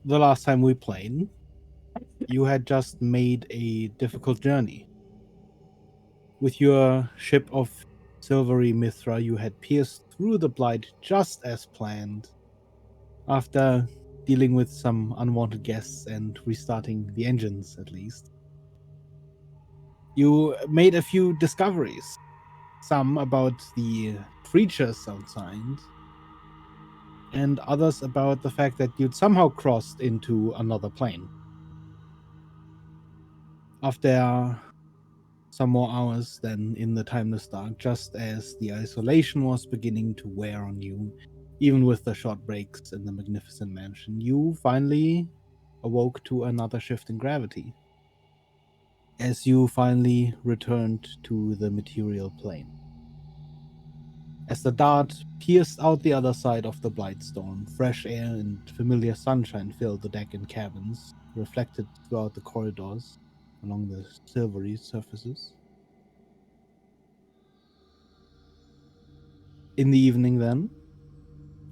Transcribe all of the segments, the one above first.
the last time we played, you had just made a difficult journey. With your ship of silvery Mithra, you had pierced through the blight just as planned. After dealing with some unwanted guests and restarting the engines, at least, you made a few discoveries. Some about the creatures outside, and others about the fact that you'd somehow crossed into another plane. After some more hours than in the Timeless Dark, just as the isolation was beginning to wear on you, even with the short breaks in the Magnificent Mansion, you finally awoke to another shift in gravity as you finally returned to the material plane. As the dart pierced out the other side of the blight storm, fresh air and familiar sunshine filled the deck and cabins, reflected throughout the corridors along the silvery surfaces. In the evening, then,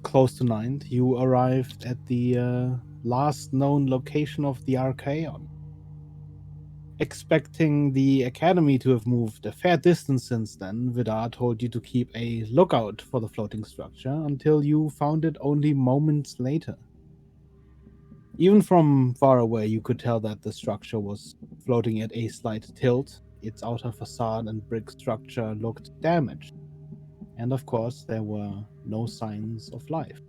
close to night, you arrived at the last known location of the Archaeon. Expecting the Academy to have moved a fair distance since then, Vidar told you to keep a lookout for the floating structure until you found it only moments later. Even from far away, you could tell that the structure was floating at a slight tilt. Its outer facade and brick structure looked damaged. And of course, there were no signs of life.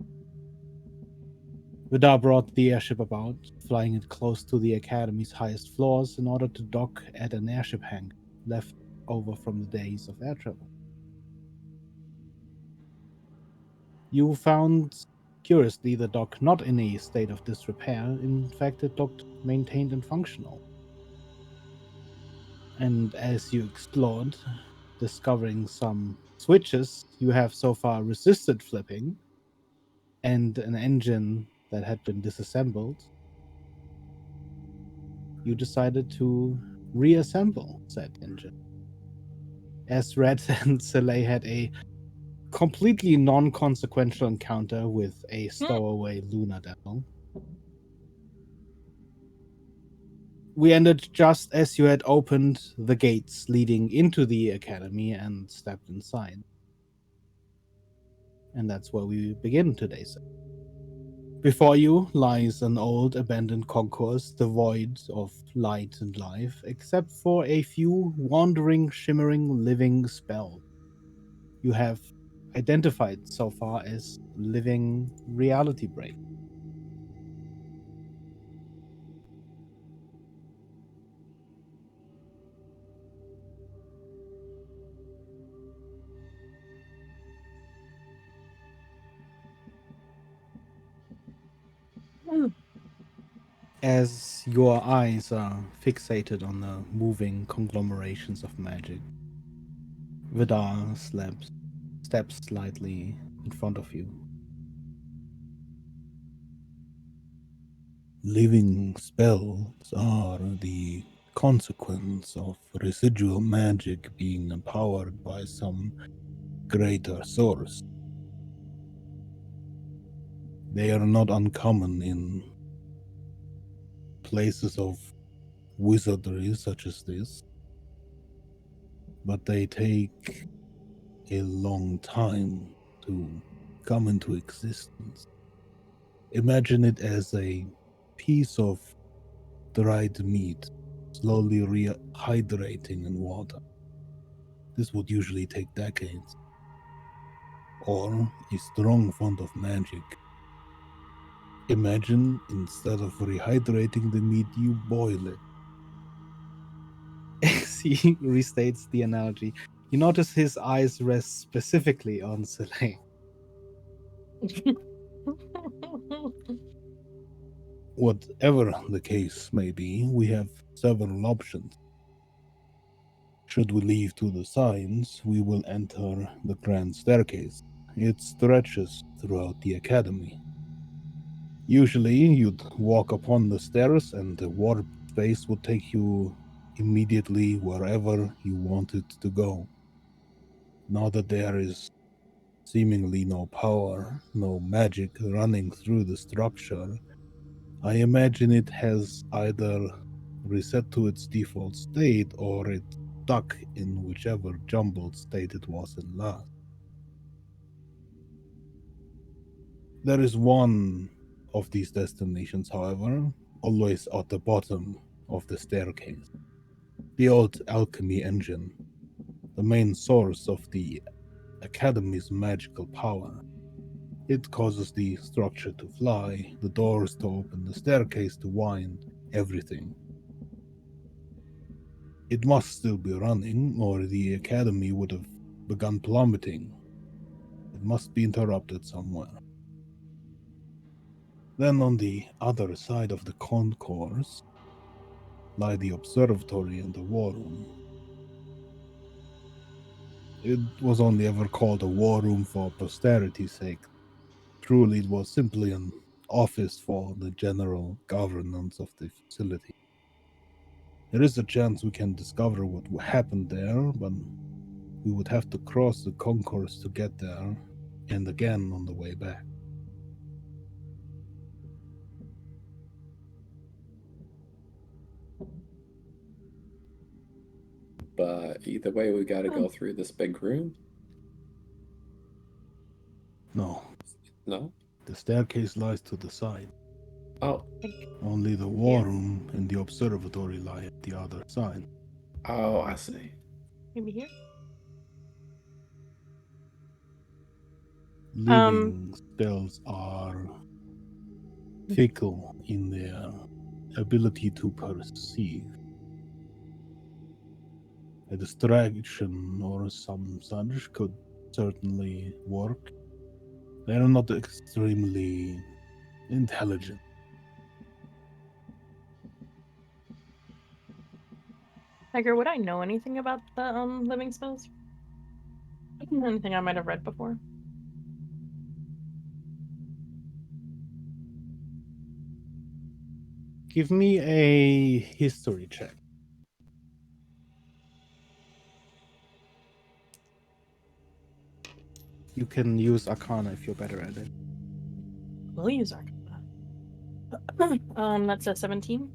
Vidar brought the airship about, flying it close to the Academy's highest floors in order to dock at an airship hangar left over from the days of air travel. You found, curiously, the dock not in a state of disrepair. In fact, it looked maintained and functional. And as you explored, discovering some switches you have so far resisted flipping, and an engine that had been disassembled, you decided to reassemble said engine. As Red and Soleil had a completely non-consequential encounter with a stowaway lunar devil, we ended just as you had opened the gates leading into the academy and stepped inside. And that's where we begin today's. Before you lies an old abandoned concourse devoid of light and life, except for a few wandering, shimmering, living spells you have identified so far as living reality break. As your eyes are fixated on the moving conglomerations of magic, Vidar steps slightly in front of you. Living spells are the consequence of residual magic being empowered by some greater source. They are not uncommon in places of wizardry such as this, but they take a long time to come into existence. Imagine it as a piece of dried meat slowly rehydrating in water. This would usually take decades. Or a strong font of magic. Imagine instead of rehydrating the meat, you boil it. As he restates the analogy, you notice his eyes rest specifically on Soleil. Whatever the case may be, we have several options. Should we leave to the signs, we will enter the grand staircase. It stretches throughout the academy. Usually, you'd walk upon the stairs and the warp space would take you immediately wherever you wanted to go. Now that there is seemingly no power, no magic running through the structure, I imagine it has either reset to its default state or it's stuck in whichever jumbled state it was in last. There is one of these destinations, however, always at the bottom of the staircase. The old alchemy engine, the main source of the Academy's magical power. It causes the structure to fly, the doors to open, the staircase to wind, everything. It must still be running, or the Academy would have begun plummeting. It must be interrupted somewhere. Then on the other side of the concourse lie the observatory and the war room. It was only ever called a war room for posterity's sake. Truly, it was simply an office for the general governance of the facility. There is a chance we can discover what happened there, but we would have to cross the concourse to get there, and again on the way back. But either way, we gotta go through this big room. No, No? the staircase lies to the side. Oh. Only the war room and the observatory lie at the other side. Oh, I see. Maybe here? Living spells are fickle in their ability to perceive. A distraction or some such could certainly work. They are not extremely intelligent. Tiger, would I know anything about the living spells? Anything I might have read before? Give me a history check. You can use Arcana if you're better at it. We'll use Arcana. That's a 17.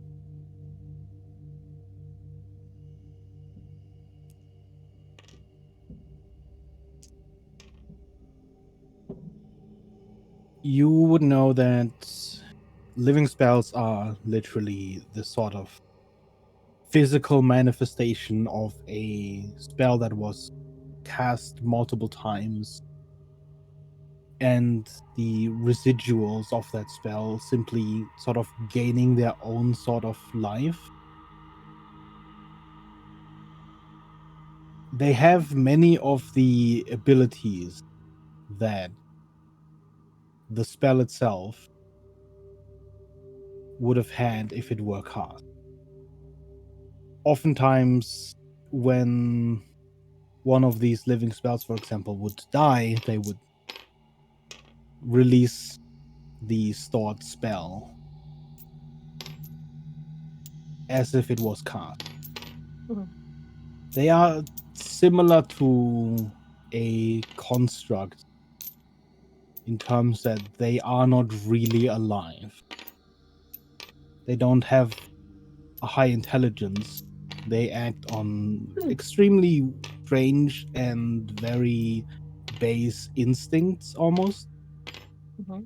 You would know that living spells are literally the sort of physical manifestation of a spell that was cast multiple times, and the residuals of that spell simply sort of gaining their own sort of life. They have many of the abilities that the spell itself would have had if it were cast. Oftentimes, when one of these living spells, for example, would die, they would release the stored spell as if it was cast. Mhm. They are similar to a construct in terms that they are not really alive. They don't have a high intelligence. They act on extremely strange and very base instincts almost. Mhm.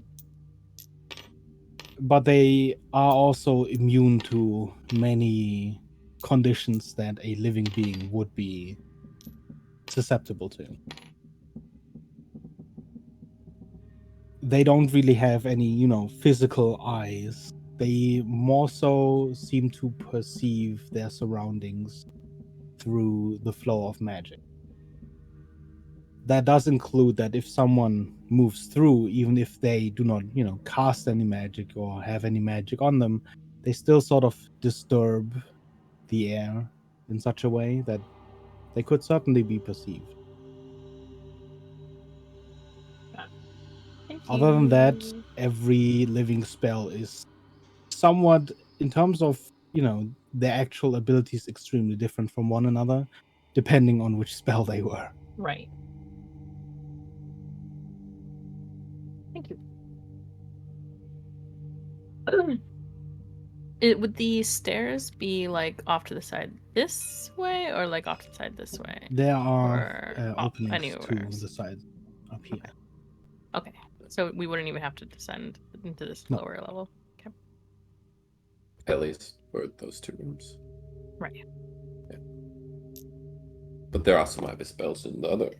But they are also immune to many conditions that a living being would be susceptible to. They don't really have any, physical eyes. They more so seem to perceive their surroundings through the flow of magic. That does include that if someone moves through, even if they do not, cast any magic or have any magic on them, they still sort of disturb the air in such a way that they could certainly be perceived. Thank Other than that, you. every living spell is somewhat, in terms of, their actual abilities, extremely different from one another, depending on which spell they were. Right. Thank you. Would the stairs be like off to the side this way, or like off to the side this way? There are Or openings to anywhere? the side up here. Okay. So we wouldn't even have to descend into this No. lower level. Okay. At least for those 2 rooms. Right. Yeah. But there also might be spells in the other.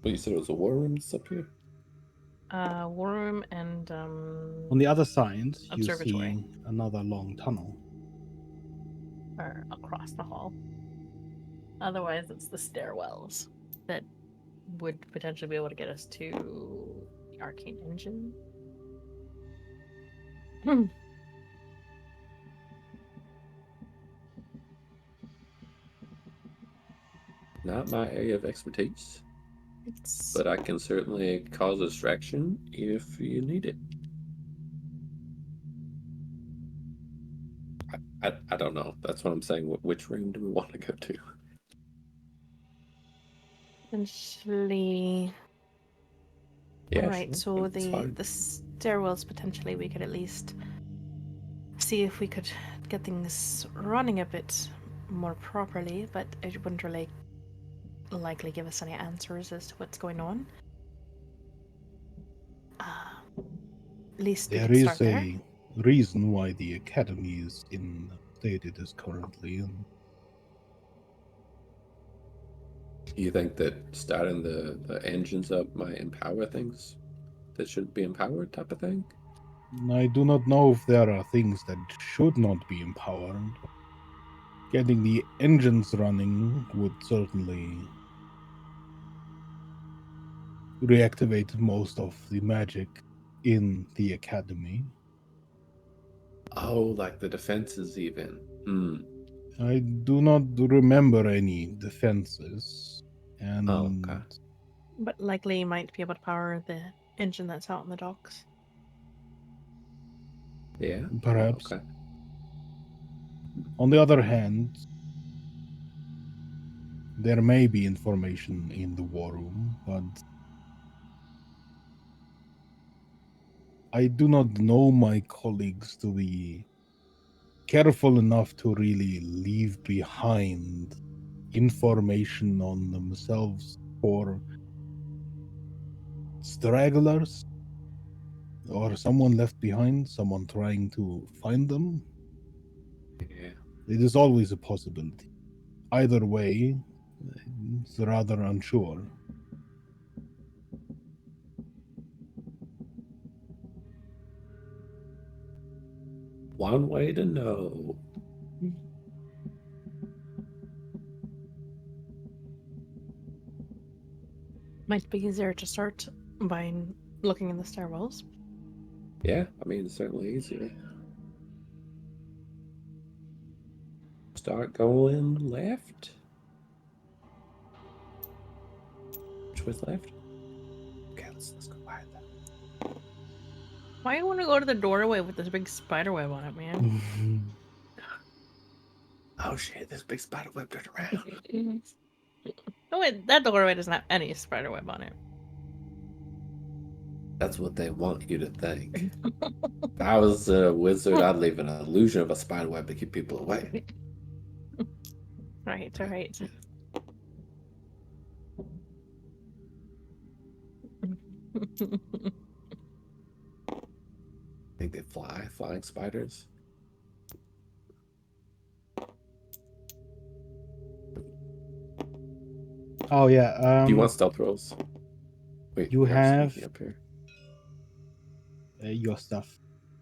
Well, you said it was a war room that's up here? War room and On the other side, you observatory. see another long tunnel. Or across the hall. Otherwise, it's the stairwells that would potentially be able to get us to the arcane engine. Not my area of expertise, It's but I can certainly cause a distraction if you need it. I don't know. That's what I'm saying. Which room do we want to go to? essentially. Yeah, All right, sure. so It's the fine. stairwells potentially we could at least see if we could get things running a bit more properly, but it wouldn't really likely give us any answers as to what's going on. At least we There could is start there. a reason why the academy is in the state it is currently in. You think that starting the engines up might empower things that should be empowered, type of thing? I do not know if there are things that should not be empowered. Getting the engines running would certainly reactivate most of the magic in the academy. Oh, like the defenses, even. I do not remember any defenses, and Oh, okay. But likely you might be able to power the engine that's out in the docks. Yeah. perhaps. Okay. On the other hand, there may be information in the war room, but I do not know my colleagues to be careful enough to really leave behind information on themselves for stragglers or someone left behind, someone trying to find them. Yeah. It is always a possibility. Either way, it's rather unsure. One way to know. Might be easier to start by looking in the stairwells. Yeah, I mean, it's certainly easier. Start going left. Which way's left? Okay, let's go by that. Why do you want to go to the doorway with this big spider web on it, man? Oh shit, this big spider web turned around. Oh wait, that doorway doesn't have any spider web on it. That's what they want you to think. If I was a wizard, I'd leave an illusion of a spider web to keep people away. Right, right. Think they fly? Flying spiders? Oh yeah. Do you want stealth rolls? Wait, You we are have sneaking up here. your stuff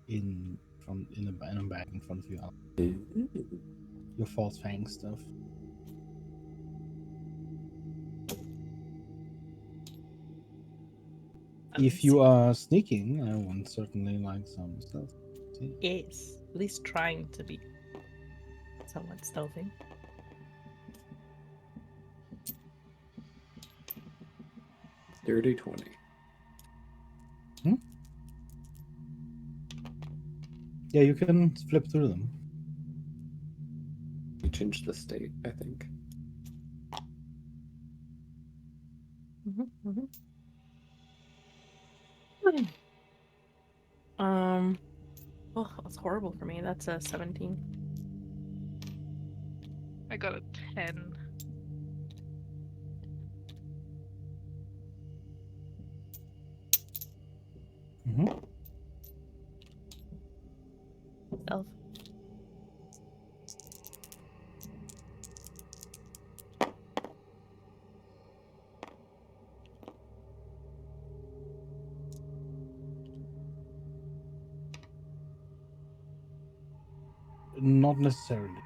in a bag in front of you. Your false fang stuff. If you are sneaking, I would certainly like some stuff. Yes, at least trying to be somewhat stealthy. Dirty 20. Yeah, you can flip through them. You changed the state, I think. Oh, that's horrible for me. That's a 17. I got a 10. Mhm. Elf. Not necessarily.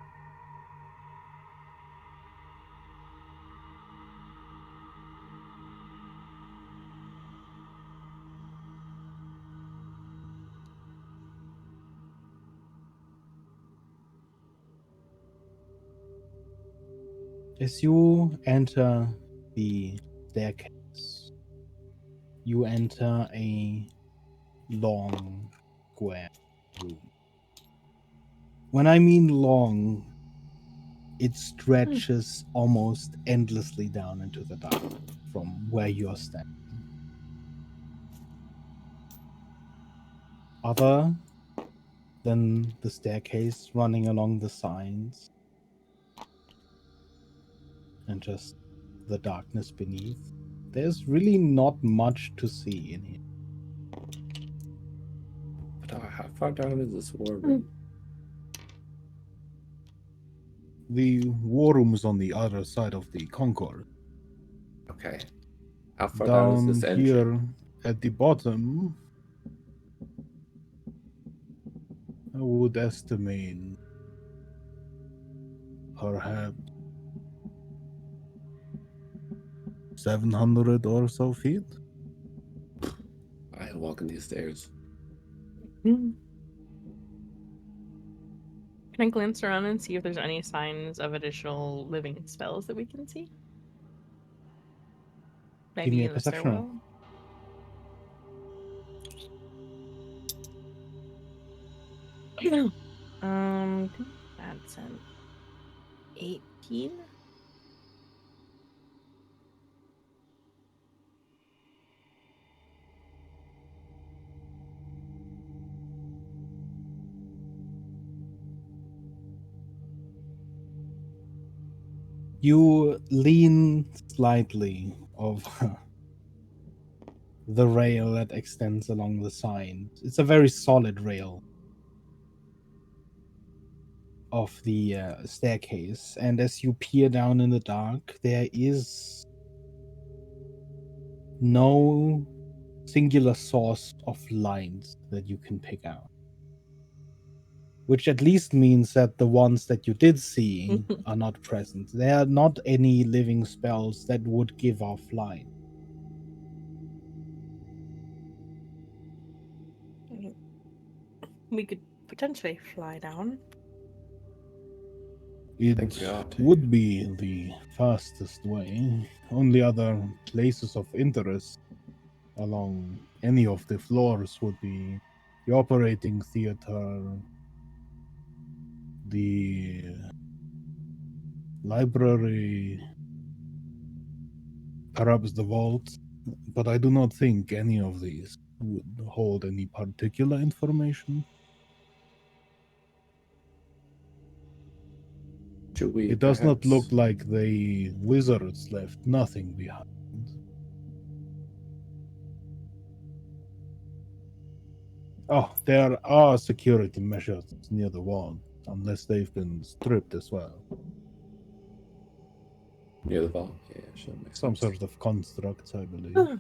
As you enter the staircase, you enter a long square room. When I mean long, it stretches almost endlessly down into the dark from where you're standing. Other than the staircase running along the sides and just the darkness beneath, there's really not much to see in here. But how far down is this war room? The war room is on the other side of the concourse. Okay. How far down is Down this engine? here at the bottom, I would estimate perhaps 700 or so feet. I ain't walking these stairs. Can I glance around and see if there's any signs of additional living spells that we can see? Give Maybe me a in the perception roll. stairwell? I think that's an 18. You lean slightly over the rail that extends along the side. It's a very solid rail of the staircase, and as you peer down in the dark, there is no singular source of light that you can pick out. Which at least means that the ones that you did see are not present. There are not any living spells that would give off light. We could potentially fly down. It think we ought to. would be the fastest way. Only other places of interest along any of the floors would be the operating theater, the library, perhaps the vault, but I do not think any of these would hold any particular information. Should we It does not look perhaps- like the wizards left nothing behind. Oh, there are security measures near the wall, unless they've been stripped as well. near the vault? Yeah, sure, makes Some sense. sort of constructs, I believe.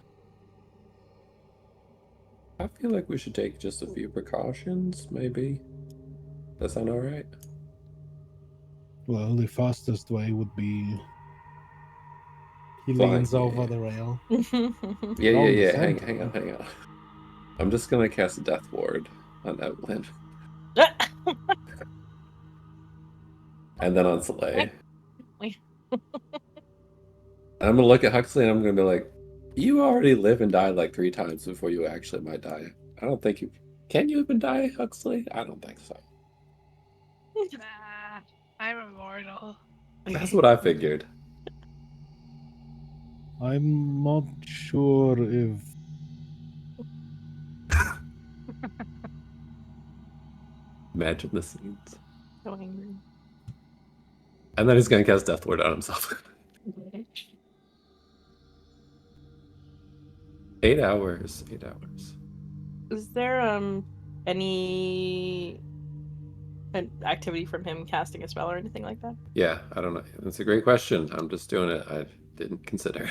I feel like we should take just a few precautions, maybe. That sound alright? Well, the fastest way would be he Flying, leans yeah, over yeah. the rail. Yeah, Down the Hang center. on. I'm just gonna cast a Death Ward on Evelyn. And then on Soleil. I'm gonna look at Huxley and I'm gonna be like, you already live and die like 3 times before you actually might die. I don't think you can you even die, Huxley? I don't think so. Nah, I'm immortal. That's what I figured. I'm not sure if Imagine the scenes. So angry. And then he's gonna cast Death Ward on himself. 8 hours. 8 hours. Is there any an activity from him casting a spell or anything like that? Yeah, I don't know. That's a great question. I'm just doing it. I didn't consider.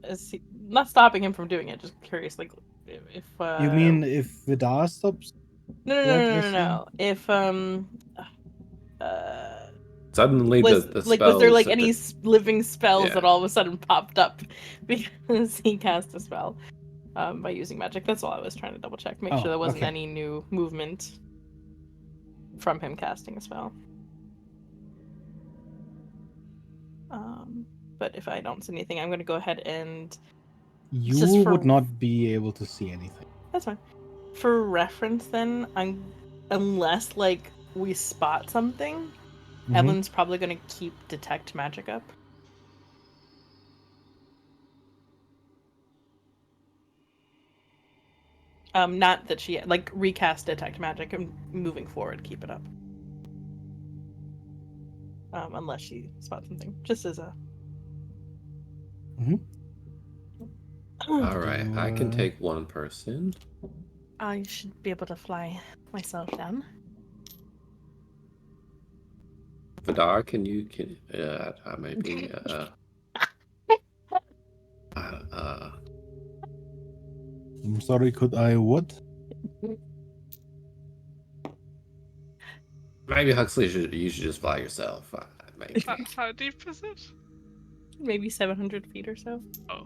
Is he, not stopping him from doing it, just curious, like if You mean if Vidar stops? no What I see? no. If Suddenly was the like was there spells like that any living spells that all of a sudden popped up because he cast a spell by using magic? That's all I was trying to double check. Make sure there wasn't okay. any new movement from him casting a spell. But if I don't see anything, I'm going to go ahead and You just for- would not be able to see anything. that's fine. For reference, then, unless like we spot something, Mhm. Evelyn's probably going to keep detect magic up. Not that she like recast detect magic and moving forward, keep it up. Unless she spots something, just as a. All right, I can take one person. I should be able to fly myself down. Vidar, can you I might be I'm sorry, could I what? maybe Huxley you should just fly yourself. Maybe. How deep is it? Maybe 700 feet or so. Oh,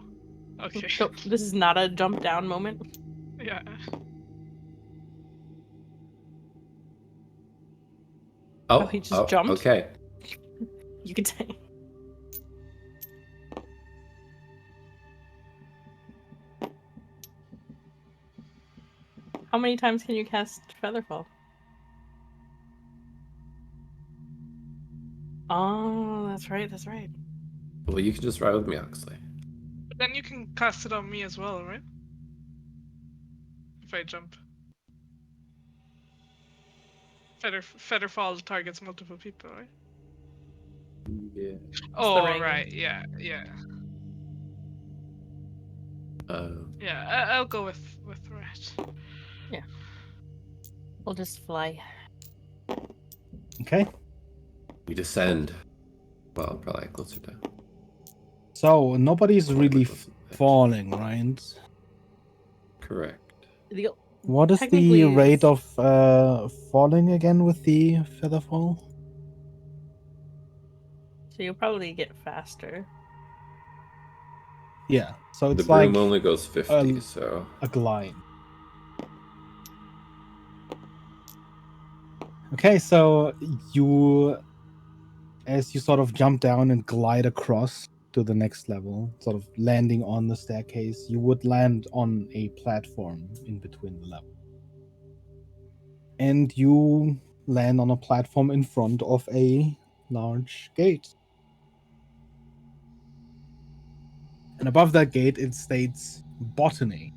okay. So this is not a jump down moment. Yeah. Oh, he just jumped? Okay. You could say. How many times can you cast Featherfall? Oh, that's right, that's right. Well, you can just ride with me, Huxley. But then you can cast it on me as well, right? If I jump. Featherfall targets multiple people, right? Yeah. Oh, ring. right. Yeah. Yeah, I'll go with Rat. Yeah. We'll just fly. Okay. We descend. Well, probably closer down. So nobody's really Closer to the edge. falling, right? Correct. What is the Technically, rate of falling again with the featherfall? So you'll probably get faster. Yeah, so The it's broom like only goes 50, so a glide. Okay, so as you sort of jump down and glide across to the next level, sort of landing on the staircase, you would land on a platform in between the levels. And you land on a platform in front of a large gate. And above that gate, it states botany.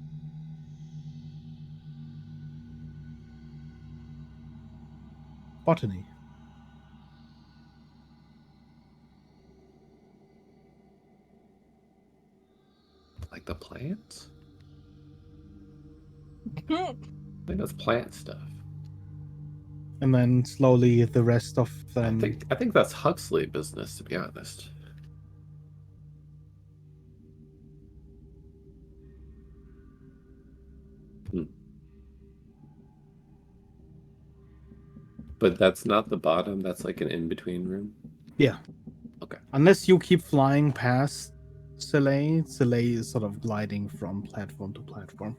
Botany. like the plants? Hmm. I think that's plant stuff. And then slowly the rest of them. I think that's Huxley business, to be honest. But that's not the bottom, that's like an in-between room? Yeah. Okay. Unless you keep flying past Soleil is sort of gliding from platform to platform.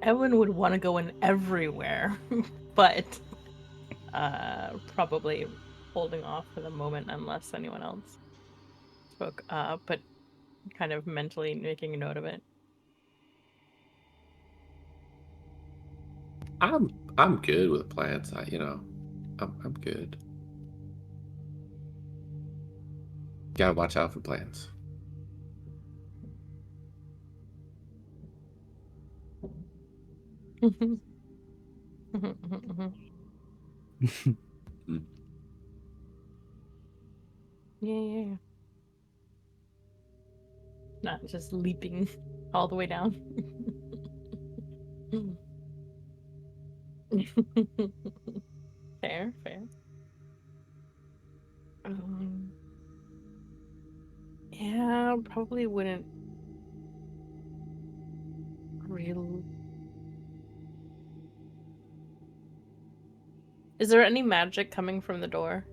Evelyn would want to go in everywhere, but probably holding off for the moment unless anyone else spoke. But kind of mentally making a note of it. I'm good with plants. I'm good. Gotta watch out for plants. Mhm. Mhm, mhm, mhm. Mm. Yeah. Not just leaping all the way down. Fair. Um, yeah, probably wouldn't real. Is there any magic coming from the door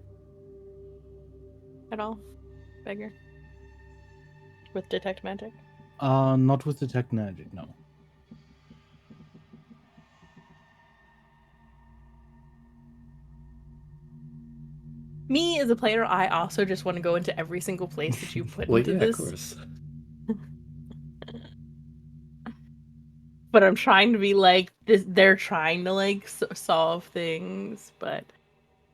at all, Beggar? With detect magic? Not with detect magic, no. Me as a player, I also just want to go into every single place that you put Well, into yeah, this. of course. But I'm trying to be like this. They're trying to like solve things, but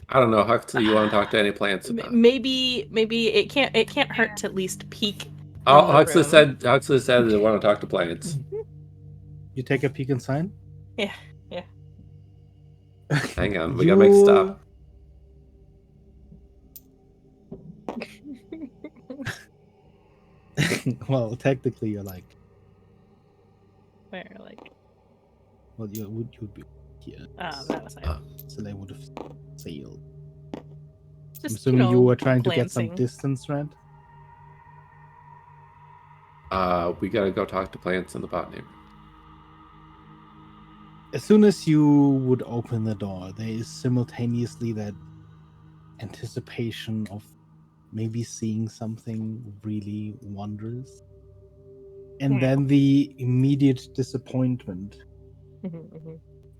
I don't know, Huxley. You want to talk to any plants about? maybe it can't hurt to at least peek Oh, in the Huxley room. said they want to talk to plants. You take a peek inside? Yeah. Hang on, we gotta make stop. Well, technically, you're like, Where like well, you would be here. that side. Oh. So they would have sailed. I'm Just assuming you were trying to get some glancing. distance, right? We gotta go talk to plants in the botany. As soon as you would open the door, there is simultaneously that anticipation of maybe seeing something really wondrous. And then the immediate disappointment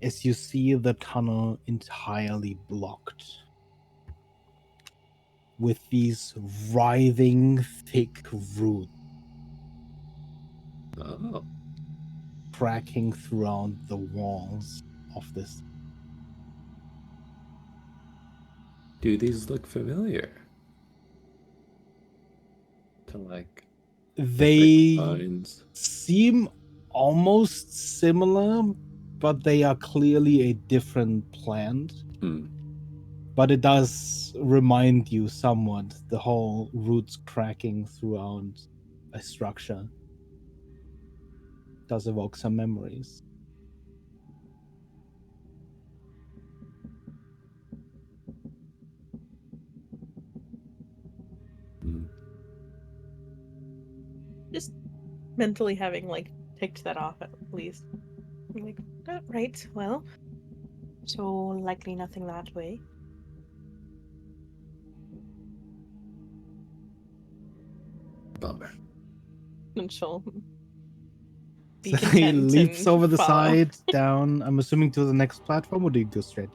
as you see the tunnel entirely blocked with these writhing, thick roots Oh. cracking throughout the walls of this. Do these look familiar? To like They vines? seem almost similar, but they are clearly a different plant. But it does remind you somewhat, the whole roots cracking throughout a structure does evoke some memories. Just mentally having like ticked that off at least. I'm like, right, well, so likely nothing that way. Bummer. And she'll be So he content leaps and over the follow. side, down, I'm assuming to the next platform, or do you go straight?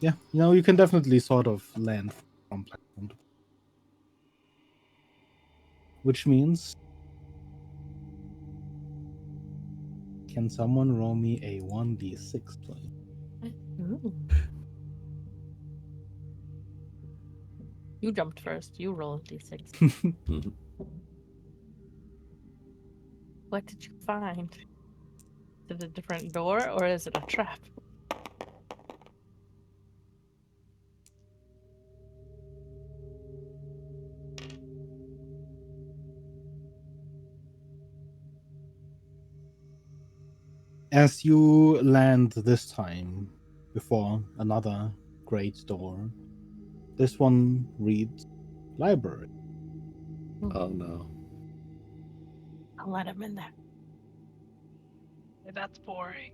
Yeah, you can definitely sort of land from platform to platform. Which means, can someone roll me a 1d6, please? Ooh. You jumped first. You rolled d6. What did you find? Is it a different door or is it a trap? As you land this time before another great door, this one reads library. Oh no. I'll let him in there. That's boring.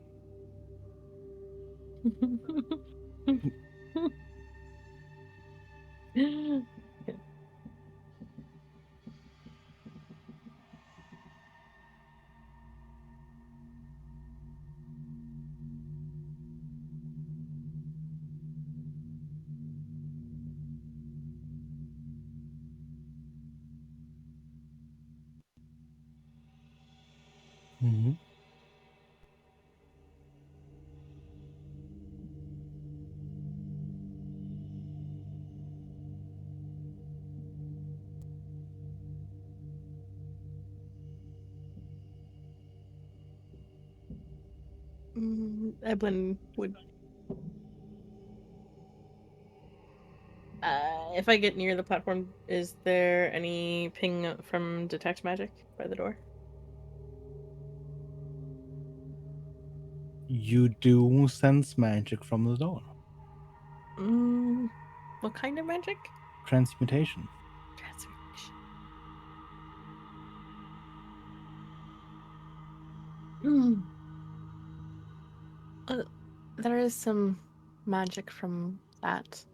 Mm-hmm. Evelyn would. If I get near the platform, is there any ping from detect magic by the door? You do sense magic from the door. What kind of magic? Transmutation. Transformation. There is some magic from that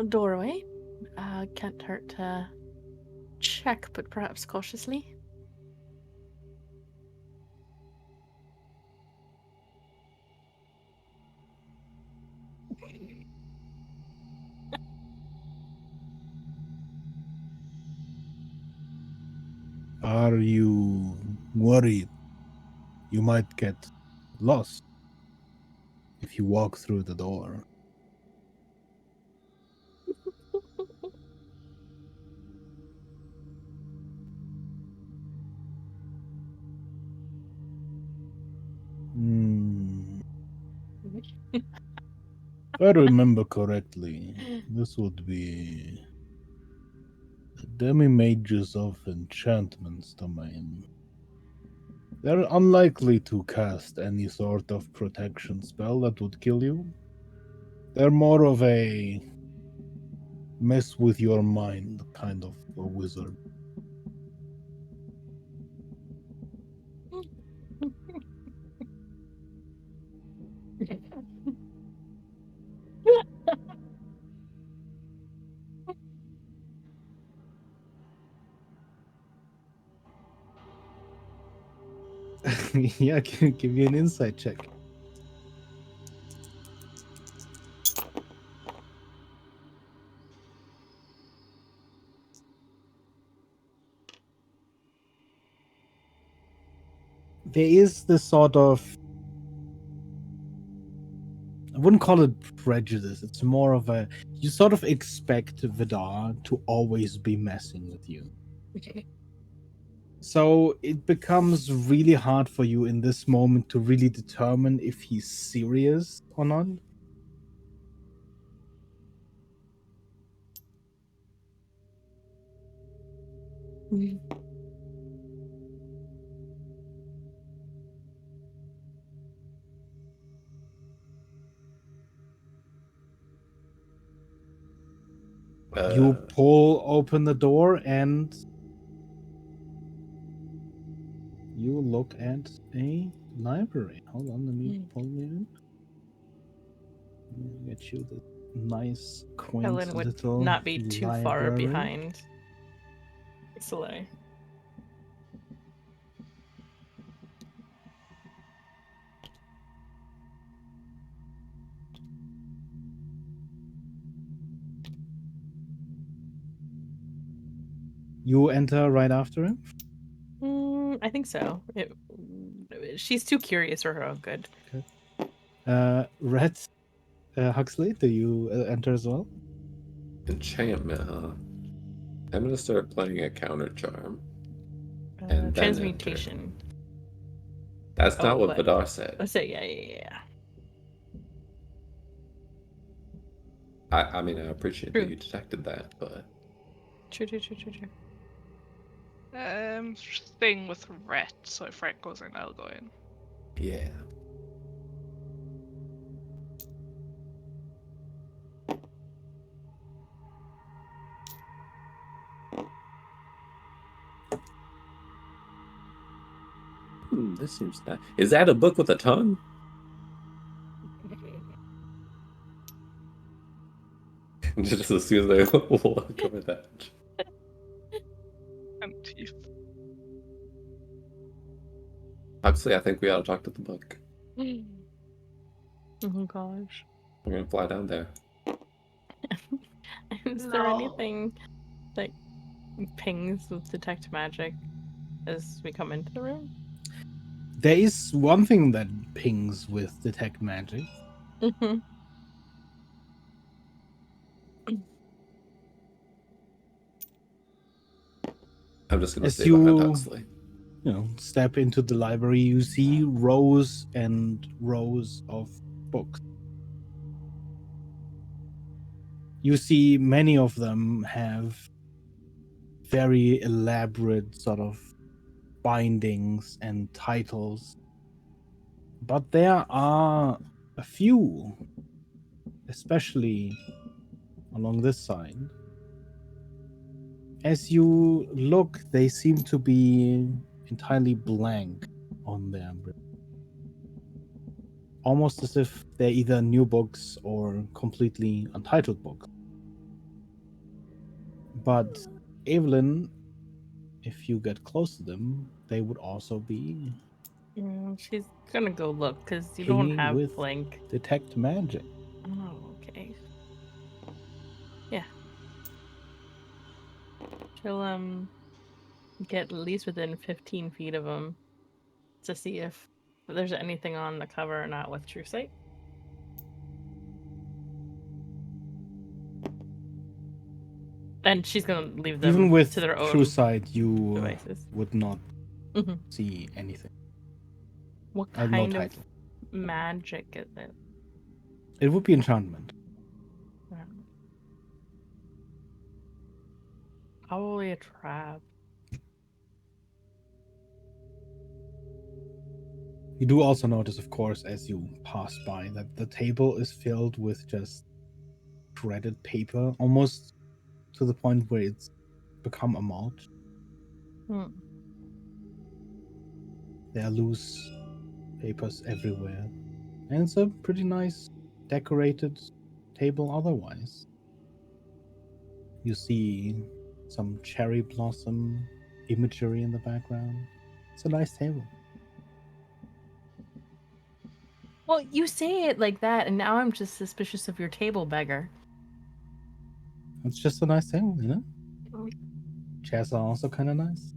doorway. Can't hurt to check, but perhaps cautiously. Are you worried you might get lost if you walk through the door? If I remember correctly, this would be the Demi-Mages of Enchantment's domain. They're unlikely to cast any sort of protection spell that would kill you. They're more of a mess with your mind kind of a wizard. Yeah, I can give you an insight check. There is this sort of, I wouldn't call it prejudice. It's more of a, you sort of expect Vidar to always be messing with you. So it becomes really hard for you in this moment to really determine if he's serious or not. You pull open the door and you look at a library. Hold on, let me pull it in. Let me get you this nice, quaint Helen would little not be too far library. behind Soleil. You enter right after him? I think so. She's too curious for her own good. Okay. Red, Huxley, do you enter as well? Enchantment, huh? I'm gonna start playing a counter charm. And then Transmutation. That's not what Vidar said. Let's say, yeah. I mean, I appreciate that you detected that, but... True. Staying with Rhett, so if Rhett goes in, I'll go in. Yeah. This seems nice. Is that a book with a tongue? Just as soon as I look at that. And teeth. Huxley, I think we ought to talk to the book. Oh gosh. We're gonna fly down there. Is there anything that pings with detect magic as we come into the room? There is one thing that pings with detect magic. Mm-hmm. I'm just gonna As stay behind you- Huxley. Step into the library, you see rows and rows of books. You see many of them have very elaborate sort of bindings and titles. But there are a few, especially along this side. As you look, they seem to be entirely blank on their almost as if they're either new books or completely untitled books. But Evelyn, if you get close to them, they would also be She's gonna go look because you don't pinging have with blank. detect magic. Oh, okay. Yeah. She'll get at least within 15 feet of him to see if there's anything on the cover or not with True Sight. And she's gonna leave them Even with to their True own Sight, you devices. would not Mhm. see anything. What No kind of title. magic is it? It would be enchantment. Probably a trap. You do also notice, of course, as you pass by, that the table is filled with just shredded paper, almost to the point where it's become a mulch. There are loose papers everywhere. And it's a pretty nice decorated table otherwise. You see some cherry blossom imagery in the background. It's a nice table. Well, you say it like that, and now I'm just suspicious of your table beggar. It's just a nice table, you know? Chairs are also kind of nice.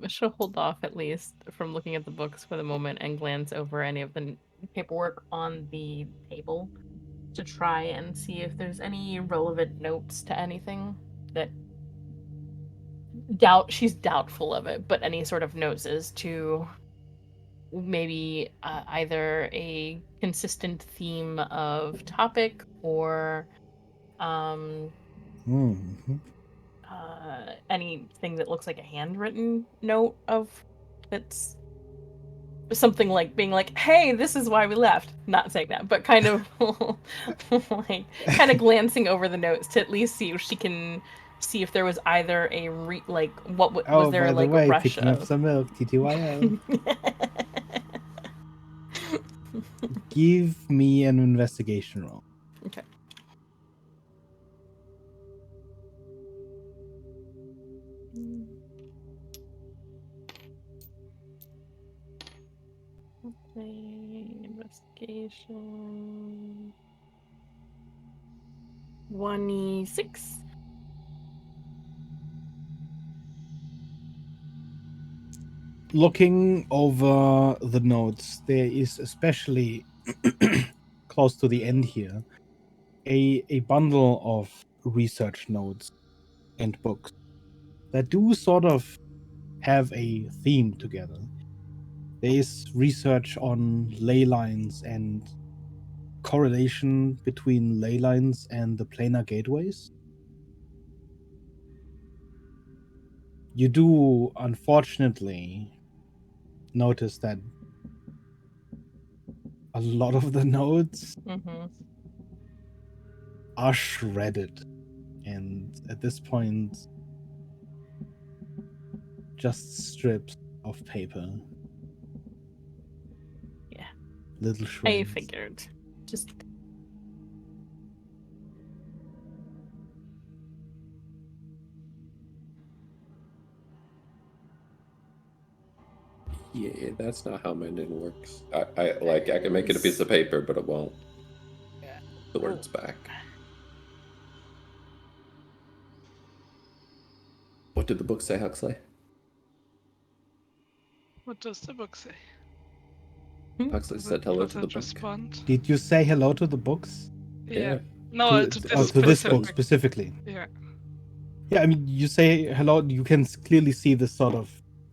She'll hold off at least from looking at the books for the moment and glance over any of the paperwork on the table to try and see if there's any relevant notes to anything that she's doubtful of it, but any sort of notes as to maybe either a consistent theme of topic or anything that looks like a handwritten note of that's something like being like, hey, this is why we left. Not saying that, but kind of like kind of glancing over the notes to at least see if she can see if there was either a was there by like the way, a rush picking up of some milk, TTYL. Give me an investigation roll. Okay. Investigation 26. Looking over the notes, there is especially close to the end here a bundle of research notes and books that do sort of have a theme together. There is research on ley lines and correlation between ley lines and the planar gateways. You do, unfortunately, notice that a lot of the notes are shredded, and at this point, just strips of paper. Yeah. Little shreds. I figured. Just Yeah, that's not how mending works. I can make it a piece of paper, but it won't. The words back. What did the book say, Huxley? What does the book say? Huxley Does said it- hello does to the it book. respond? Did you say hello to the books? Yeah. Yeah. No, to, to oh, this to this book specific. specifically? Yeah. Yeah, I mean, you say hello. You can clearly see this sort of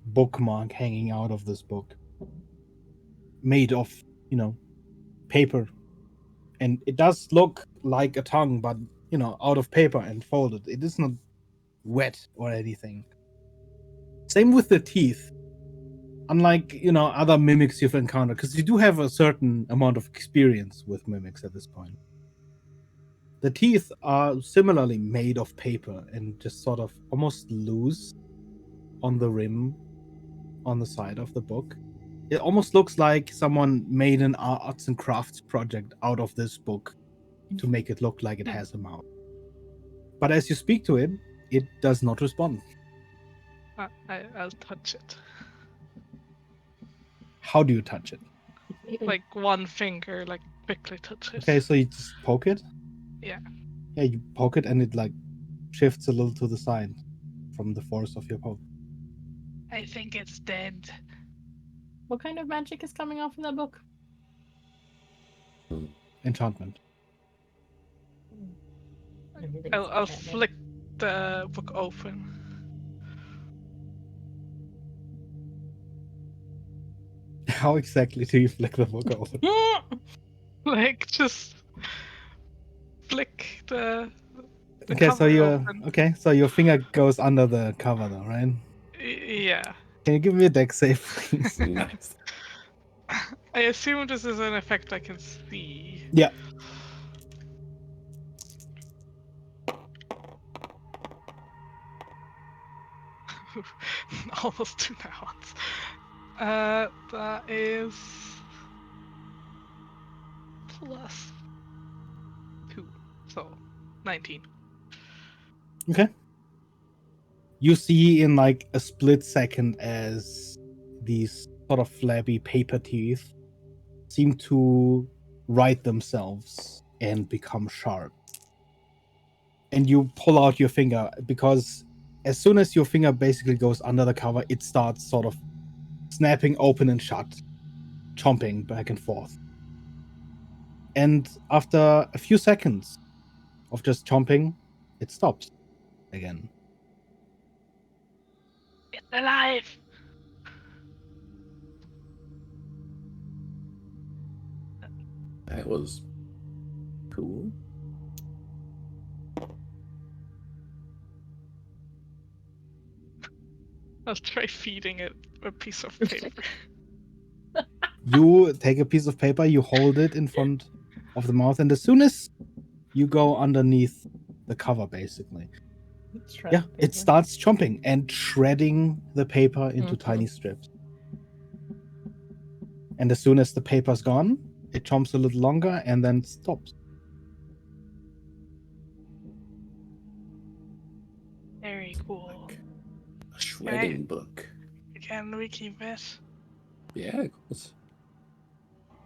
bookmark hanging out of this book, made of, paper, and it does look like a tongue, but out of paper and folded. It is not wet or anything. Same with the teeth. Unlike other mimics you've encountered, because you do have a certain amount of experience with mimics at this point. The teeth are similarly made of paper and just sort of almost loose on the rim on the side of the book. It almost looks like someone made an arts and crafts project out of this book to make it look like it has a mouth. But as you speak to it, it does not respond. I'll touch it. How do you touch it? Like one finger, like quickly touch it. Okay, so you just poke it? Yeah. Yeah, you poke it and it like shifts a little to the side from the force of your poke. I think it's dead. What kind of magic is coming off in that book? Enchantment. Everything's I'll enchanted. flick the book open. How exactly do you flick the book open? Like just flick the Okay, so cover open. so your finger goes under the cover though, right? Yeah. Can you give me a deck save, please? Nice. I assume this is an effect I can see. Yeah. Almost 2 nouns. That is plus 2, so 19. Okay. You see in like a split second as these sort of flabby paper teeth seem to right themselves and become sharp. And you pull out your finger because as soon as your finger basically goes under the cover, it starts sort of snapping open and shut, chomping back and forth. And after a few seconds of just chomping, it stops again. It's alive! That was cool. I'll try feeding it a piece of paper. You take a piece of paper, you hold it in front of the mouth, and as soon as you go underneath the cover, basically, Shred it paper. starts chomping and shredding the paper into tiny strips. And as soon as the paper's gone, it chomps a little longer and then stops. Very cool. A shredding book. Can we keep it? Yeah, of course.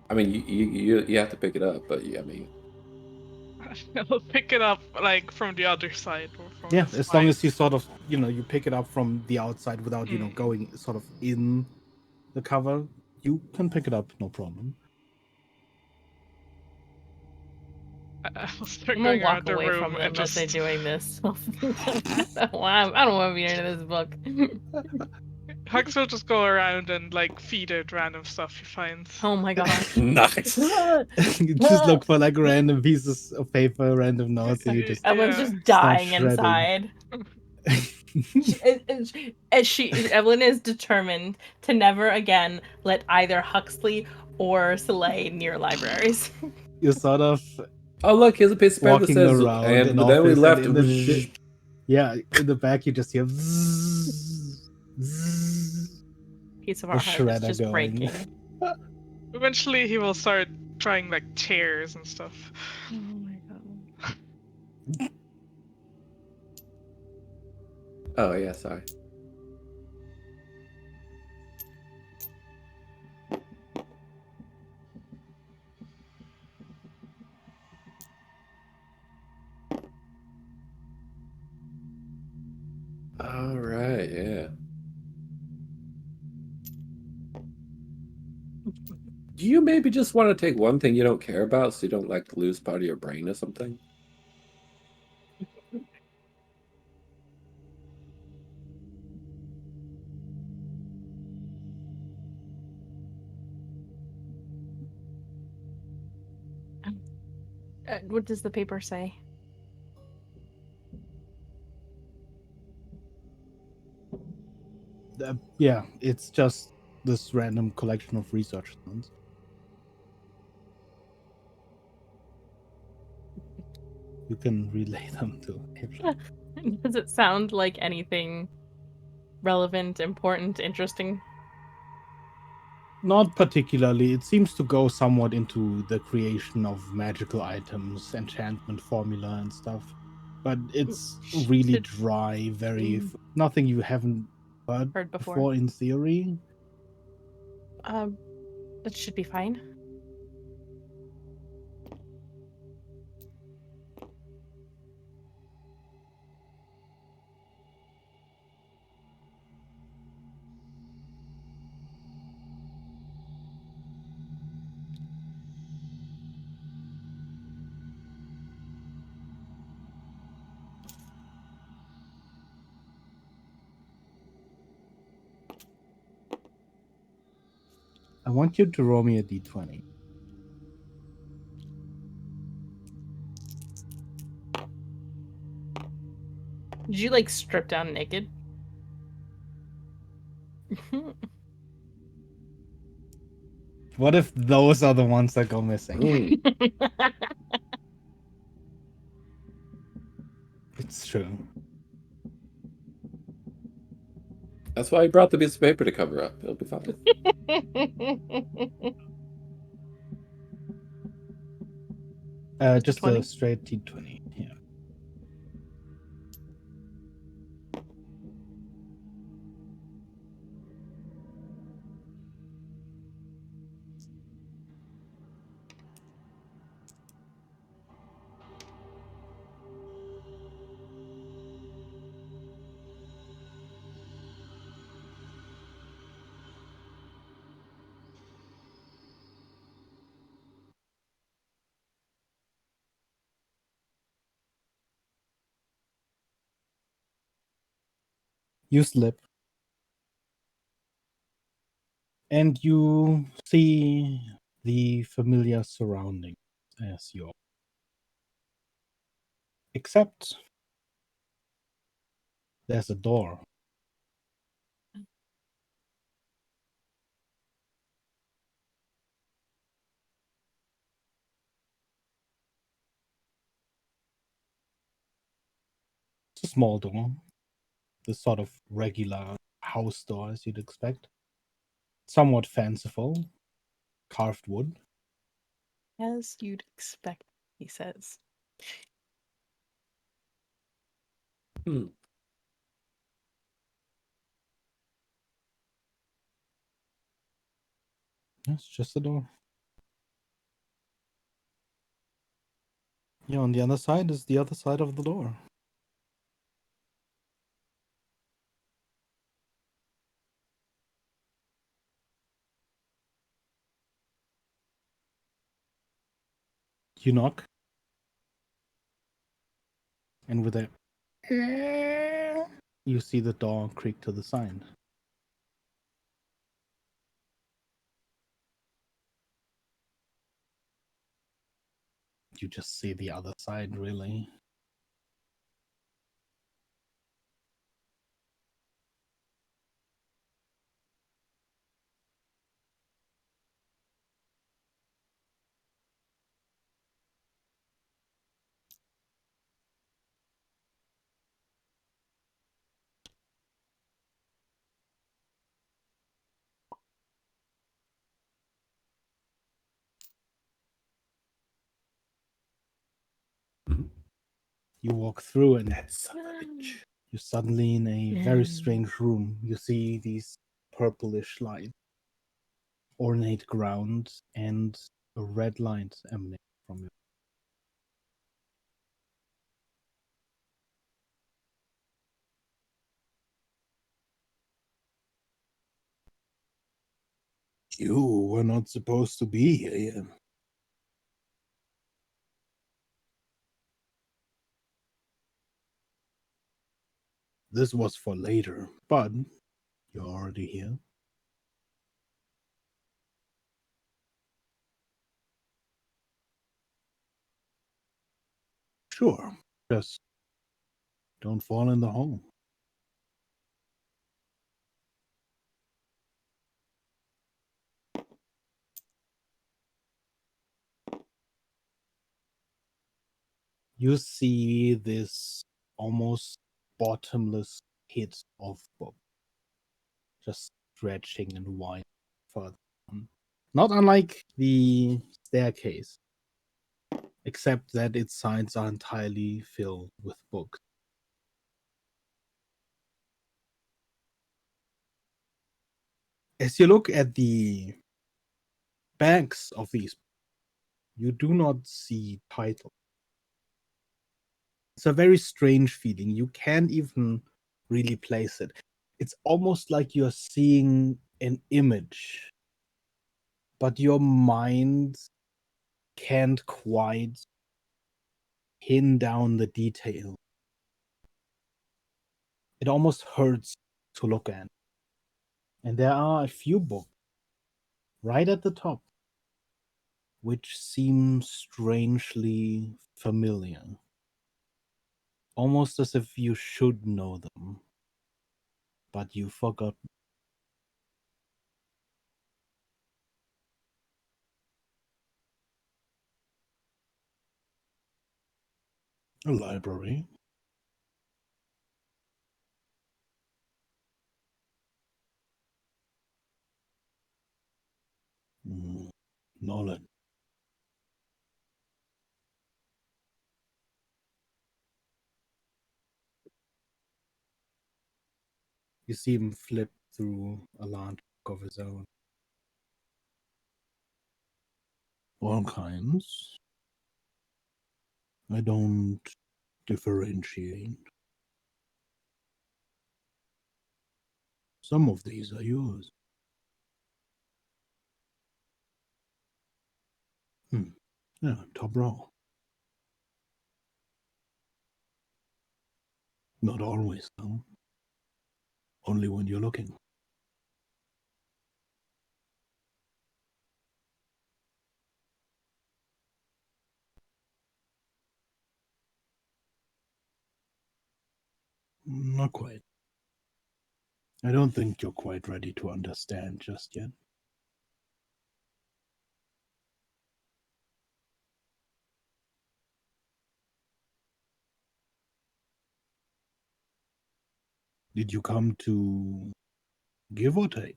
I mean, you have to pick it up, but I mean, I'll pick it up like from the other side or from Yeah, the as long as side. you sort of, you pick it up from the outside without, going sort of in the cover, you can pick it up, no problem. I'll start I'm going gonna around walk the away room from them and as they're just doing this. I don't want to be into this book. Hux will just go around and like feed it random stuff he finds. Oh my gosh. nice. You just look for like random pieces of paper, random notes, and you just Evelyn's Yeah. just start dying shredding. inside. Evelyn is determined to never again let either Huxley or Soleil near libraries. You're sort of Oh, look, here's a piece of paper that walking says, around and an then we office, left. and in the back you just hear zzz, zzz, Piece of the our heart is shredder just going. breaking. Eventually he will start trying like chairs and stuff. Oh my god. Oh yeah, sorry. All right. Do you maybe just want to take one thing you don't care about so you don't like lose part of your brain or something? What does the paper say? Yeah, it's just this random collection of research stones. You can relay them to April. Does it sound like anything relevant, important, interesting? Not particularly. It seems to go somewhat into the creation of magical items, enchantment formula, and stuff. But it's really Should- dry, very nothing you haven't heard Heard before. before in theory. That should be fine. I want you to roll me a d20. Did you like strip down naked? What if those are the ones that go missing? It's true. That's why I brought the piece of paper to cover up. It'll be fine. Just a 20? straight d20. Yeah. You slip. And you see the familiar surroundings as you. Except there's a door. It's a small door. The sort of regular house door as you'd expect. Somewhat fanciful. Carved wood. As you'd expect, he says. Hmm. It's just a door. Yeah, on the other side is the other side of the door. You knock. And with a you see the door creak to the side. You just see the other side, really. Mhm. You walk through and That son of a bitch. you're suddenly in a very strange room. You see these purplish lights, ornate ground, and a red light emanating from it. You were not supposed to be here yet. This was for later, but you're already here. Sure, just don't fall in the hole. You see this almost bottomless pit of book, just stretching and wide further on. Not unlike the staircase, except that its sides are entirely filled with books. As you look at the backs of these, you do not see titles. It's a very strange feeling. You can't even really place it. It's almost like you're seeing an image, but your mind can't quite pin down the detail. It almost hurts to look at. And there are a few books right at the top which seem strangely familiar. Almost as if you should know them, but you forgot. A library. Knowledge. You see him flip through a large book of his own. All kinds. I don't differentiate. Some of these are yours. Yeah, top row. Not always, though. Only when you're looking. Not quite. I don't think you're quite ready to understand just yet. Did you come to give or take?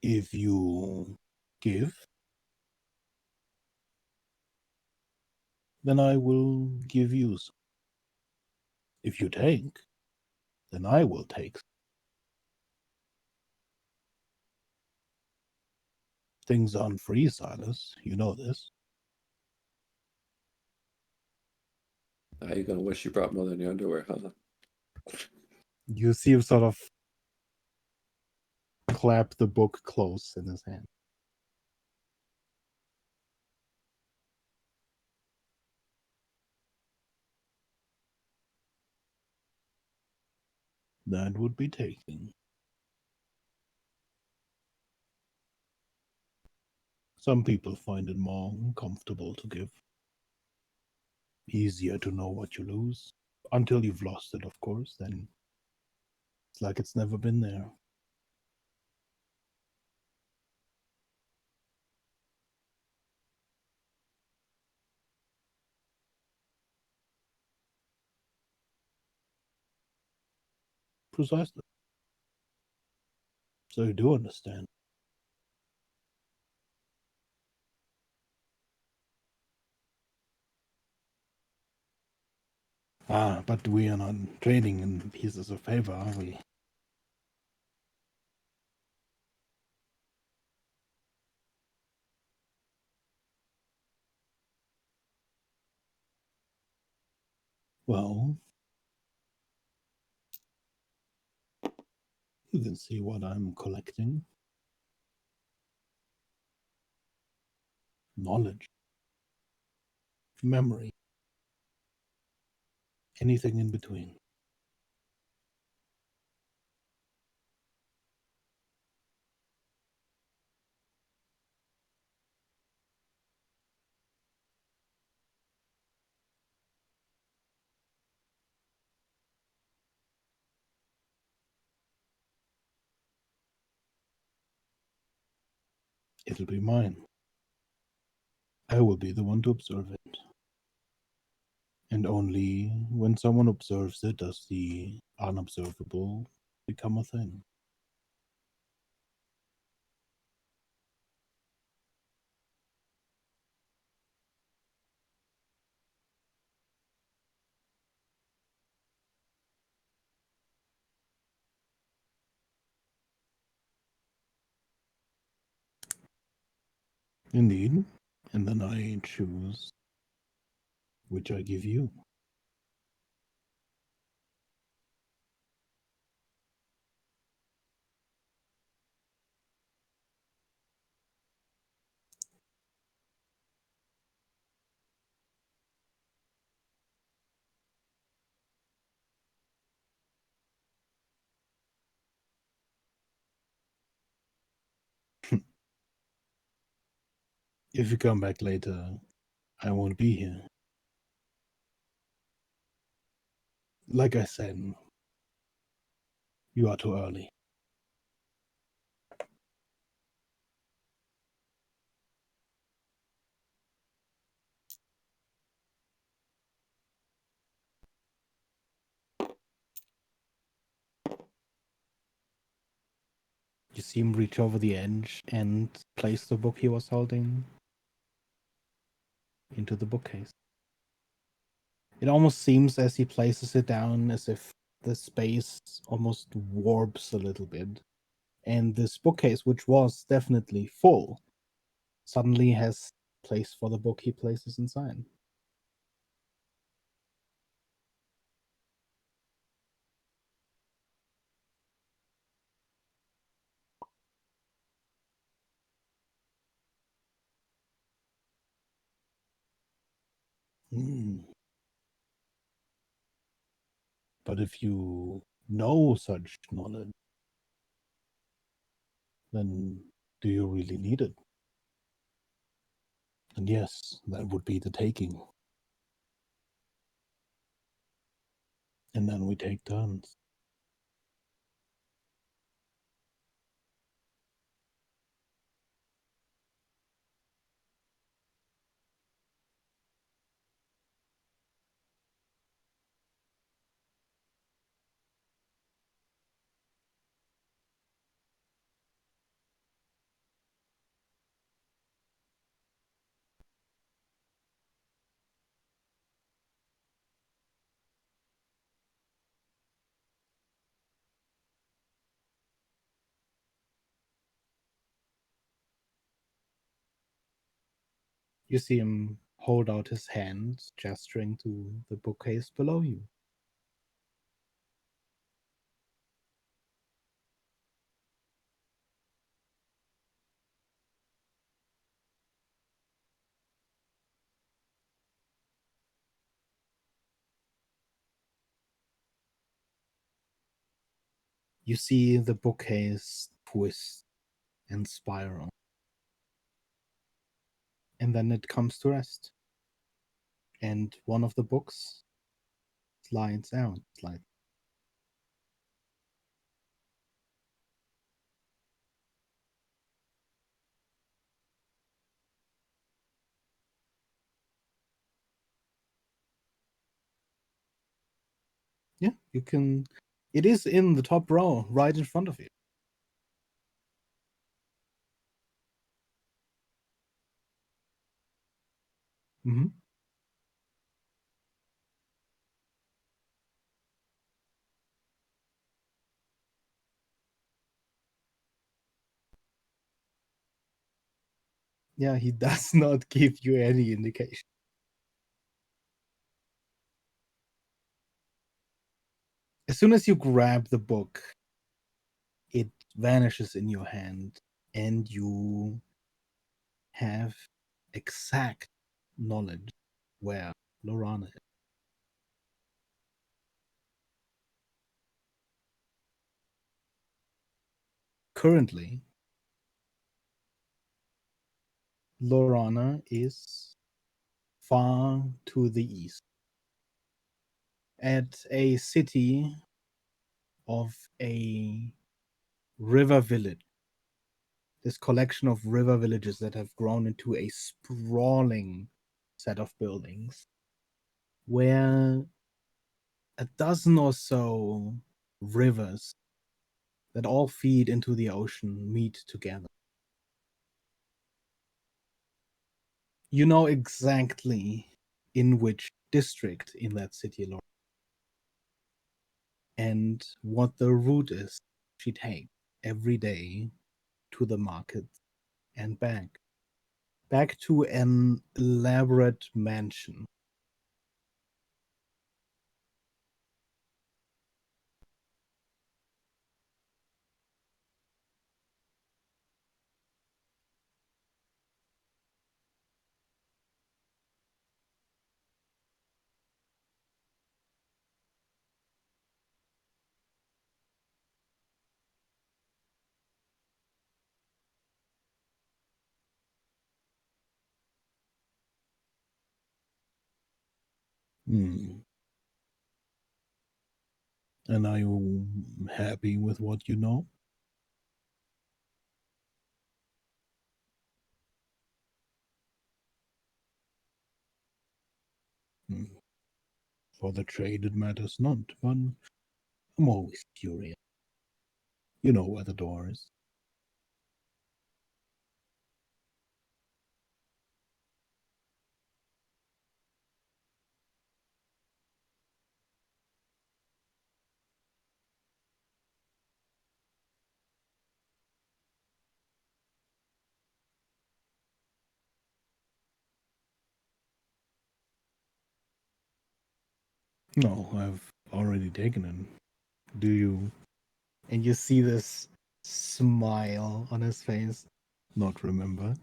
If you give, then I will give you some. If you take, then I will take. Things aren't free, Silas. You know this. Now you're gonna wish you brought more than your underwear, huh? You see him sort of clap the book close in his hand. That would be taking. Some people find it more comfortable to give. Easier to know what you lose. Until you've lost it, of course, then it's like it's never been there. Precisely. So you do understand. Ah, but we are not trading in pieces of paper, are we? Well, you can see what I'm collecting. Knowledge, memory, anything in between. It'll be mine. I will be the one to observe it. And only when someone observes it does the unobservable become a thing. Indeed. And then I choose which I give you. If you come back later, I won't be here. Like I said, you are too early. You see him reach over the edge and place the book he was holding into the bookcase. It almost seems as he places it down as if the space almost warps a little bit. And this bookcase, which was definitely full, suddenly has place for the book he places inside. Hmm. But if you know such knowledge, then do you really need it? And yes, that would be the taking. And then we take turns. You see him hold out his hand, gesturing to the bookcase below you. You see the bookcase twist and spiral. And then it comes to rest. And one of the books slides out. Yeah, you can. It is in the top row, right in front of you. Mm-hmm. Yeah, he does not give you any indication. As soon as you grab the book, it vanishes in your hand, and you have exact knowledge where Lorana is. Currently, Lorana is far to the east at a city of a river village. This collection of river villages that have grown into a sprawling set of buildings where a dozen or so rivers that all feed into the ocean meet together. You know exactly in which district in that city, Lord, and what the route is she takes every day to the market and back. Back to an elaborate mansion. Hmm. And are you happy with what you know? Hmm. For the trade, it matters not, but I'm always curious. You know where the door is. No, I've already taken it. Do you? And you see this smile on his face. Not remember?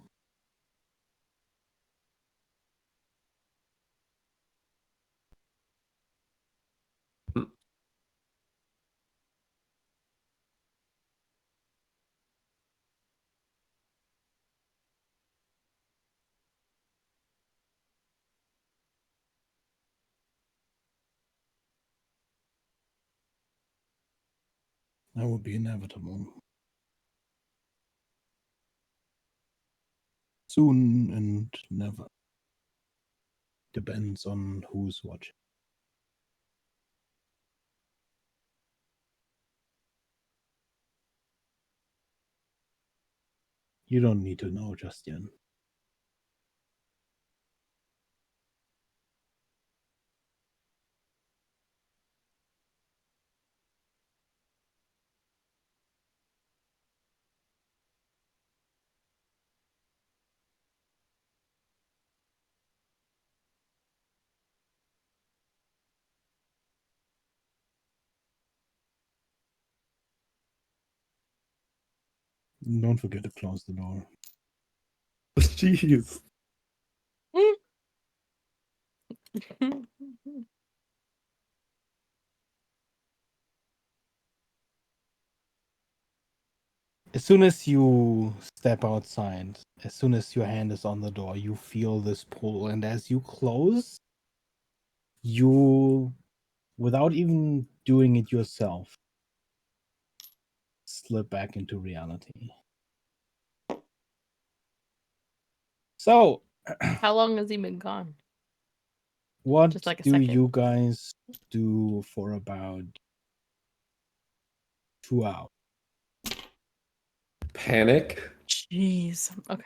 That would be inevitable. Soon and never. Depends on who's watching. You don't need to know just yet. Don't forget to close the door. Jeez. As soon as you step outside, as soon as your hand is on the door, you feel this pull. And as you close, you, without even doing it yourself, slip back into reality. So, How long has he been gone? what Just like a do second. you guys do for about 2 hours? Panic. Jeez. Okay.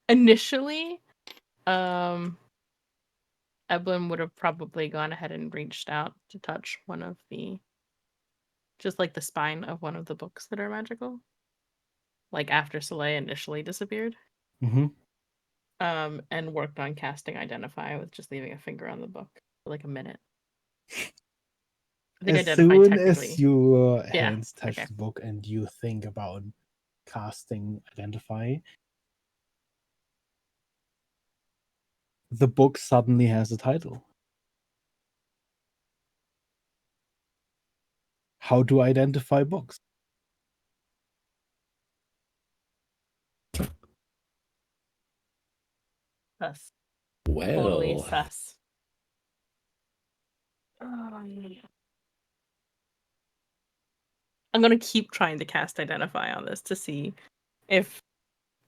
Initially, Evelyn would have probably gone ahead and reached out to touch one of the, just like the spine of one of the books that are magical. Like after Soleil initially disappeared. Mm-hmm. And worked on casting Identify with just leaving a finger on the book for like a minute. think as identify soon technically. as your Yeah, hands touch okay. the book and you think about casting identify, the book suddenly has a title. How to identify books. Sus. Well, Totally sus. I'm gonna keep trying to cast identify on this to see if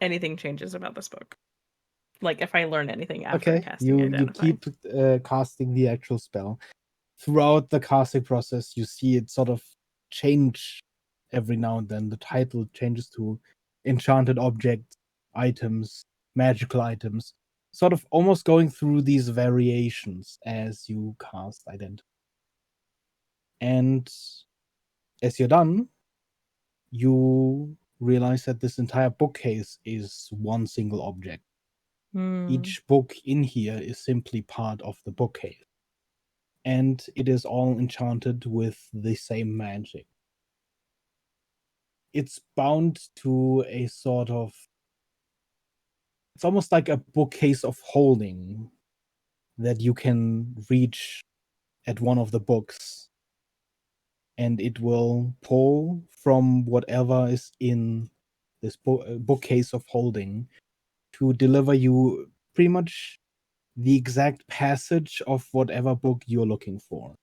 anything changes about this book. Like if I learn anything after Okay, casting you identify. keep casting the actual spell. Throughout the casting process, you see it sort of change every now and then. The title changes to enchanted objects, items, magical items, sort of almost going through these variations as you cast identify. And as you're done, you realize that this entire bookcase is one single object. Each book in here is simply part of the bookcase. And it is all enchanted with the same magic. It's bound to a sort of... It's almost like a bookcase of holding that you can reach at one of the books, and it will pull from whatever is in this bookcase of holding to deliver you pretty much the exact passage of whatever book you're looking for.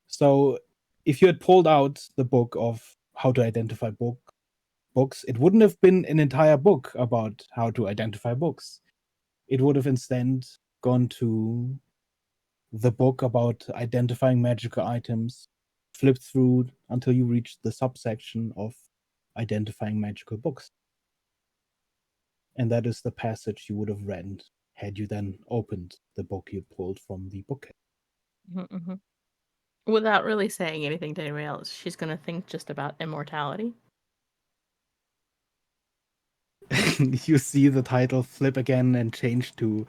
So if you had pulled out the book of how to identify books, it wouldn't have been an entire book about how to identify books. It would have instead gone to the book about identifying magical items, flipped through until you reached the subsection of identifying magical books. And that is the passage you would have read had you then opened the book you pulled from the bookcase. Mm-hmm. Without really saying anything to anybody else, she's gonna think just about immortality. You see the title flip again and change to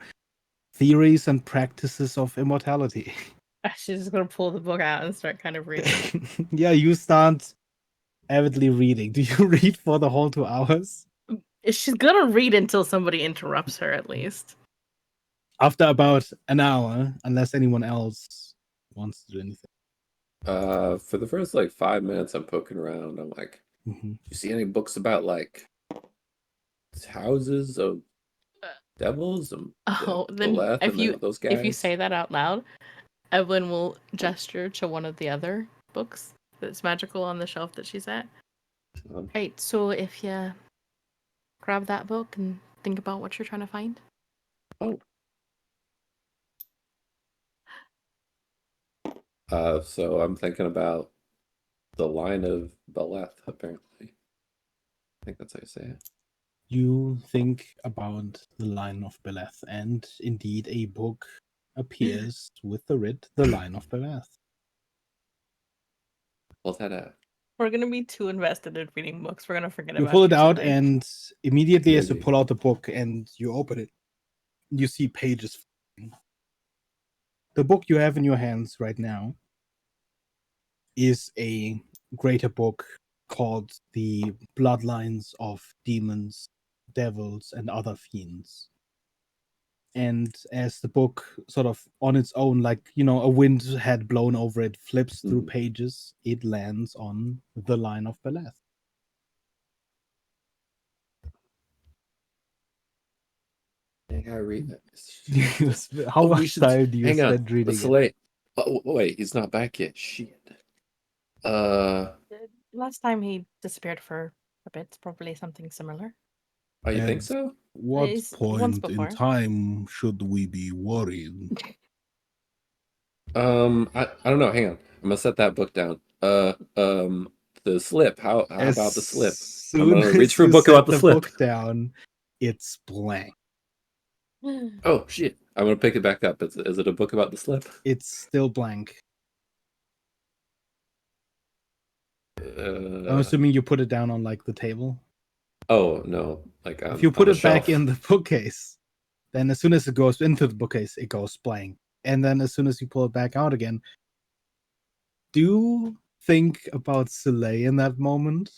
Theories and Practices of Immortality. She's just gonna pull the book out and start kind of reading. Yeah, you start avidly reading. Do you read for the whole 2 hours? She's gonna read until somebody interrupts her, at least. After about an hour, unless anyone else wants to do anything. For the first like 5 minutes, I'm poking around. I'm like, Mhm. you see any books about like houses of devils and Oh, the then Leth and those guys? if you say that out loud, Evelyn will gesture to one of the other books that's magical on the shelf that she's at. Right, so if you grab that book and think about what you're trying to find. Oh. So I'm thinking about the line of Beleth, apparently. I think that's how you say it. You think about the line of Beleth, and indeed a book appears with the writ, The Line of Beleth. What's that at? We're gonna be too invested in reading books. We're gonna forget You about pull it you out, today. and immediately as you Maybe. pull out the book and you open it, you see pages. The book you have in your hands right now is a greater book called The Bloodlines of Demons, Devils, and Other Fiends. And as the book sort of on its own, like, a wind had blown over it, flips through pages, it lands on The Line of Beleth. I gotta read that. How much time do you hang on. spend reading Let's it? delay. Oh, wait, he's not back yet. Shit. Last time he disappeared for a bit, it's probably something similar. Oh, you think And so? what Once point in before. time should we be worried? I don't know. Hang on. I'm gonna set that book down. The slip. How about the slip? I'm Soon gonna reach as for a you book set about the the slip. book down, it's blank. Oh shit! I'm gonna pick it back up. Is it a book about the slip? It's still blank. I'm assuming you put it down on like the table. Oh no! Like If you put on it back shelf. in the bookcase, then as soon as it goes into the bookcase, it goes blank. And then as soon as you pull it back out again, do think about Soleil in that moment.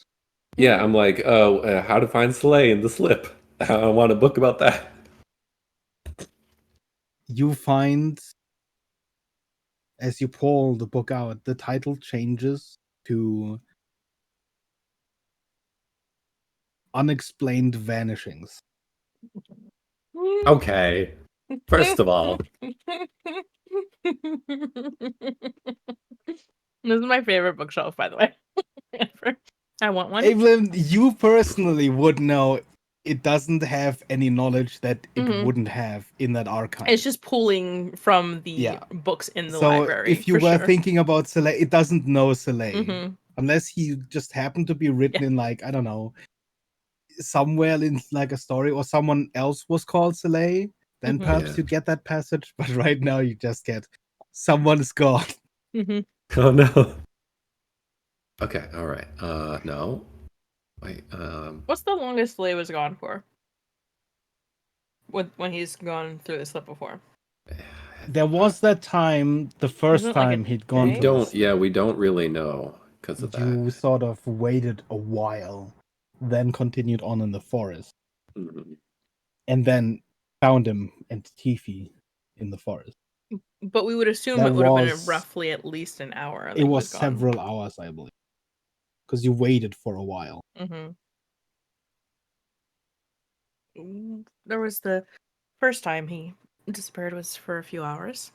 Yeah, I'm like, oh, how to find Slay in the slip. I want a book about that. You find, as you pull the book out, the title changes to Unexplained Vanishings. Okay. First of all, This is my favorite bookshelf, by the way. Ever. I want one. Evelyn, you personally would know it doesn't have any knowledge that it Mhm. wouldn't have in that archive. It's just pulling from the Yeah. books in the So library. if you for were sure. thinking about Soleil, it doesn't know Soleil. Mhm. Unless he just happened to be written in, like, I don't know, somewhere in like a story, or someone else was called Soleil, then Mhm. perhaps Yeah. you get that passage. But right now you just get someone is gone. Mhm. oh no. Okay, all right. No. Wait, What's the longest Slay was gone for? When he's gone through the slip before? There was that time, the first Wasn't it like a time he'd we gone day? through don't. this. Yeah, we don't really know because of You that. sort of waited a while, then continued on in the forest, Mhm. and then found him and Tifi in the forest. But we would assume That it would have been was- roughly at least an hour. That It he was gone. several hours, I believe, because you waited for a while. There was the first time he disappeared was for a few hours.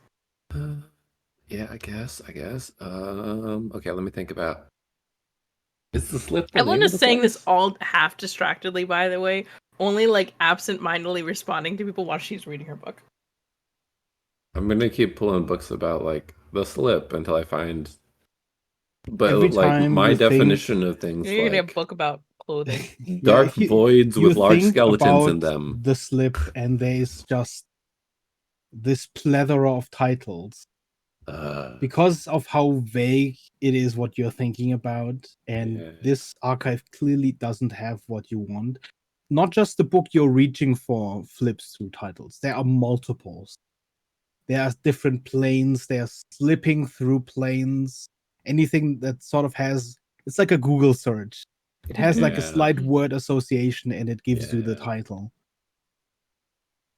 Yeah, I guess. Okay, let me think about. Is the slip the Everyone name of is the saying this place? all half distractedly, by the way, only like absent-mindedly responding to people while she's reading her book. I'm gonna keep pulling books about like the slip until I find. But Every like time my you definition think- of things You're reading a like book about clothing. dark if you voids with large think skeletons in about them. the slip, and there's just this plethora of titles because of how vague it is what you're thinking about, and Yeah. this archive clearly doesn't have what you want. Not just the book you're reaching for flips through titles. There are multiples. There are different planes. They are slipping through planes. Anything that sort of has, it's like a Google search. It has like a Yeah. slight word association, and it gives you the Yeah. title.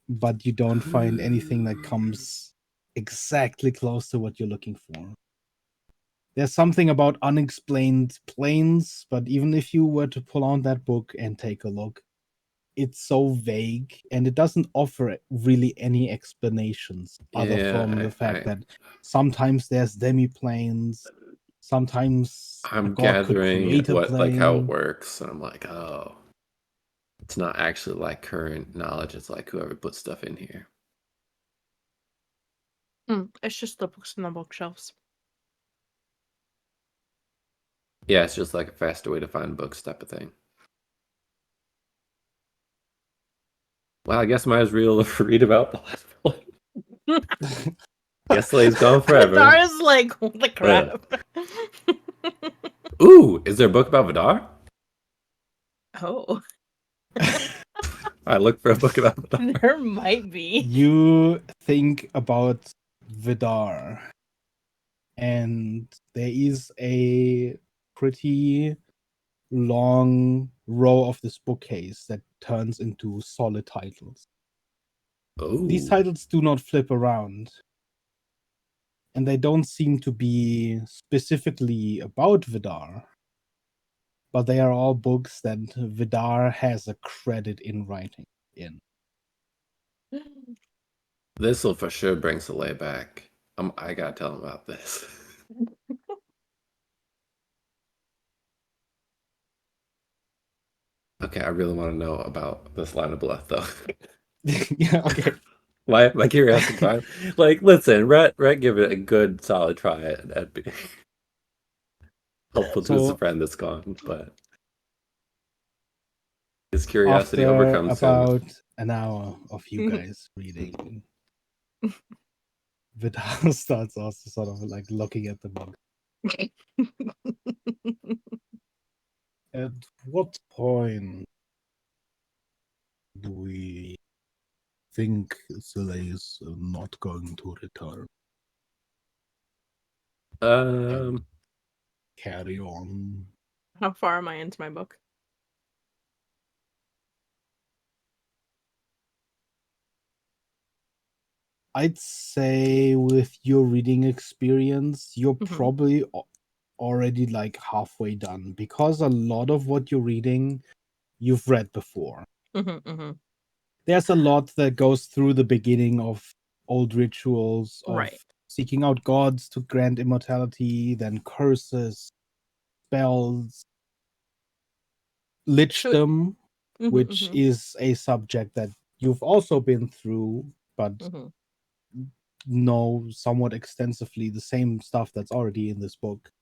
But you don't find anything that comes exactly close to what you're looking for. There's something about unexplained planes, but even if you were to pull out that book and take a look, it's so vague, and it doesn't offer really any explanations other Yeah, from the fact that sometimes there's demi-planes, sometimes a I'm god could gathering create a what like how it plane. works. And I'm like, oh, it's not actually like current knowledge. It's like whoever put stuff in here. It's just the books in the bookshelves. Yeah, it's just like a faster way to find books type of thing. Well, I guess might as well read about the last one. Guess Slay's gone forever. Vidar is like, what the crap? Ooh, is there a book about Vidar? Oh. I look for a book about Vidar. There might be. You think about Vidar, and there is a pretty long row of this bookcase that turns into solid titles. Oh, These titles do not flip around, and they don't seem to be specifically about Vidar, but they are all books that Vidar has a credit in writing in. this will for sure bring Soleil back. I gotta tell him about this. Okay, I really want to know about this line of bluff, though. Yeah, okay. My curiosity, fine. Like, listen, Rhett give it a good solid try at being helpful to his So friend that's gone, but his curiosity after overcomes him. about an hour of you guys reading, Vidar starts also sort of like looking at the book. At what point do we think Soleil is not going to return? carry on. How far am I into my book? I'd say with your reading experience, you're Mhm. probably already like halfway done, because a lot of what you're reading you've read before. There's a lot that goes through the beginning of old rituals of Right. seeking out gods to grant immortality, then curses, spells, lichdom, which is a subject that you've also been through, but know somewhat extensively the same stuff that's already in this book.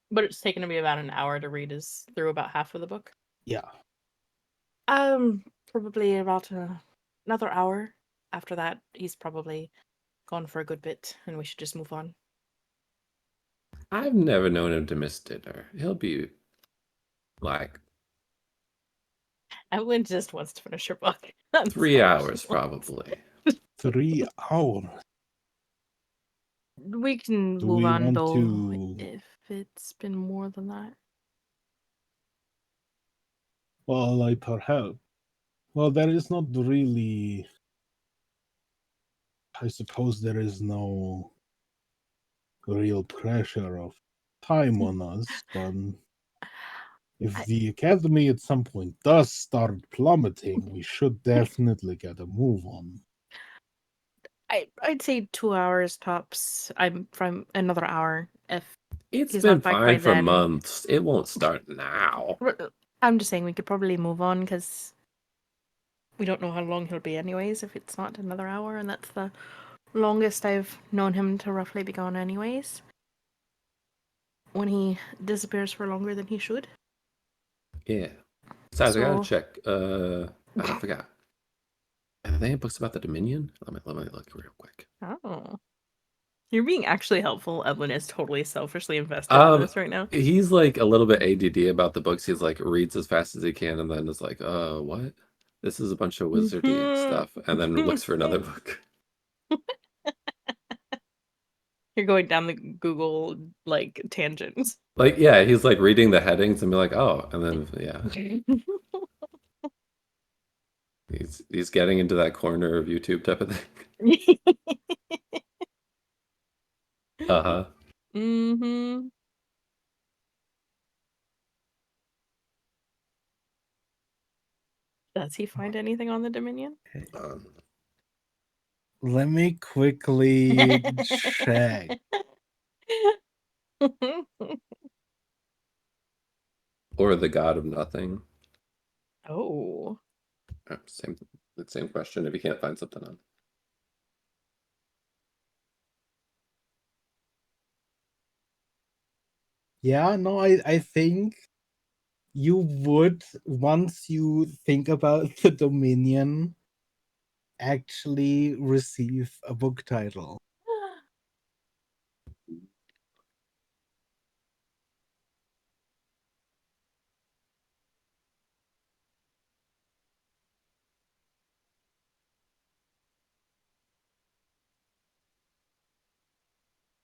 But it's taken me about an hour to read is through about half of the book. Yeah. Probably about another hour. After that, he's probably gone for a good bit, and we should just move on. I've never known him to miss dinner. He'll be like Evelyn just wants to finish her book. That's 3 all hours, she wants. probably. 3 hours. We can Do move we on want though to? if it's been more than that. Well, I perhaps. Well, there is not really. I suppose there is no real pressure of time on us, but if the academy at some point does start plummeting, we should definitely get a move on. I'd say 2 hours tops. I'm from another hour if It's he's been not back by fine for then. months. It won't start now. I'm just saying we could probably move on because we don't know how long he'll be anyways if it's not another hour, and that's the longest I've known him to roughly be gone anyways. When he disappears for longer than he should. Yeah. Besides, I gotta So check. I forgot. Are there any books about the Dominion? Let me look real quick. Oh. You're being actually helpful. Evelyn is totally selfishly invested in this right now. He's like a little bit ADD about the books. He's like reads as fast as he can and then is like, what? This is a bunch of wizardy stuff, and then looks for another book. You're going down the Google like tangents. Like, yeah, he's like reading the headings and be like, oh, and then yeah. He's getting into that corner of YouTube type of thing. Uh-huh. Mm-hmm. Does he find anything on the Dominion? Let me quickly check. Or the God of Nothing. Oh. Same question if you can't find something on. Yeah, no, I think you would, once you think about the Dominion, actually receive a book title.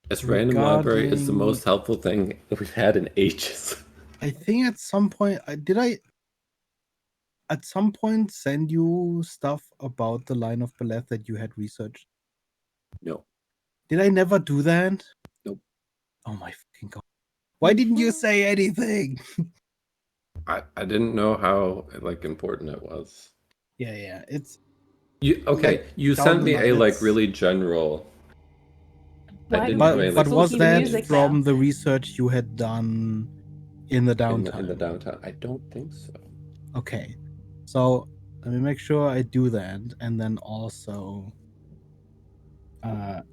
This random library is the most helpful thing that we've had in ages. I think at some point, did I at some point send you stuff about the line of Beleth that you had researched? No. Did I never do that? Nope. Oh my fucking god. Why didn't you say anything? I didn't know how like important it was. Yeah, it's okay. like, You down sent the me line, a like it's- really general. Why? But was Spooky that music from now. the research you had done in the downtime? In the downtown? I don't think so. Okay. So let me make sure I do that, and then also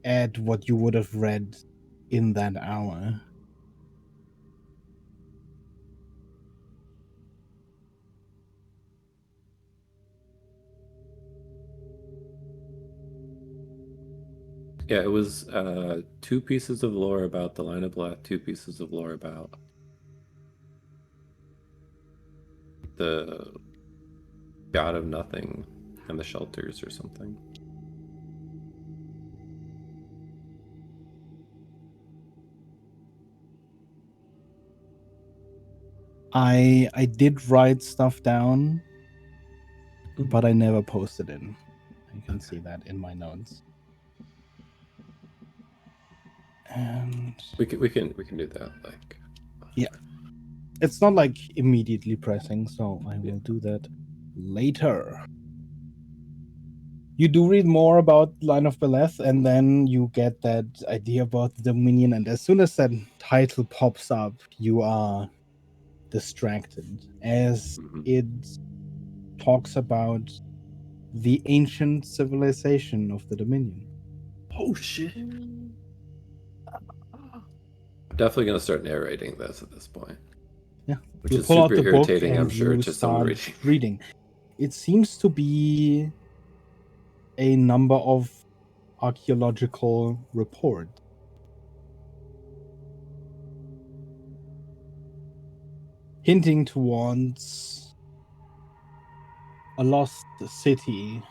add what you would have read in that hour. Yeah, it was 2 pieces of lore about the line of Black, 2 pieces of lore about the God of Nothing and the shelters or something. I did write stuff down, Mhm. but I never posted it. You can Okay. see that in my notes. And We can do that. Like, yeah, it's not like immediately pressing, so I will do that later. You do read more about Line of Beleth, and then you get that idea about the Dominion, and as soon as that title pops up, you are distracted as Mhm. it talks about the ancient civilization of the Dominion. Oh shit! Mm. I'm definitely gonna start narrating this at this point. Yeah, Which you is pull out super the book irritating, I'm and sure, you to someone start reading. reading. It seems to be a number of archaeological reports. Hinting towards a lost city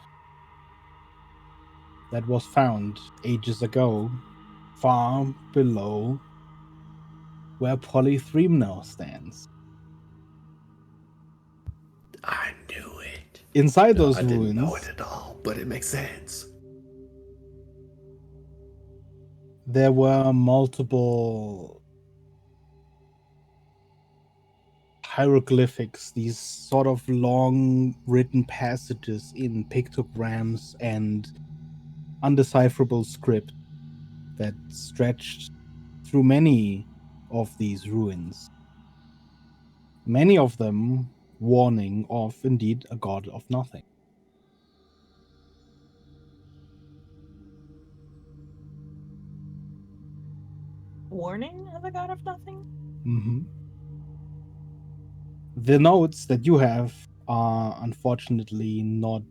that was found ages ago, far below where Polythreme now stands. I knew it. Inside No, those I didn't know it ruins, at all, but it makes sense. there were multiple hieroglyphics, these sort of long written passages in pictograms and undecipherable script that stretched through many of these ruins. Many of them warning of indeed a god of nothing. Warning of a god of nothing? Mm-hmm. The notes that you have are unfortunately not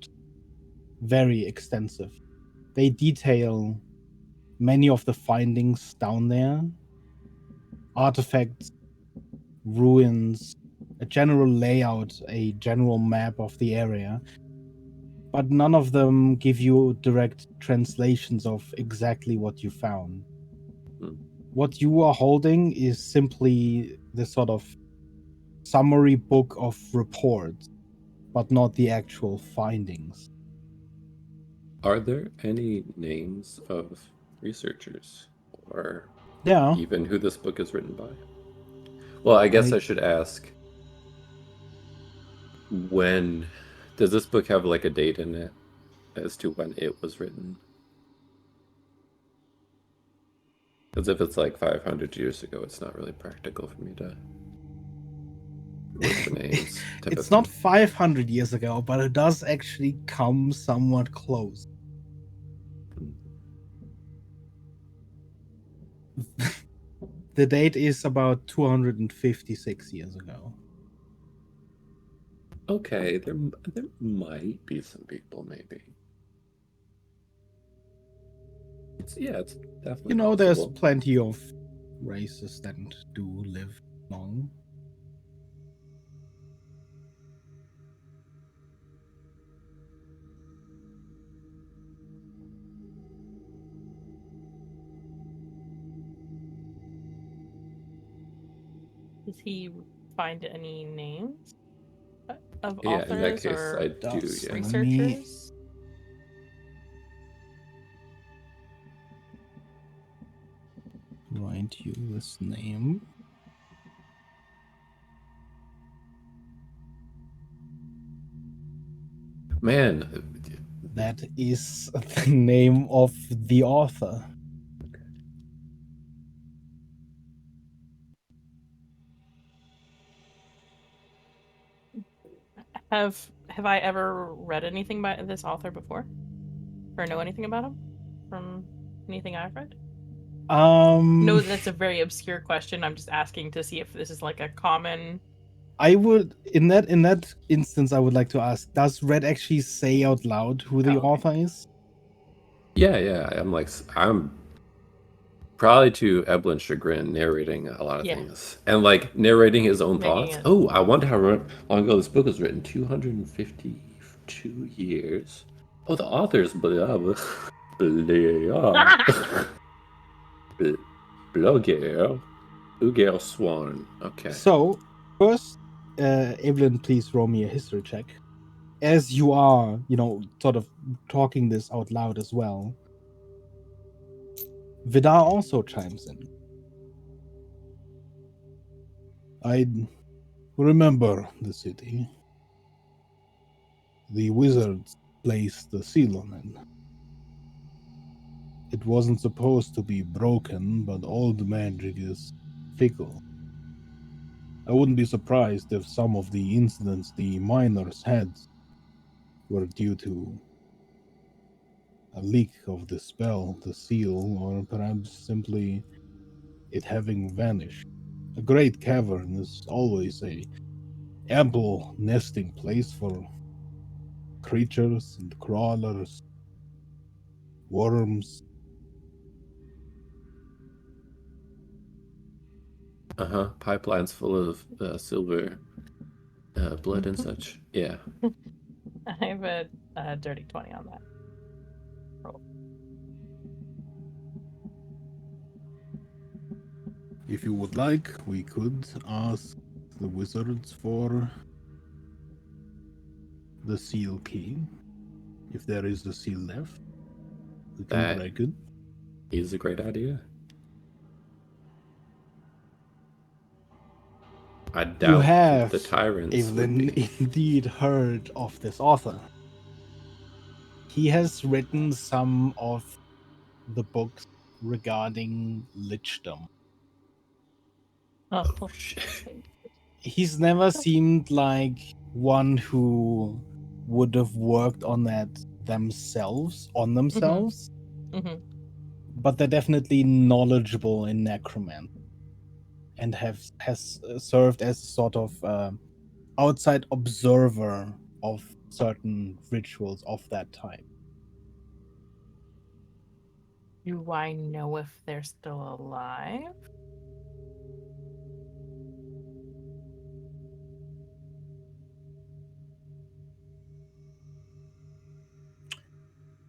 very extensive. They detail many of the findings down there, artifacts, ruins, a general layout, a general map of the area, but none of them give you direct translations of exactly what you found. Hmm. What you are holding is simply the sort of summary book of reports, but not the actual findings. Are there any names of researchers or Yeah, even who this book is written by? Well, I guess I should ask, when does this book have like a date in it as to when it was written? Because if it's like 500 years ago, it's not really practical for me to work the names. Type it's of not thing. 500 years ago, but it does actually come somewhat close. The date is about 256 years ago. Okay, there might be some people, maybe. It's definitely You know, there's possible. plenty of races that do live long. Does he find any names of Yeah, in that authors case, I or do. Does Yeah. let me researchers? write you this name. Man, That is the name of the author. Have I ever read anything by this author before? Or know anything about him from anything I've read? No, that's a very obscure question. I'm just asking to see if this is like a common. I would in that instance I would like to ask, does Red actually say out loud who the Oh, okay. author is? yeah. I'm probably to Eblin's chagrin narrating a lot of Yeah. things and like narrating his own Making thoughts. it. Oh, I wonder how long ago this book was written. 252 years. Oh, the author's blah blah blah. Blogger. Ugel Swan. Okay. So First, Evelyn, please roll me a history check. As you are, sort of talking this out loud as well, Vidar also chimes in. I remember the city. The wizards placed the seal on it. It wasn't supposed to be broken, but old magic is fickle. I wouldn't be surprised if some of the incidents the miners had were due to a leak of the spell, the seal, or perhaps simply it having vanished. A great cavern is always a ample nesting place for creatures and crawlers, worms. Pipelines full of silver blood and such. Yeah. I have a dirty 20 on that. Roll. If you would like, we could ask the wizards for the seal key. If there is a seal left, we can That break it. is a great idea. I You doubt have, the tyrants would Evelyn, be. indeed heard of this author. He has written some of the books regarding lichdom. Oh, Shit. He's never seemed like one who would have worked on that themselves, Mm-hmm. but they're definitely knowledgeable in necromancy and has served as sort of outside observer of certain rituals of that type. Do I know if they're still alive?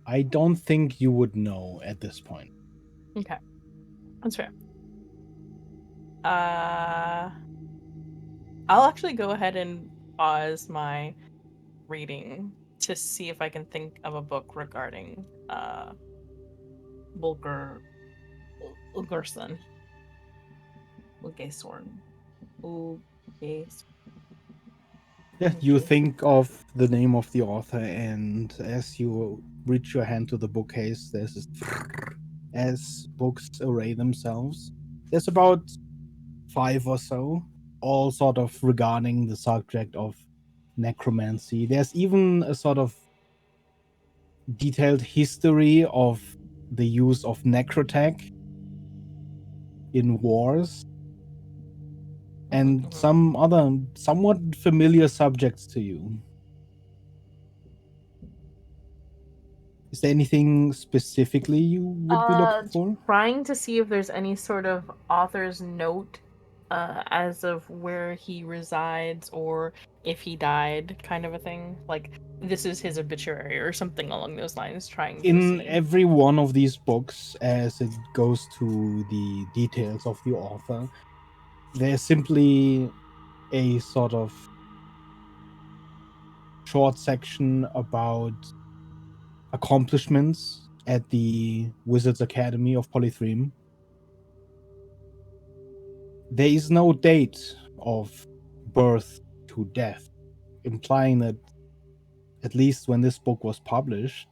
I don't think you would know at this point. Okay, that's fair. I'll actually go ahead and pause my reading to see if I can think of a book regarding Ulgerson. Ulgesorn. Yeah, you think of the name of the author, and as you reach your hand to the bookcase, there's this as books array themselves. There's about 5 or so, all sort of regarding the subject of necromancy. There's even a sort of detailed history of the use of necrotech in wars, and some other somewhat familiar subjects to you. Is there anything specifically you would be looking for? Trying to see if there's any sort of author's note as of where he resides or if he died, kind of a thing. Like, this is his obituary or something along those lines, trying to In see. every one of these books, as it goes to the details of the author, there's simply a sort of short section about accomplishments at the Wizards Academy of Polythreme. There is no date of birth to death, implying that at least when this book was published,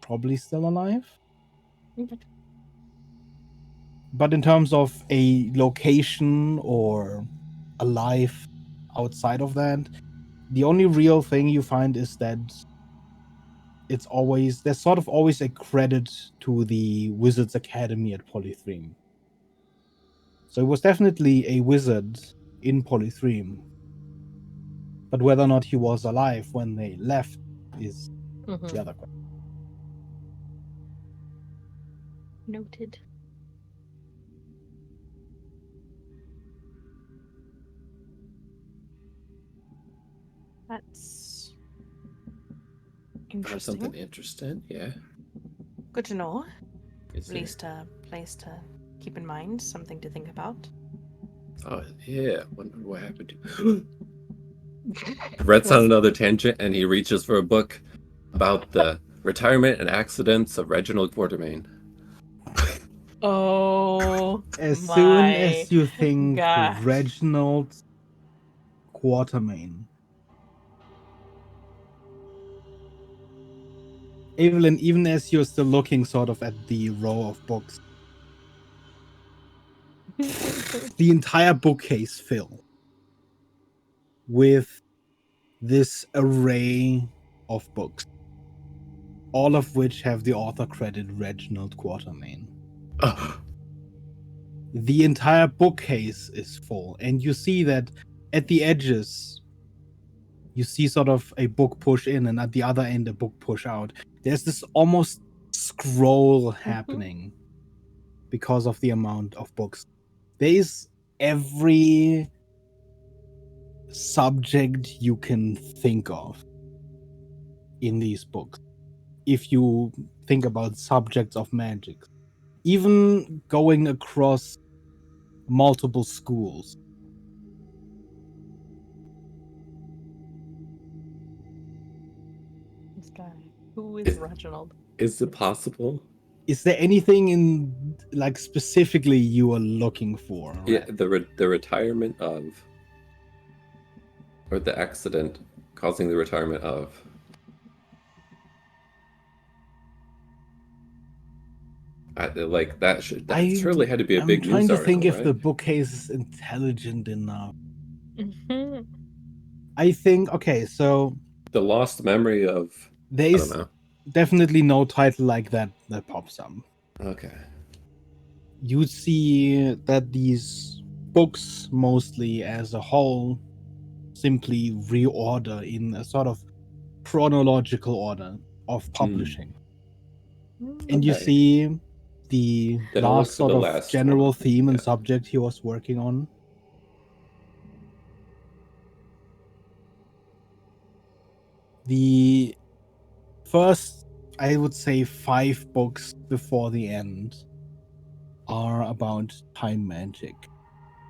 probably still alive. Okay. But in terms of a location or a life outside of that, the only real thing you find is that there's sort of always a credit to the Wizards Academy at Polythreme. So it was definitely a wizard in Polythreme. But whether or not he was alive when they left is the other question. Noted. That's interesting. Something interesting, yeah. Good to know. Is At least a place to keep in mind, something to think about. Oh yeah, wonder what happened to Rhett's on another tangent, and he reaches for a book about the retirement and accidents of Reginald Quartermain. Oh, As soon my as you think gosh. Reginald Quartermain, Evelyn, even as you're still looking sort of at the row of books, the entire bookcase fills with this array of books, all of which have the author credit Reginald Quartermain. The entire bookcase is full, and you see that at the edges, you see sort of a book push in, and at the other end, a book push out. There's this almost scroll happening because of the amount of books. There is every subject you can think of in these books. If you think about subjects of magic, even going across multiple schools. This guy. Who is Reginald? Is it possible? Is there anything in like specifically you are looking for? Yeah, the retirement of, or the accident causing the retirement of. Like that should surely had to be a big I'm trying news to article, think if right? the bookcase is intelligent enough. I think okay, so The lost memory of. there I don't is know. definitely no title like that pops up. Okay. You see that these books, mostly as a whole, simply reorder in a sort of chronological order of publishing. And you Okay. see the Then I'll look last for sort the of last general one. theme and Yeah. subject he was working on. The first, I would say, 5 books before the end are about time magic.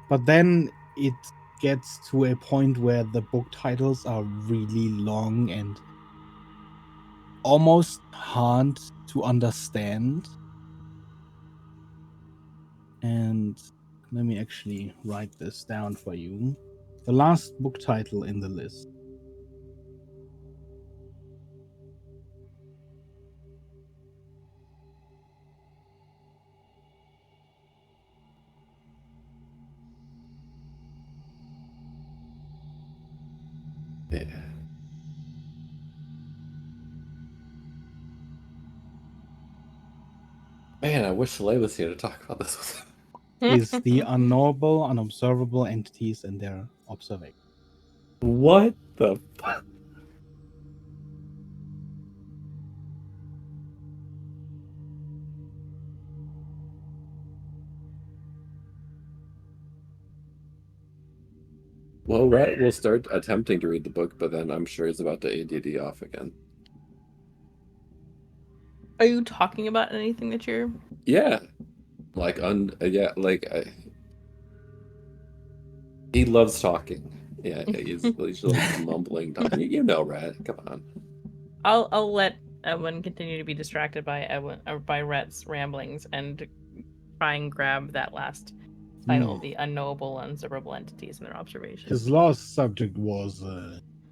But then it gets to a point where the book titles are really long and almost hard to understand. And let me actually write this down for you. The last book title in the list Yeah. Man, I wish Soleil was here to talk about this. is The Unknowable, Unobservable Entities and Their Observation. What the fuck? Well, Rhett will start attempting to read the book, but then I'm sure he's about to ADD off again. Are you talking about anything that you're? Yeah, like he loves talking. Yeah, he's like mumbling. You know, Rhett. Come on. I'll let Edwin continue to be distracted by Edwin or by Rhett's ramblings and try and grab that last title, the unknowable, unobservable entities and their observations. His last subject was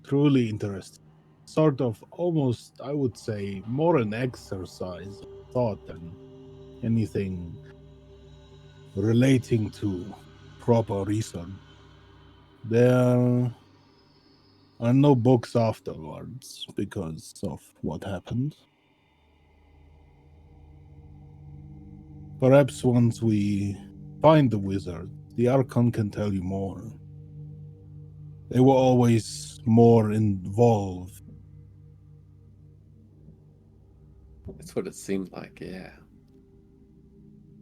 truly interesting. Sort of almost, I would say, more an exercise of thought than anything relating to proper research. There are no books afterwards because of what happened. Perhaps once we find the wizard, the Archaeon can tell you more. They were always more involved. That's what it seemed like, yeah.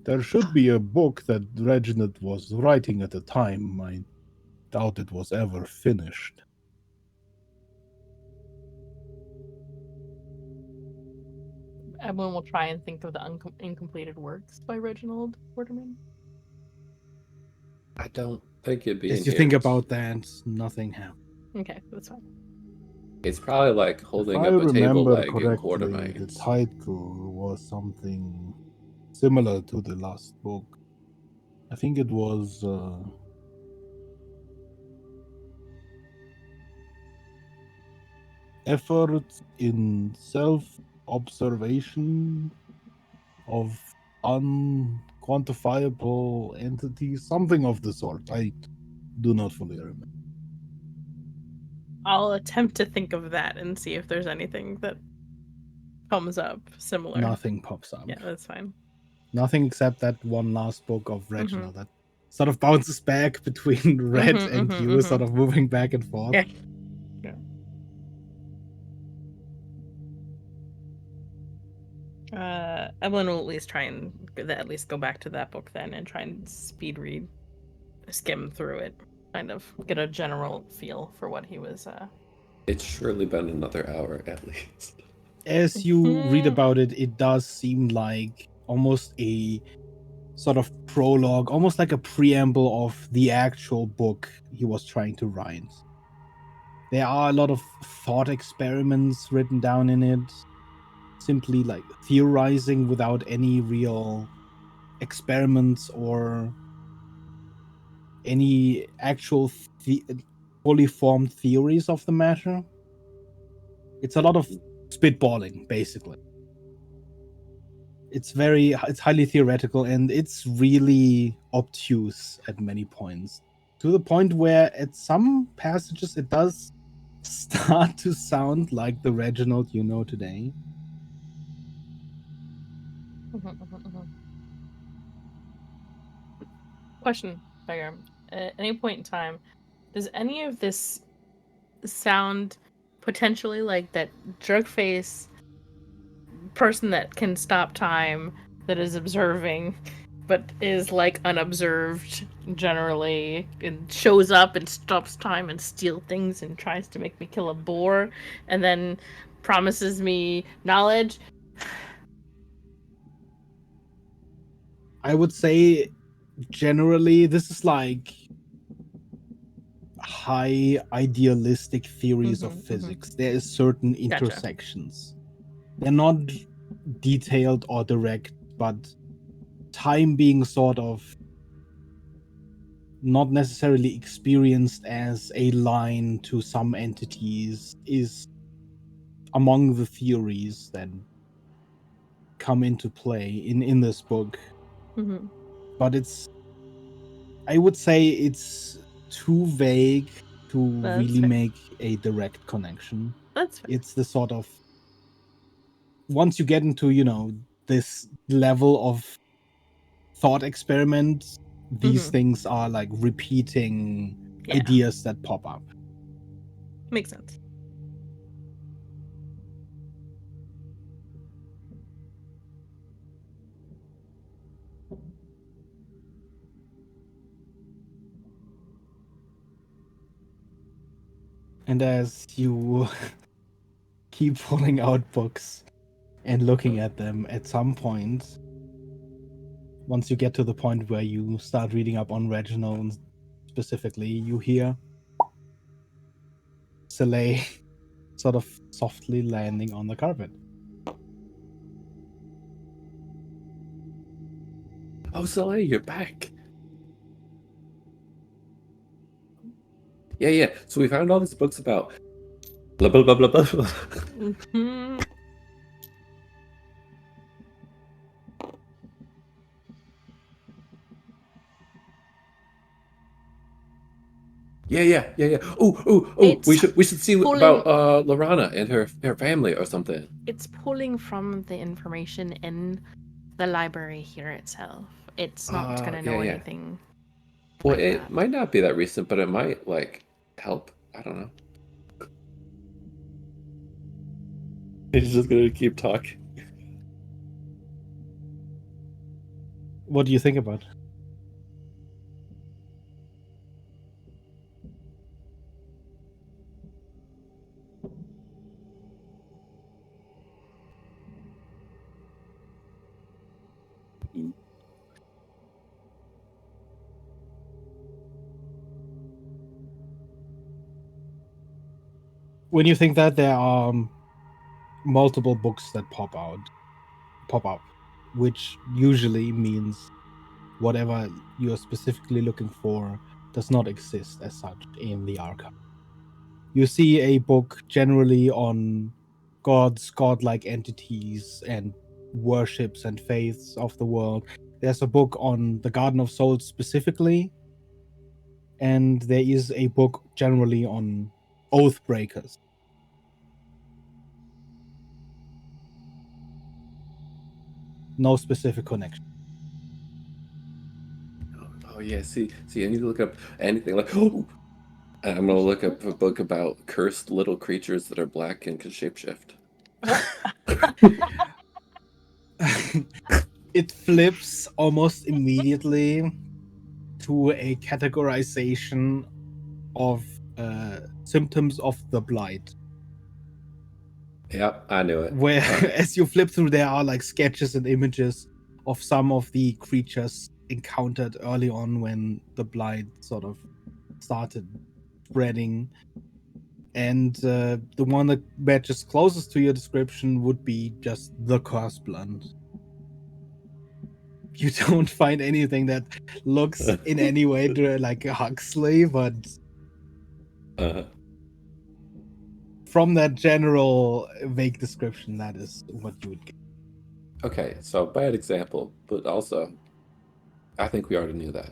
There should be a book that Reginald was writing at the time. I doubt it was ever finished. Edwin will try and think of the incompleted works by Reginald Quartermain. I don't think it'd be As in you here. think about that, nothing happened. Okay, that's fine. It's probably like If holding I up a table remember leg in correctly, the Quartermains. title was something similar to the last book. I think it was Efforts in Self-Observation of Unquantifiable Entities, something of the sort. I do not fully remember. I'll attempt to think of that and see if there's anything that comes up similar. Nothing pops up. Yeah, that's fine. Nothing except that one last book of Reginald Mm-hmm. that sort of bounces back between Red and you, sort of moving back and forth. Yeah. Evelyn will at least try and at least go back to that book then and try and speed read, skim through it, kind of get a general feel for what he was. It's surely been another hour at least. As you read about it, it does seem like almost a sort of prologue, almost like a preamble of the actual book he was trying to write. There are a lot of thought experiments written down in it, simply like theorizing without any real experiments or any actual fully formed theories of the matter. It's a lot of spitballing, basically. It's highly theoretical, and it's really obtuse at many points, to the point where at some passages it does start to sound like the Reginald you know today. Question, Beggar. At any point in time, does any of this sound potentially like that jerk face person that can stop time, that is observing but is like unobserved generally, and shows up and stops time and steals things and tries to make me kill a boar and then promises me knowledge? I would say generally this is like high idealistic theories of physics. There is certain intersections. They're not detailed or direct, but time being sort of not necessarily experienced as a line to some entities is among the theories that come into play in this book. But I would say it's too vague to That's really fair. make a direct connection. That's fair. It's the sort of, once you get into, this level of thought experiment, these things are like repeating ideas that pop up. Makes sense. And as you keep pulling out books and looking at them, at some point, once you get to the point where you start reading up on Reginald specifically, you hear Soleil sort of softly landing on the carpet. Oh, Soleil, you're back. Yeah. So we found all these books about blah blah blah blah blah. Yeah. Oh, we should see about Lorana and her family or something. It's pulling from the information in the library here itself. It's not gonna know anything. Well, like it that. might not be that recent, but it might like help. I don't know. He's just gonna keep talking. What do you think about? when you think that, there are multiple books that pop up, which usually means whatever you're specifically looking for does not exist as such in the archive. You see a book generally on gods, godlike entities, and worships and faiths of the world. There's a book on the Garden of Souls specifically, and there is a book generally on oath breakers. No specific connection. Oh yeah, see, I need to look up anything like. Oh, I'm gonna look up a book about cursed little creatures that are black and can shapeshift. It flips almost immediately to a categorization of symptoms of the blight. Yep, I knew it. Where All right. as you flip through, there are like sketches and images of some of the creatures encountered early on when the blight sort of started spreading. And the one that matches closest to your description would be just the curse blunt. You don't find anything that looks in any way like a Huxley, but from that general vague description, that is what you would get. Okay, so bad example, but also, I think we already knew that.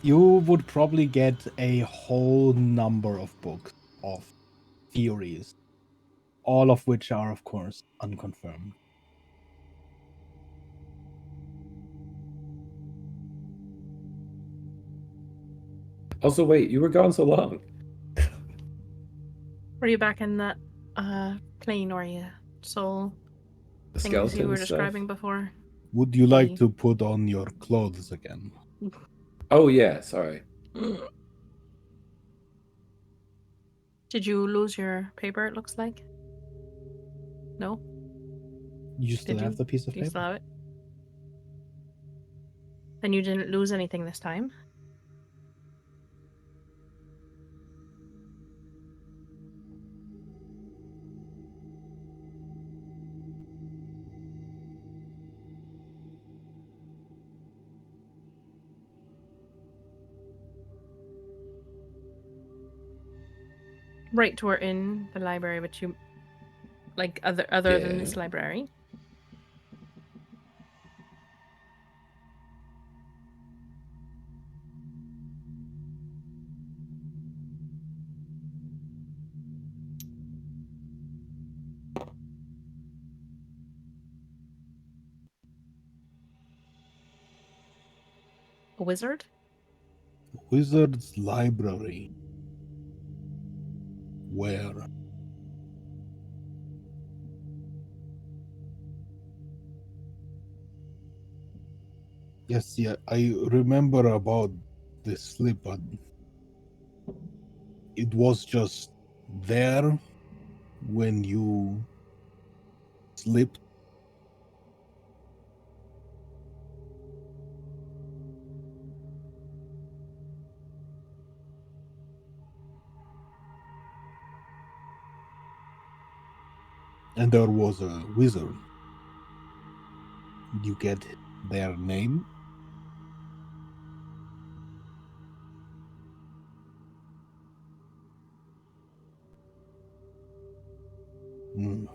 You would probably get a whole number of books of theories, all of which are, of course, unconfirmed. Also, wait, you were gone so long. Were you back in that plane or you soul The things you skeleton were stuff. describing before? Would you like The- to put on your clothes again? Oh yeah, sorry. Did you lose your paper, it looks like? No? You still Did have you? the piece of Do you still paper? have it? Then you didn't lose anything this time? Right, we're in the library, but you like other than this Yeah. library. A wizard? Wizard's library. Where? Yes, yeah, I remember about the slip, but it was just there when you slipped. And there was a wizard. You get their name? Hmm.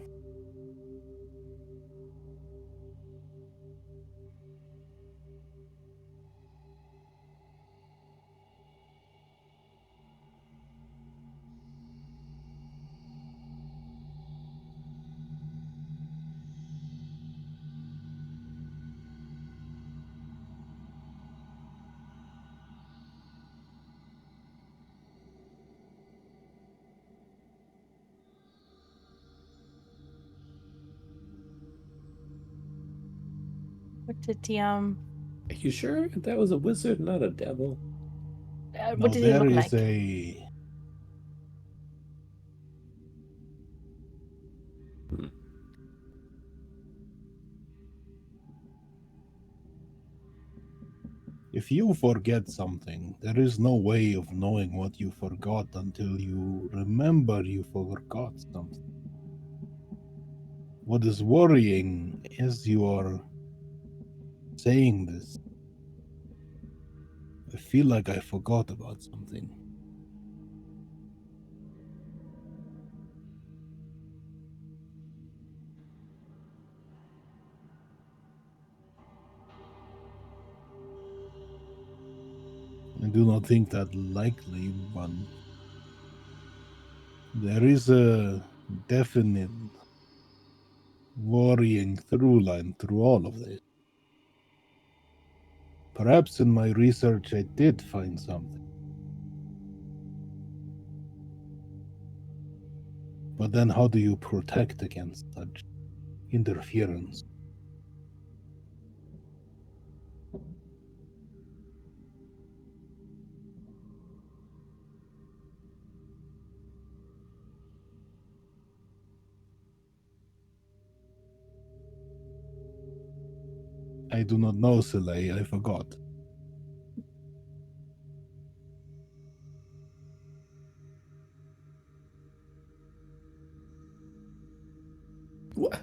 What did the Are you sure that was a wizard, not a devil? Now what did he there look is like? a Hmm. If you forget something, there is no way of knowing what you forgot until you remember you forgot something. What is worrying is you are saying this. I feel like I forgot about something. I do not think that likely, but there is a definite worrying through line through all of this. Perhaps in my research I did find something. But then how do you protect against such interference? I do not know, Soleil, I forgot. What?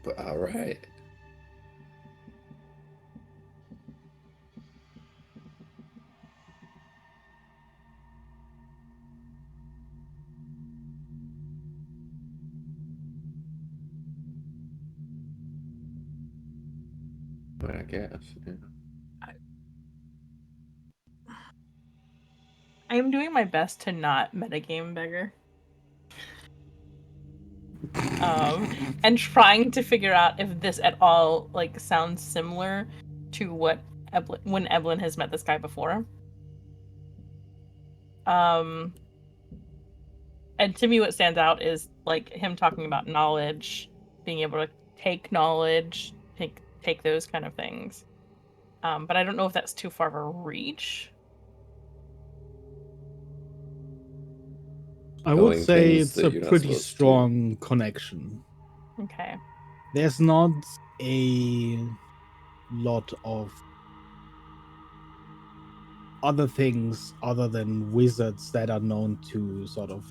But all right. But I guess, yeah. I am doing my best to not metagame beggar. And trying to figure out if this at all like sounds similar to what when Evelyn has met this guy before. And to me what stands out is like him talking about knowledge, being able to take knowledge, take those kind of things. But I don't know if that's too far of a reach. I would Knowing say things it's that a you're not pretty supposed to. strong connection. Okay. There's not a lot of other things other than wizards that are known to sort of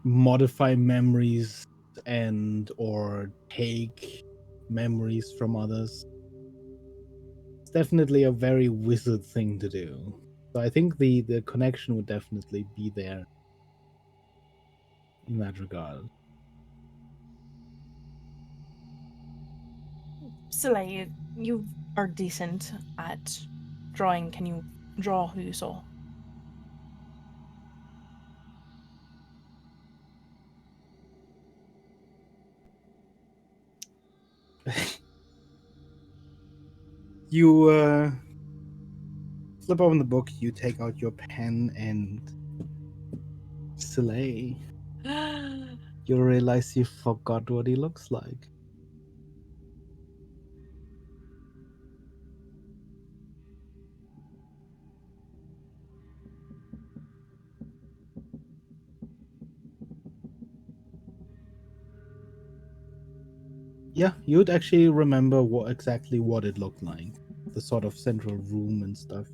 modify memories and or take memories from others. It's definitely a very wizard thing to do. So I think the connection would definitely be there in that regard. Soleil, you are decent at drawing. Can you draw who you saw? You flip open the book, you take out your pen, and Soleil, you realize you forgot what he looks like. Yeah, you'd actually remember exactly what it looked like. The sort of central room and stuff.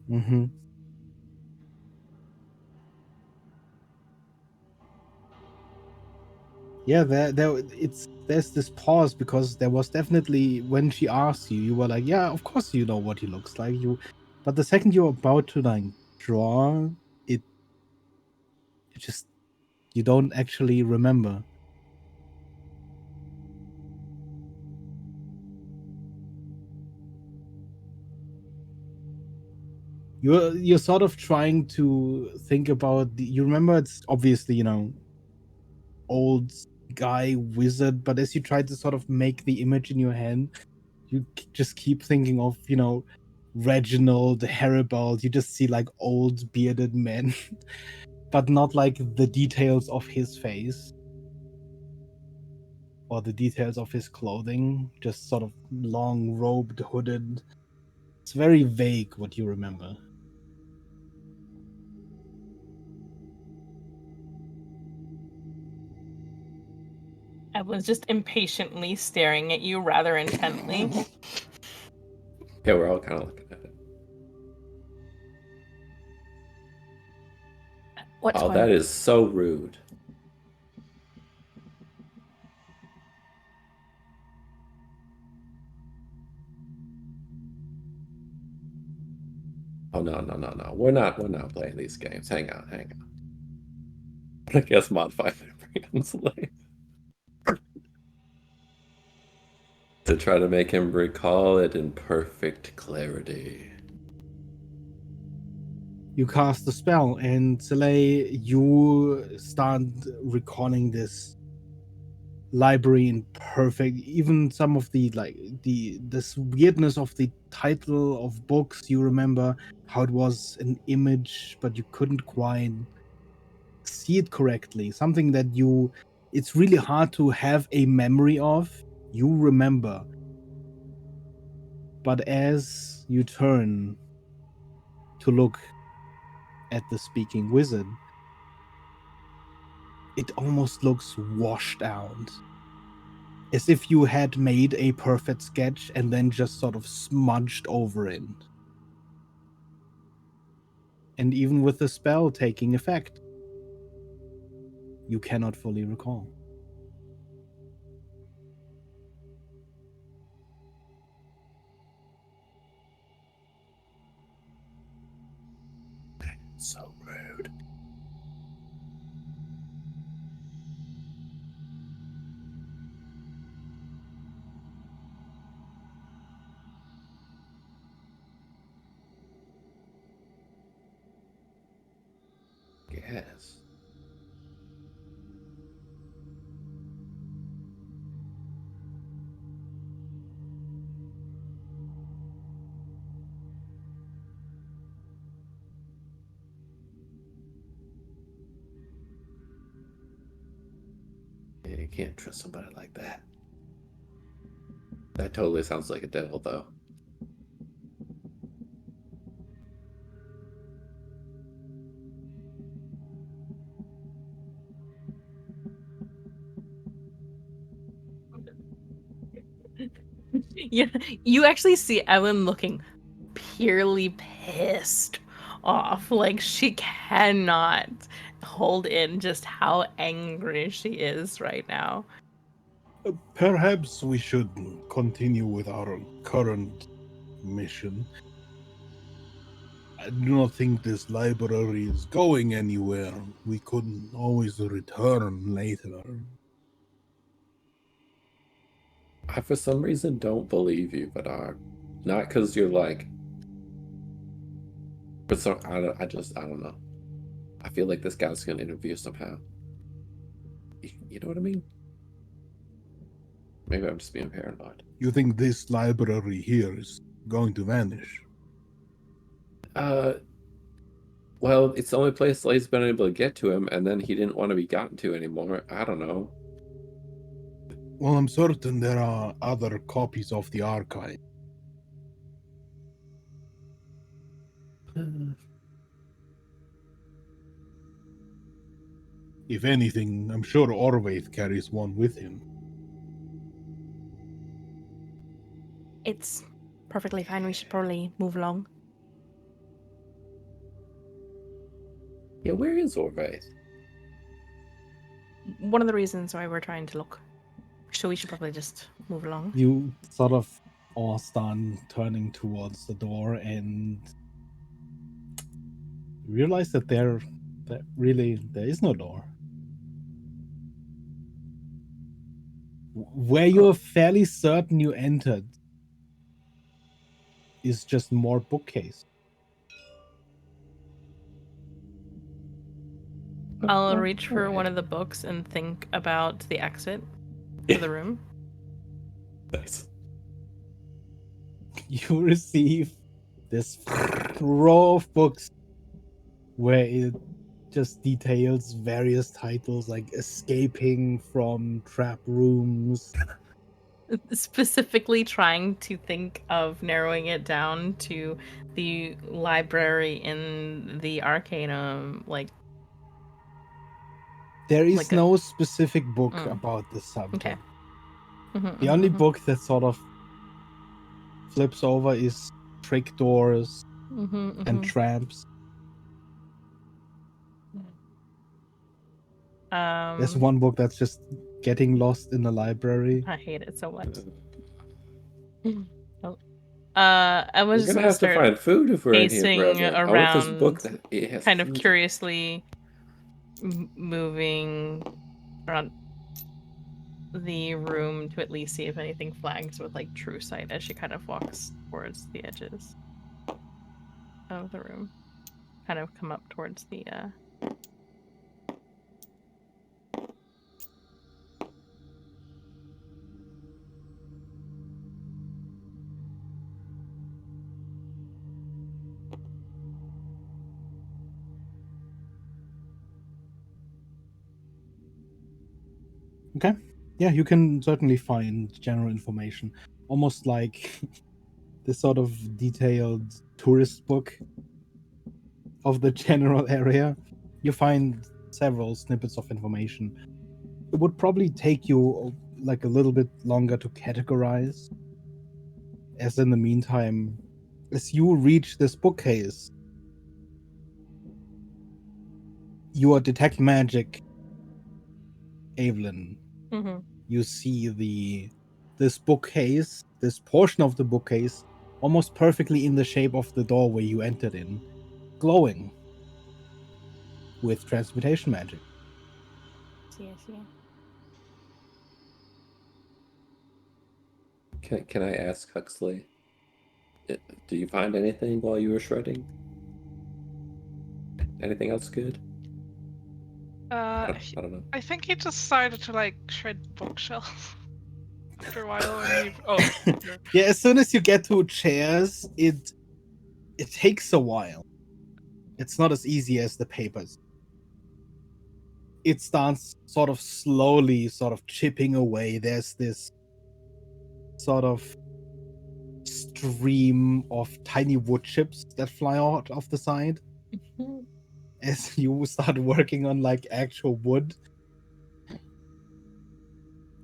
Mm-hmm. Yeah, there's this pause because there was definitely when she asked you, you were like, yeah, of course you know what he looks like. But the second you're about to like draw it, you don't actually remember. You're sort of trying to think about you remember it's obviously, old guy wizard, but as you try to sort of make the image in your head, you just keep thinking of, Reginald, Haribald. You just see like old bearded men. but not like the details of his face or the details of his clothing, just sort of long robed, hooded. It's very vague what you remember. I was just impatiently staring at you rather intently. Yeah, we're all kind of looking at it. What's Oh, one? that is so rude. Oh no. We're not playing these games. Hang on. I guess modify memory on Slay. To try to make him recall it in perfect clarity. You cast the spell, and Soleil, you start recalling this library in perfect, even some of the this weirdness of the title of books. You remember how it was an image, but you couldn't quite see it correctly. Something that it's really hard to have a memory of. You remember, but as you turn to look at the speaking wizard, it almost looks washed out. As if you had made a perfect sketch and then just sort of smudged over it. And even with the spell taking effect, you cannot fully recall. So rude. Yes. Yeah, you can't trust somebody like that. That totally sounds like a devil, though. Yeah, you actually see Ellen looking purely pissed off. Like she cannot hold in just how angry she is right now. Perhaps we should continue with our current mission. I do not think this library is going anywhere. We could always return later. I, for some reason, don't believe you, Vidar. Not because you're like. But so, I don't know. I feel like this guy's gonna interview somehow. You know what I mean? Maybe I'm just being paranoid. You think this library here is going to vanish? Well, it's the only place Slay's been able to get to him, and then he didn't want to be gotten to anymore. I don't know. Well, I'm certain there are other copies of the archive. If anything, I'm sure Orvaith carries one with him. It's perfectly fine. We should probably move along. Yeah, where is Orvaith? One of the reasons why we're trying to look. So we should probably just move along. You sort of all start turning towards the door and realize that there is no door. Where you're fairly certain you entered is just more bookcase. I'll reach for one of the books and think about the exit to the room. Nice. You receive this row of books where just details various titles like escaping from trap rooms. Specifically trying to think of narrowing it down to the library in the Arcanum, like There is Like a- no specific book Mm. about the subject. Mhm, The mhm, only mhm. book that sort of flips over is Trick Doors Mhm, and mhm. Tramps. There's one book that's just getting lost in the library. I hate it so much. I was We're just gonna gonna have to start find food if we're in here pacing forever. I want this book around, that it has kind of food. curiously moving around the room to at least see if anything flags with like true sight as she kind of walks towards the edges of the room. Kind of come up towards the Okay. Yeah, you can certainly find general information. Almost like this sort of detailed tourist book of the general area. You find several snippets of information. It would probably take you like a little bit longer to categorize. As in the meantime, as you reach this bookcase, your detect magic, Evelyn, you see this bookcase, this portion of the bookcase, almost perfectly in the shape of the doorway you entered in, glowing with transmutation magic. I see. Can I ask Huxley? Do you find anything while you were shredding? Anything else good? I don't know. I think he decided to like shred bookshelves after a while when he. Oh, Yeah, as soon as you get to chairs, it takes a while. It's not as easy as the papers. It starts sort of slowly, sort of chipping away. There's this sort of stream of tiny wood chips that fly out of the side as you start working on like actual wood.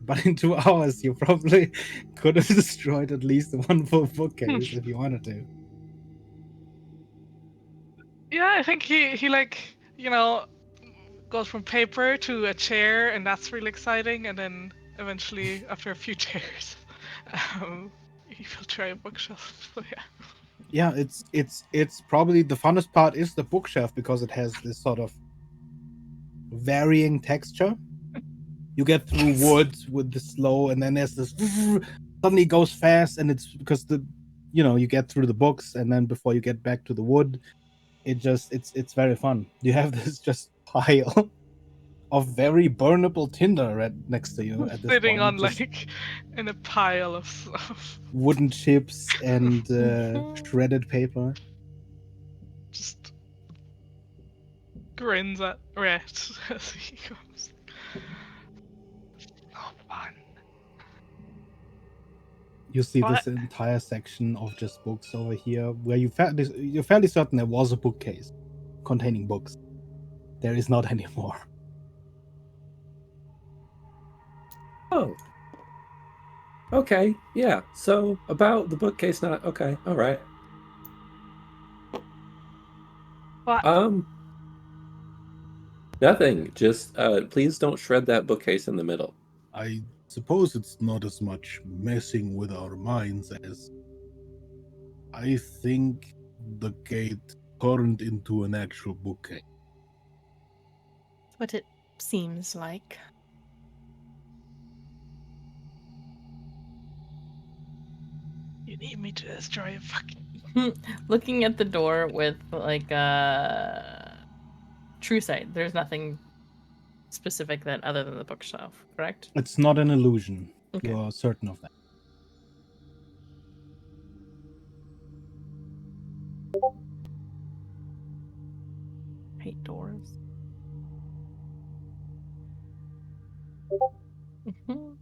But in 2 hours, you probably could have destroyed at least one full bookcase if you wanted to. yeah, I think he like goes from paper to a chair, and that's really exciting. And then eventually, after a few chairs, he will try a bookshelf. So yeah. Yeah, it's probably the funnest part is the bookshelf because it has this sort of varying texture. You get through wood with the slow, and then there's this suddenly goes fast, and it's because you get through the books, and then before you get back to the wood, it's very fun. You have this just pile of very burnable tinder right next to you at this Sitting point, on just like in a pile of stuff. wooden chips and shredded paper. Just grins at Rhett as he comes. So fun. You see What? this entire section of just books over here, where you're fairly certain there was a bookcase containing books. There is not anymore. Oh. Okay, yeah. So about the bookcase, not okay. All right. What? Nothing. Just please don't shred that bookcase in the middle. I suppose it's not as much messing with our minds as I think the gate turned into an actual bookcase. What it seems like. You need me to destroy a fucking. Looking at the door with like true sight, there's nothing specific that other than the bookshelf, correct? It's not an illusion. Okay. You are certain of that. Hate doors. Mhm.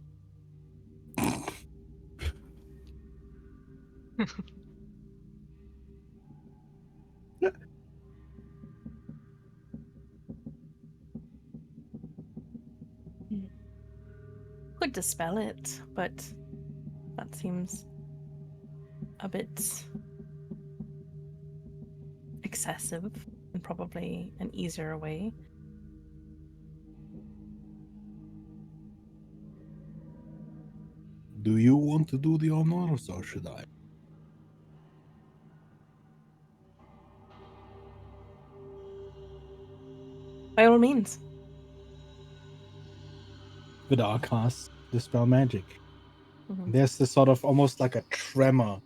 Could dispel it, but that seems a bit excessive and probably an easier way. Do you want to do the honors, or should I? By all means. Vidar casts Dispel Magic. Mhm. There's this sort of almost like a tremor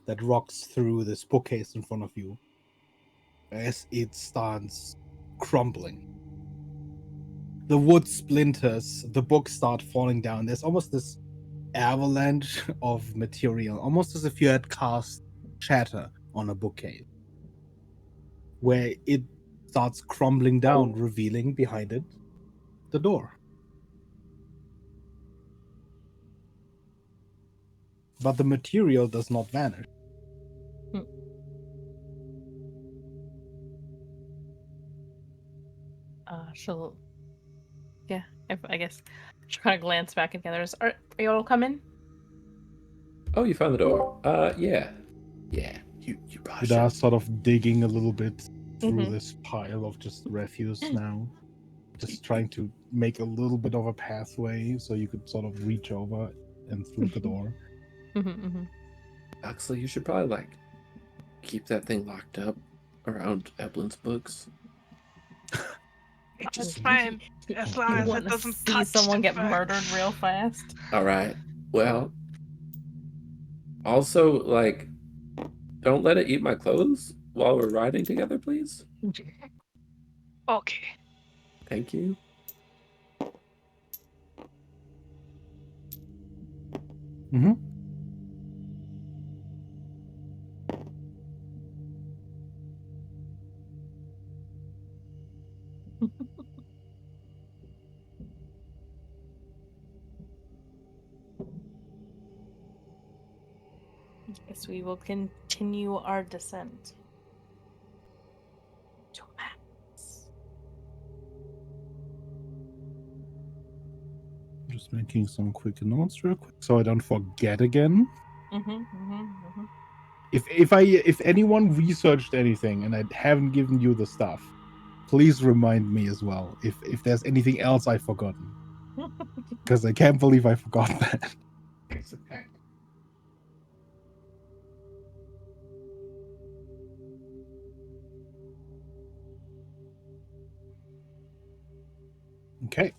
that rocks through this bookcase in front of you as it starts crumbling. The wood splinters, the books start falling down. There's almost this avalanche of material, almost as if you had cast shatter on a bookcase, where it starts crumbling down, revealing behind it the door. But the material does not vanish. She'll, yeah, I guess she'll kind of glance back at the others. Are you all coming? Oh, you found the door. Yeah. You probably Vidar should. sort of digging a little bit through Mhm. this pile of just refuse now. Just trying to make a little bit of a pathway so you could sort of reach over and through the door. Actually, you should probably like keep that thing locked up around Eblin's books. That's fine, as long You as want it to doesn't see touch someone the get book. murdered real fast? All right. Well, also like, don't let it eat my clothes while we're riding together, please. Okay. Thank you. Mm-hmm. Yes, we will continue our descent to Max. Just making some quick notes real quick so I don't forget again. If anyone researched anything and I haven't given you the stuff, please remind me as well if there's anything else I've forgotten. Because I can't believe I forgot that. Okay.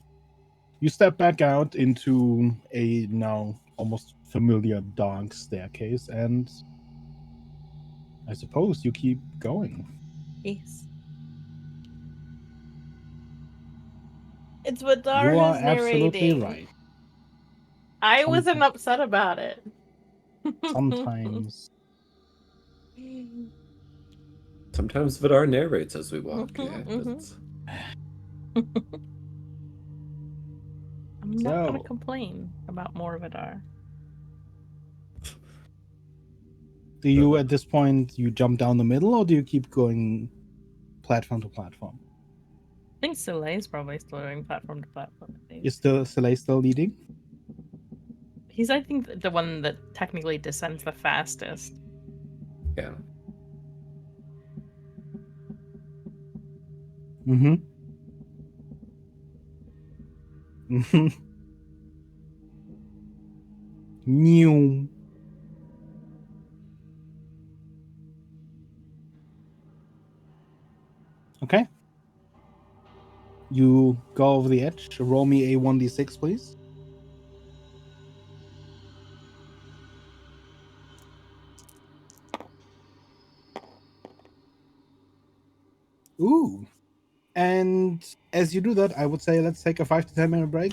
You step back out into a now almost familiar dark staircase, and I suppose you keep going. Yes. It's what Dar You are is absolutely narrating. right. I wasn't upset about it. Sometimes. Sometimes Vidar narrates as we walk. Yeah, I'm not going to So, complain about more Vidar. do you at this point you jump down the middle, or do you keep going platform to platform? I think Soleil's probably still going platform to platform. Is the Soleil still leading? He's, I think, the one that technically descends the fastest. Yeah. Mm-hmm. Mm-hmm. New. Okay. You go over the edge. Roll me a 1d6, please. Ooh. And as you do that, I would say let's take a 5 to 10 minute break.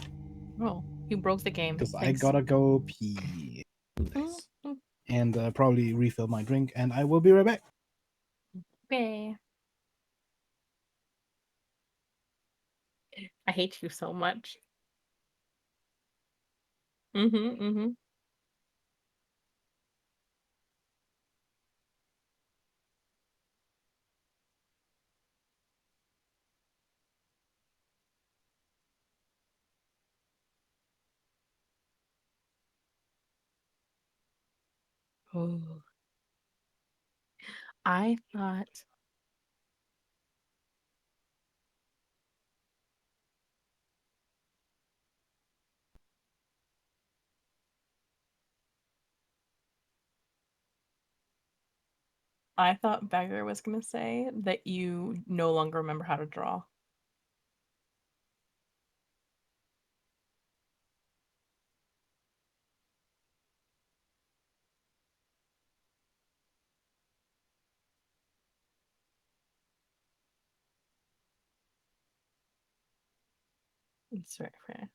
Oh, you broke the game. Because I Thanks. gotta go pee. Nice. And probably refill my drink, and I will be right back. Okay. I hate you so much. Mm-hmm. Oh. I thought Beggar was gonna say that you no longer remember how to draw. It's very fair.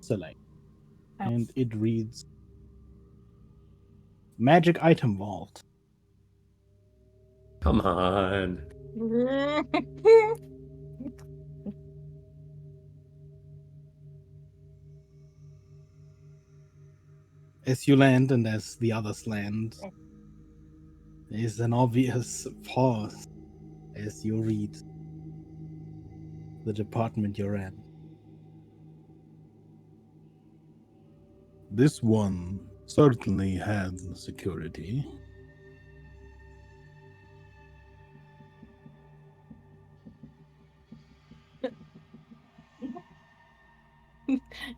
Select. And it reads Magic Item Vault. Come on. As you land and as the others land, there is an obvious pause as you read the department you're in. This one certainly had security.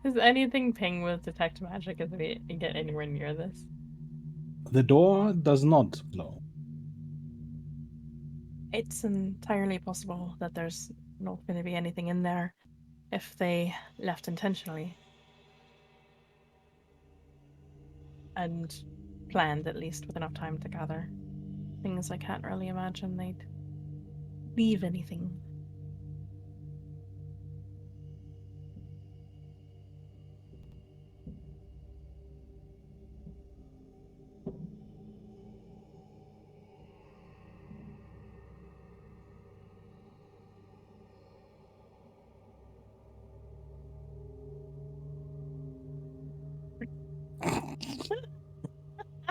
Is anything ping with detect magic as we get anywhere near this? The door does not glow. It's entirely possible that there's not going to be anything in there if they left intentionally. And planned, at least, with enough time to gather things. I can't really imagine they'd leave anything.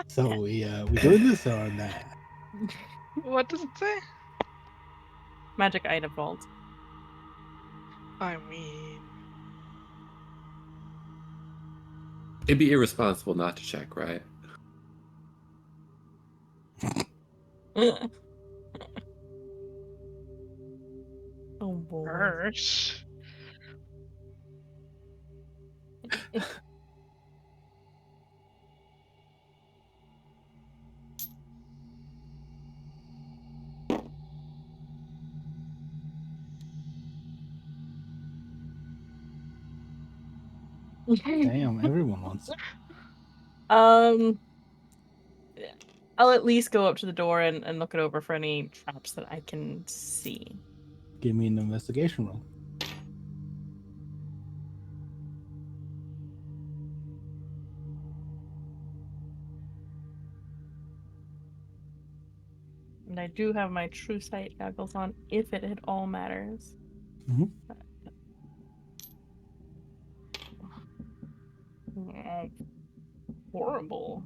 So we doing this or nah? What does it say? Magic item vault. I mean, It'd be irresponsible not to check, right? Oh boy. gosh. Damn, everyone wants it. I'll at least go up to the door and look it over for any traps that I can see. Give me an investigation roll. And I do have my true sight goggles on if it at all matters. Mhm. Oh, horrible.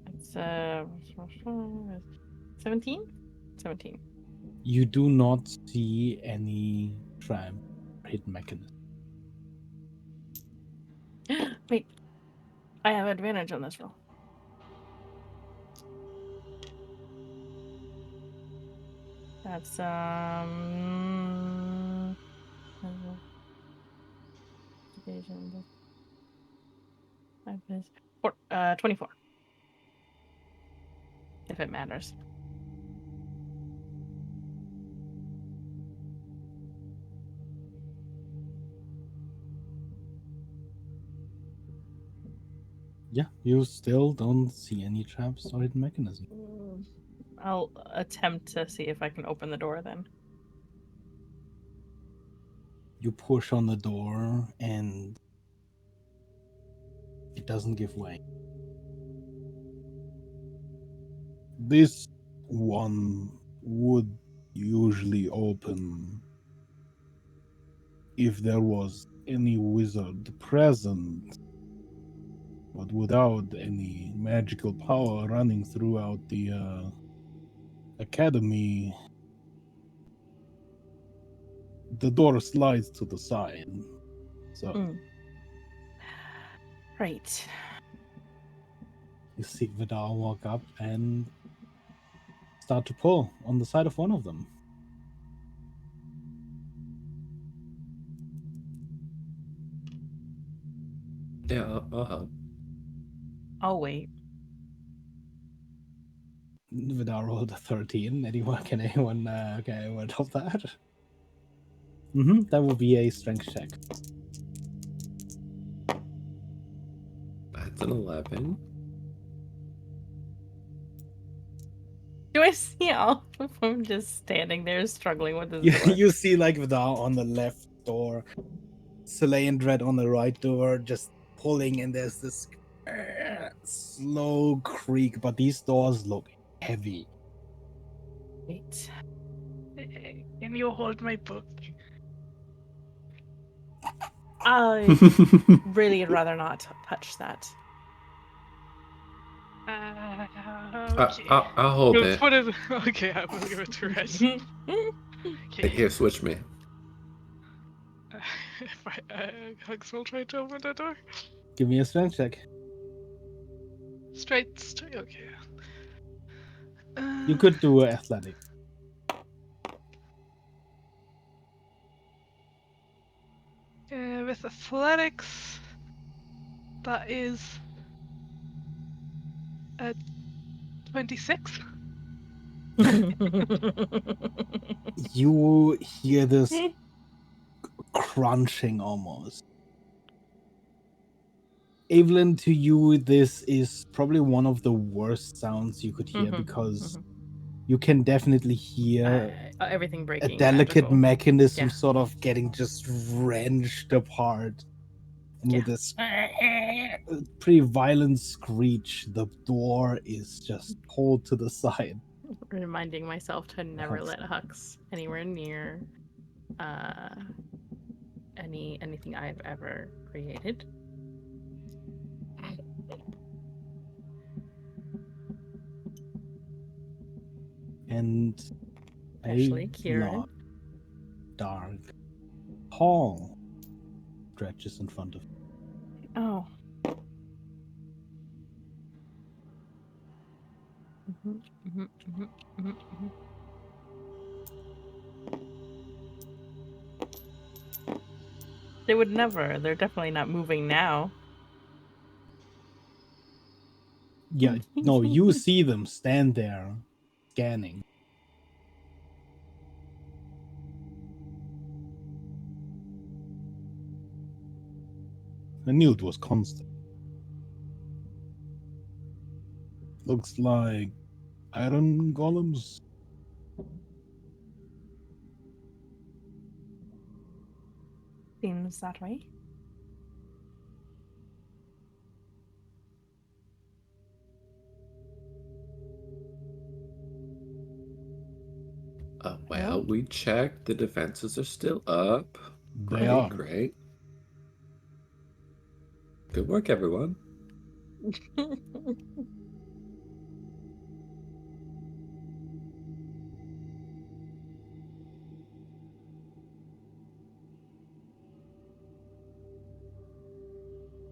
It's 17? 17. You do not see any trap or hidden mechanism. Wait. I have advantage on this roll. That's 24. If it matters. Yeah, you still don't see any traps or hidden mechanism. I'll attempt to see if I can open the door then. You push on the door and It doesn't give way. This one would usually open if there was any wizard present, but without any magical power running throughout the academy, the door slides to the side. So Right. you see Vidal walk up and start to pull on the side of one of them. Yeah, I'll help. I'll wait. Vidal rolled a 13. Can anyone top that? That will be a strength check. That's an 11. Do I see all of them just standing there struggling with this door? You see like Vidal on the left door, Soleil and Dread on the right door, just pulling, and there's this slow creak, but these doors look heavy. Wait. Can you hold my book? I really rather not touch that. Okay. I'll hold We'll it. put it. Okay, I will give it to Rez. Okay. Here, switch me. If Hugs will try to open the door. Give me a strength check. Straight. Okay. You could do athletic. With athletics, that is 26. You hear this crunching almost. Evelyn, to you, this is probably one of the worst sounds you could hear because you can definitely hear everything a breaking. delicate magical. mechanism Yeah. sort of getting just wrenched apart. And with this pretty violent screech, the door is just pulled to the side. Reminding myself to never Hux. let Hux anywhere near anything I've ever created. And Especially a Kieran. large, dark hall stretches in front of you. Oh. They would never. They're definitely not moving now. Yeah, no, you see them stand there scanning. I knew it was constant. Looks like iron golems. Seems that way. Well, we checked. The defenses are still up. They are. Great. Good work, everyone.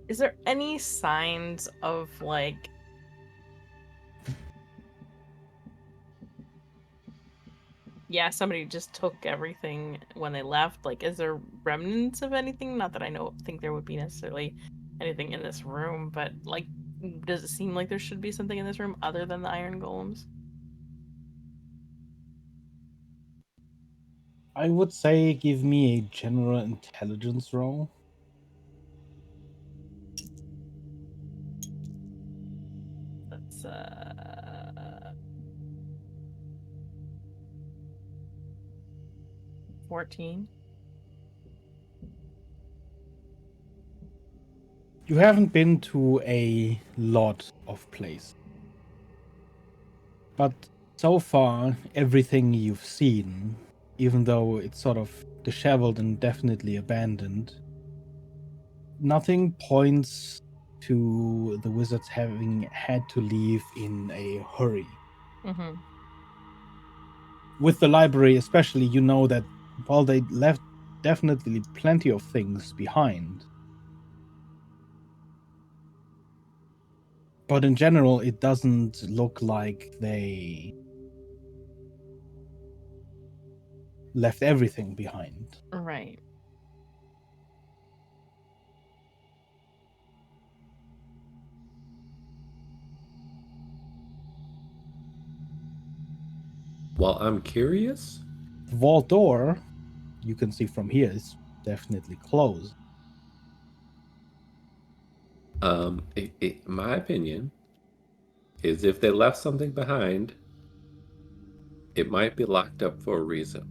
Is there any signs of like somebody just took everything when they left? Like, is there remnants of anything? Not that I think there would be necessarily anything in this room, but like, does it seem like there should be something in this room other than the iron golems? I would say give me a general intelligence roll. That's 14. You haven't been to a lot of places. But so far, everything you've seen, even though it's sort of disheveled and definitely abandoned, nothing points to the wizards having had to leave in a hurry. Mm-hmm. With the library especially, you know that while they left definitely plenty of things behind, but in general, it doesn't look like they left everything behind. Right. Well, I'm curious. The vault door, you can see from here, is definitely closed. My opinion is if they left something behind, it might be locked up for a reason.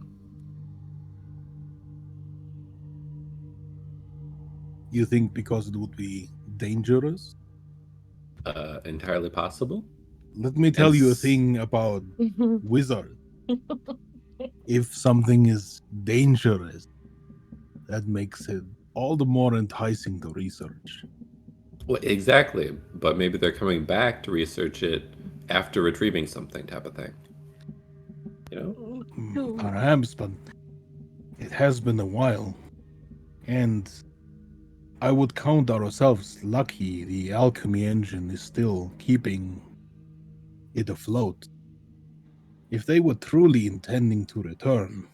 You think because it would be dangerous? Entirely possible. Let me tell And you a s- thing about wizards. If something is dangerous, that makes it all the more enticing to research. Well, exactly, but maybe they're coming back to research it after retrieving something, type of thing. You know? Perhaps, but it has been a while. And I would count ourselves lucky the alchemy engine is still keeping it afloat. If they were truly intending to return,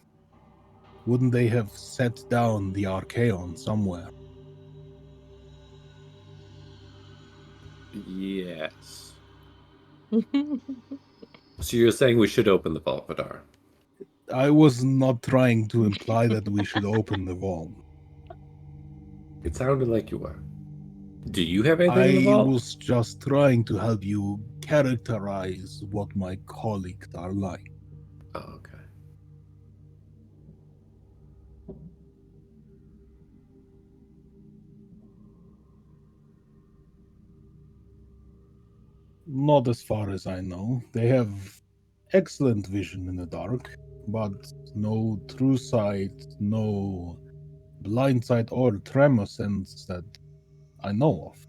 wouldn't they have set down the Archaeon somewhere? Yes. So you're saying we should open the vault, Vidar? I was not trying to imply that we should open the vault. It sounded like you were. Do you have anything in the I vault? was just trying to help you characterize what my colleagues are like. Oh, okay. Not as far as I know. They have excellent vision in the dark, but no true sight, no blind sight or tremor sense that I know of.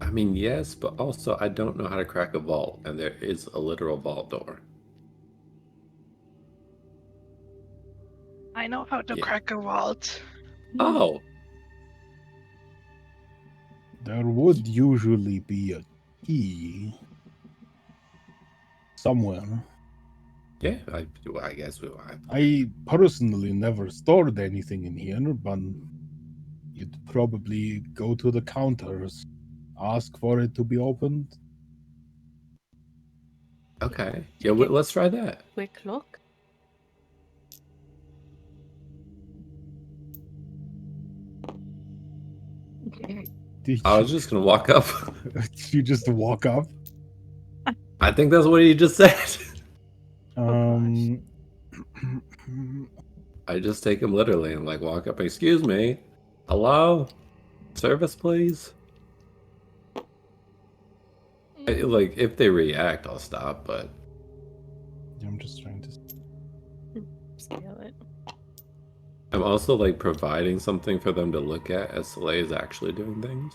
I mean, yes, but also I don't know how to crack a vault, and there is a literal vault door. I know how to Yeah. crack a vault. Oh, There would usually be a key somewhere. yeah. I guess I personally never stored anything in here, but you'd probably go to the counters, ask for it to be opened. Okay. Yeah, Take a let's try that. quick look. Did I you, was just gonna walk up. did you just walk up? I think that's what he just said. Um, I just take him literally and like walk up. Excuse me, hello, service, please. Like if they react, I'll stop. But I'm just trying to. Scale it. I'm also like providing something for them to look at as Soleil is actually doing things.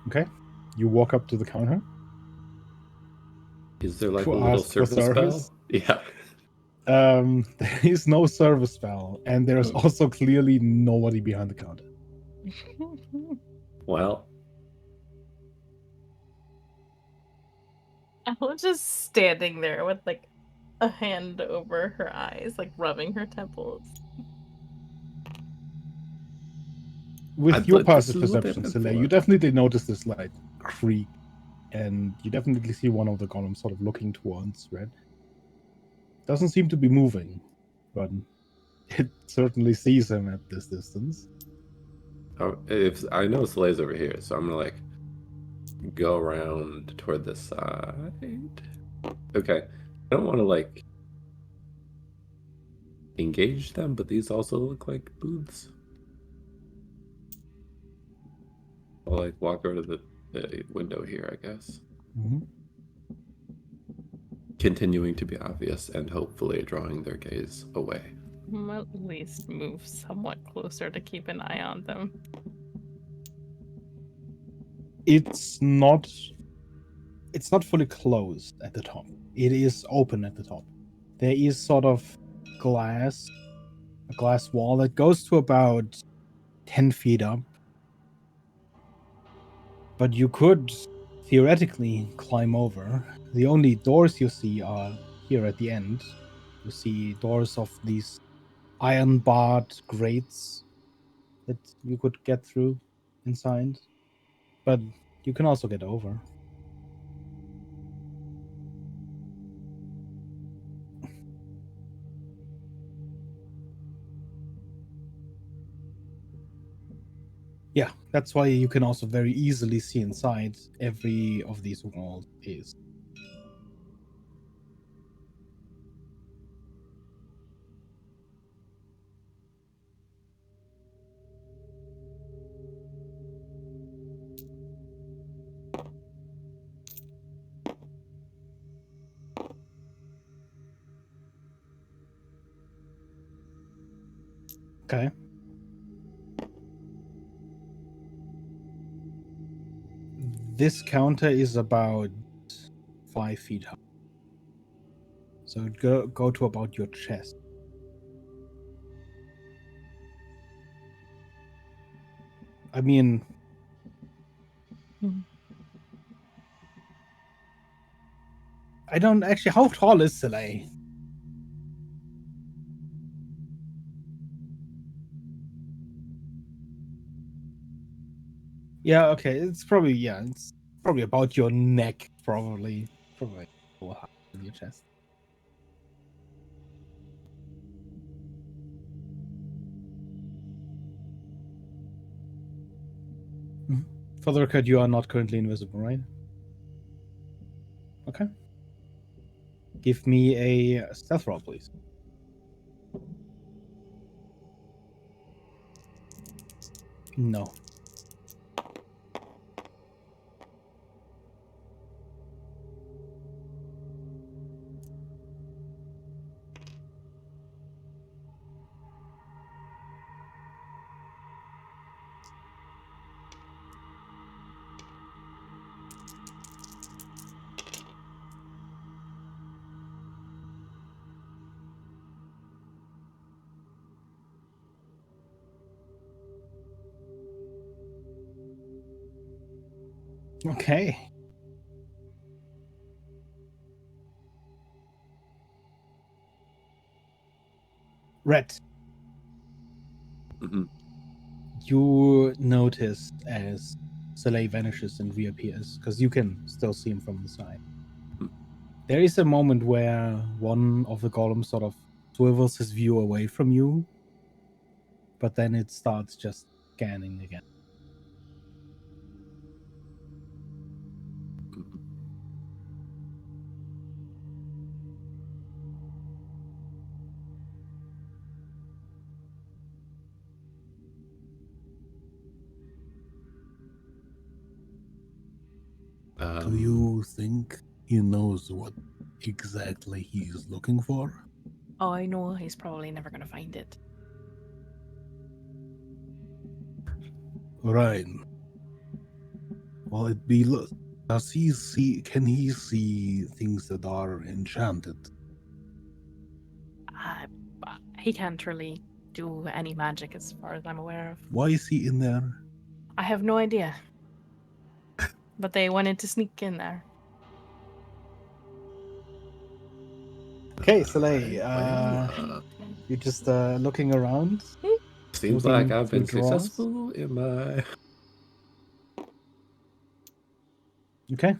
Okay, you walk up to the counter Is there like to a little ask for service bell? service. Yeah. There is no service bell, and there's also clearly nobody behind the counter. Well, I was just standing there with like a hand over her eyes, like rubbing her temples. With your this passive is what they've perception, been Soleil, for. you definitely notice this light creak, and you definitely see one of the golems sort of looking towards Red. Doesn't seem to be moving, but it certainly sees him at this distance. If I know Soleil's over here, so I'm gonna like go around toward the side. Okay. I don't want to, like, engage them, but these also look like booths. I'll, like, walk over to the window here, I guess. Mm-hmm. Continuing to be obvious and hopefully drawing their gaze away. At least move somewhat closer to keep an eye on them. It's not fully closed at the top. It is open at the top. There is sort of a glass wall that goes to about 10 feet up. But you could theoretically climb over. The only doors you see are here at the end. You see doors of these iron barred grates that you could get through inside. But you can also get over. Yeah, that's why you can also very easily see inside every of these walls is. Okay. This counter is about 5 feet high. So it go to about your chest. I mean, I don't actually. How tall is Soleil? Yeah, okay. It's probably about your neck, probably a little higher than your chest. For the record, you are not currently invisible, right? Okay. Give me a stealth roll, please. No. Okay. Red. Mm-hmm. You notice as Soleil vanishes and reappears, because you can still see him from the side. There is a moment where one of the golems sort of swivels his view away from you, but then it starts just scanning again. Do you think he knows what exactly he's looking for? Oh, I know he's probably never going to find it. Right. Well, it be. Does he see? Can he see things that are enchanted? He can't really do any magic as far as I'm aware of. Why is he in there? I have no idea. But they wanted to sneak in there. Okay, Soleil, you're just looking around. Seems looking like I've through been drawers. successful in my. Okay.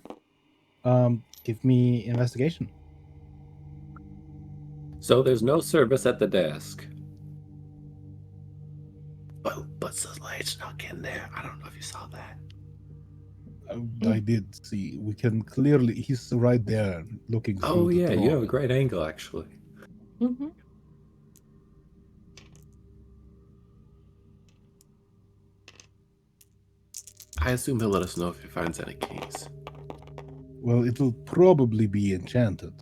Give me investigation. So there's no service at the desk. But Soleil snuck in there. I don't know if you saw that. I did see. We can clearly. He's right there, looking through Oh the yeah, you have a drawer. great angle actually. Mm-hmm. I assume he'll let us know if he finds any keys. Well, it'll probably be enchanted.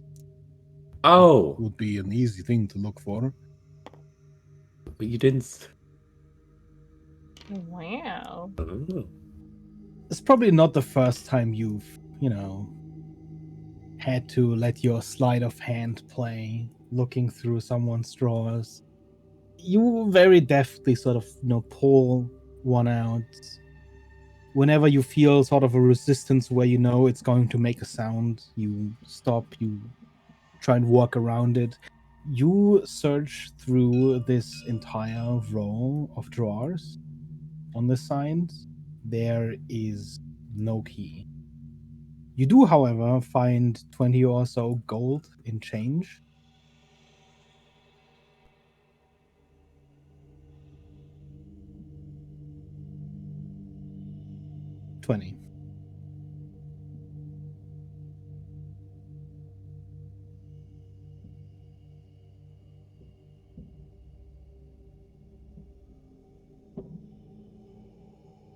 Oh, Would be an easy thing to look for. but you didn't. Wow. Oh. It's probably not the first time you've, had to let your sleight of hand play, looking through someone's drawers. You very deftly sort of, pull one out. Whenever you feel sort of a resistance where you know it's going to make a sound, you stop, you try and walk around it. You search through this entire row of drawers. On this side, there is no key. You do, however, find 20 or so gold in change. 20.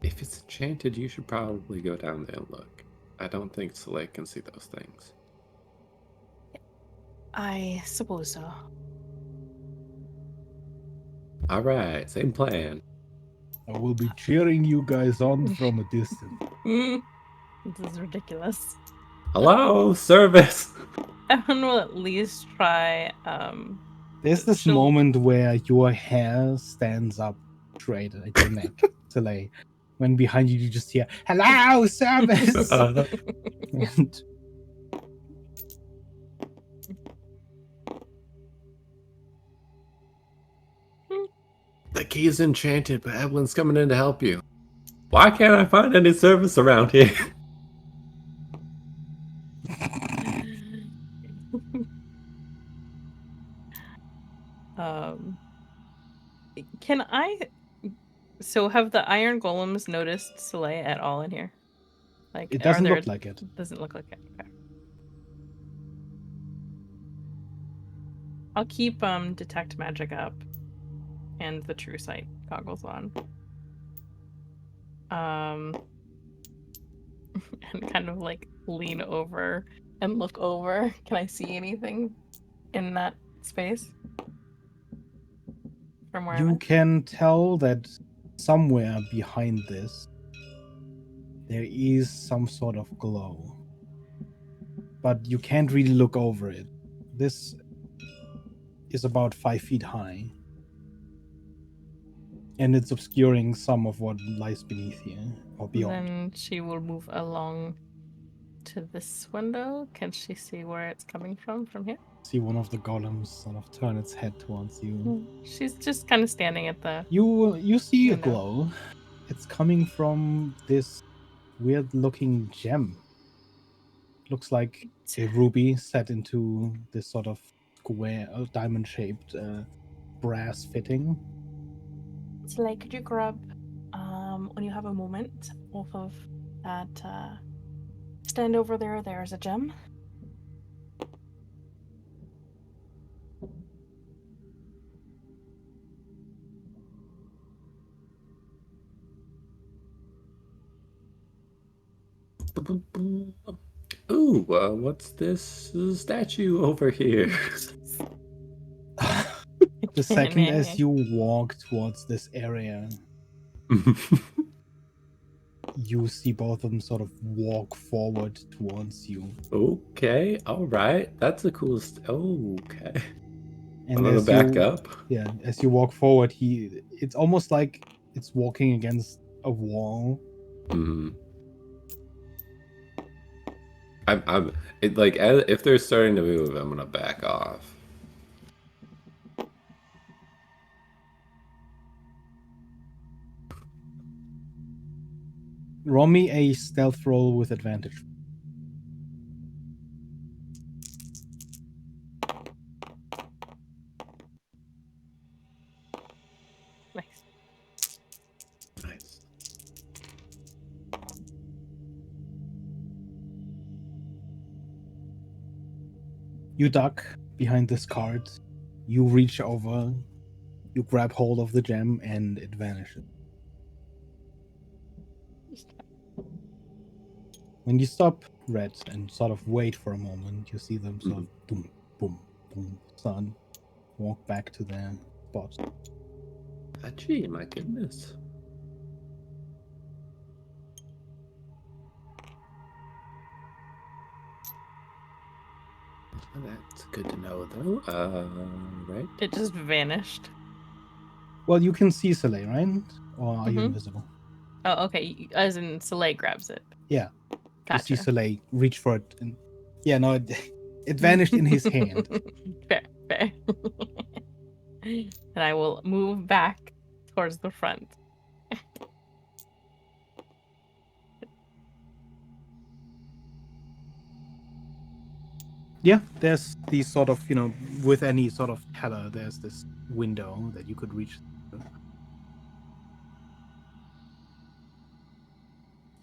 If it's enchanted, you should probably go down there and look. I don't think Soleil can see those things. I suppose so. All right, same plan. I will be cheering you guys on from a distance. This is ridiculous. Hello, service. Evan will at least try. There's this she'll- moment where your hair stands up straight at your neck, Soleil. When behind you, you just hear, "Hello, service!" And The key is enchanted, but Evelyn's coming in to help you. Why can't I find any service around here? um, can I? So have the iron golems noticed Soleil at all in here? Like, it are doesn't there? look like it. Doesn't look like it. Okay. I'll keep detect magic up and the true sight goggles on. And kind of like lean over and look over. Can I see anything in that space from where I'm You at? can tell that somewhere behind this, there is some sort of glow. But you can't really look over it. This is about 5 feet high. And it's obscuring some of what lies beneath you or beyond. Then she will move along to this window. Can she see where it's coming from here? See one of the golems sort of turn its head towards you. She's just kind of standing at the You see a window. glow. It's coming from this weird looking gem. Looks like a ruby set into this sort of square, diamond shaped brass fitting. So, like, could you grab, when you have a moment, off of that stand over there? There's a gem. Ooh, what's this statue over here? The second as you walk towards this area, you see both of them sort of walk forward towards you. Okay, all right. That's a cool. Okay. And I'm gonna as back you, up. yeah, as you walk forward, it's almost like it's walking against a wall. Hmm. If they're starting to move, I'm gonna back off. Roll me a stealth roll with advantage. Nice. Nice. You duck behind this cart. You reach over. You grab hold of the gem, and it vanishes. When you stop, Red, and sort of wait for a moment, you see them sort of boom, boom, boom, sun walk back to their spot. Gee, my goodness. That's good to know, though. Right? It just vanished. Well, you can see Soleil, right? Or are you Mhm. invisible? Oh, okay. As in Soleil grabs it. Yeah. Gotcha. You see Soleil reach for it. And yeah, no, it vanished in his hand. Fair. And I will move back towards the front. Yeah, there's these sort of, with any sort of teller, there's this window that you could reach through.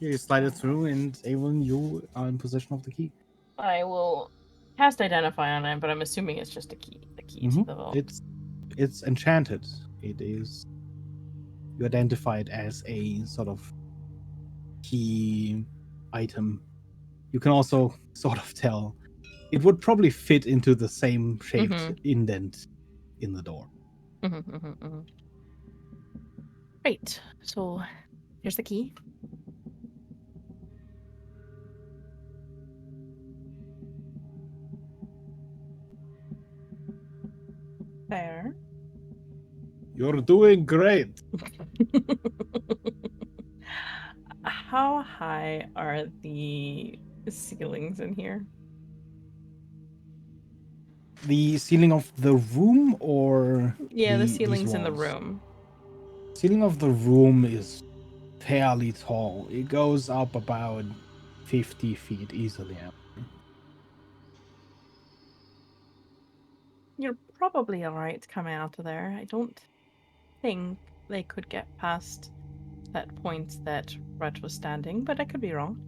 You slide it through, and Avon, you are in possession of the key. I will cast Identify on it, but I'm assuming it's just a key. The key to the vault. It's enchanted. It is. You identify it as a sort of key item. You can also sort of tell it would probably fit into the same shaped indent in the door. Great. So here's the key. There. You're doing great. How high are the ceilings in here? The ceiling of the room, or Yeah, the these ceilings in the walls? room. Ceiling of the room is fairly tall. It goes up about 50 feet easily. You're probably alright coming out of there. I don't think they could get past that point that Rhett was standing, but I could be wrong.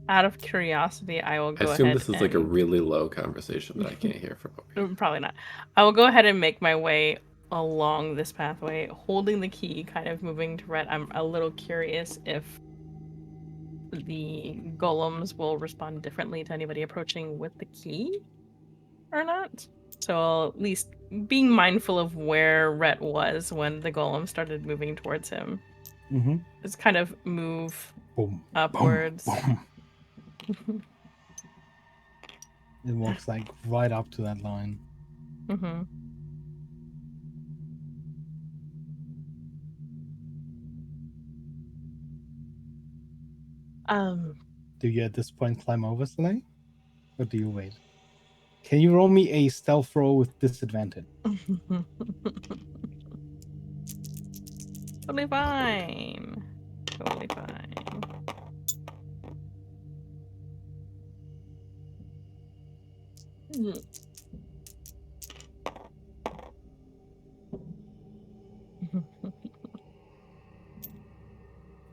Out of curiosity, I will I go assume ahead this is and... like a really low conversation that I can't hear from over here. Probably not. I will go ahead and make my way along this pathway, holding the key, kind of moving to Rhett. I'm a little curious if the golems will respond differently to anybody approaching with the key or not. So I'll at least being mindful of where Rhett was when the golem started moving towards him. Mm-hmm. Just kind of move Boom, upwards. Boom, boom. It walks like right up to that line. Mm-hmm. Do you at this point climb over Soleil? Or do you wait? Can you roll me a stealth roll with disadvantage? Totally fine. Totally fine.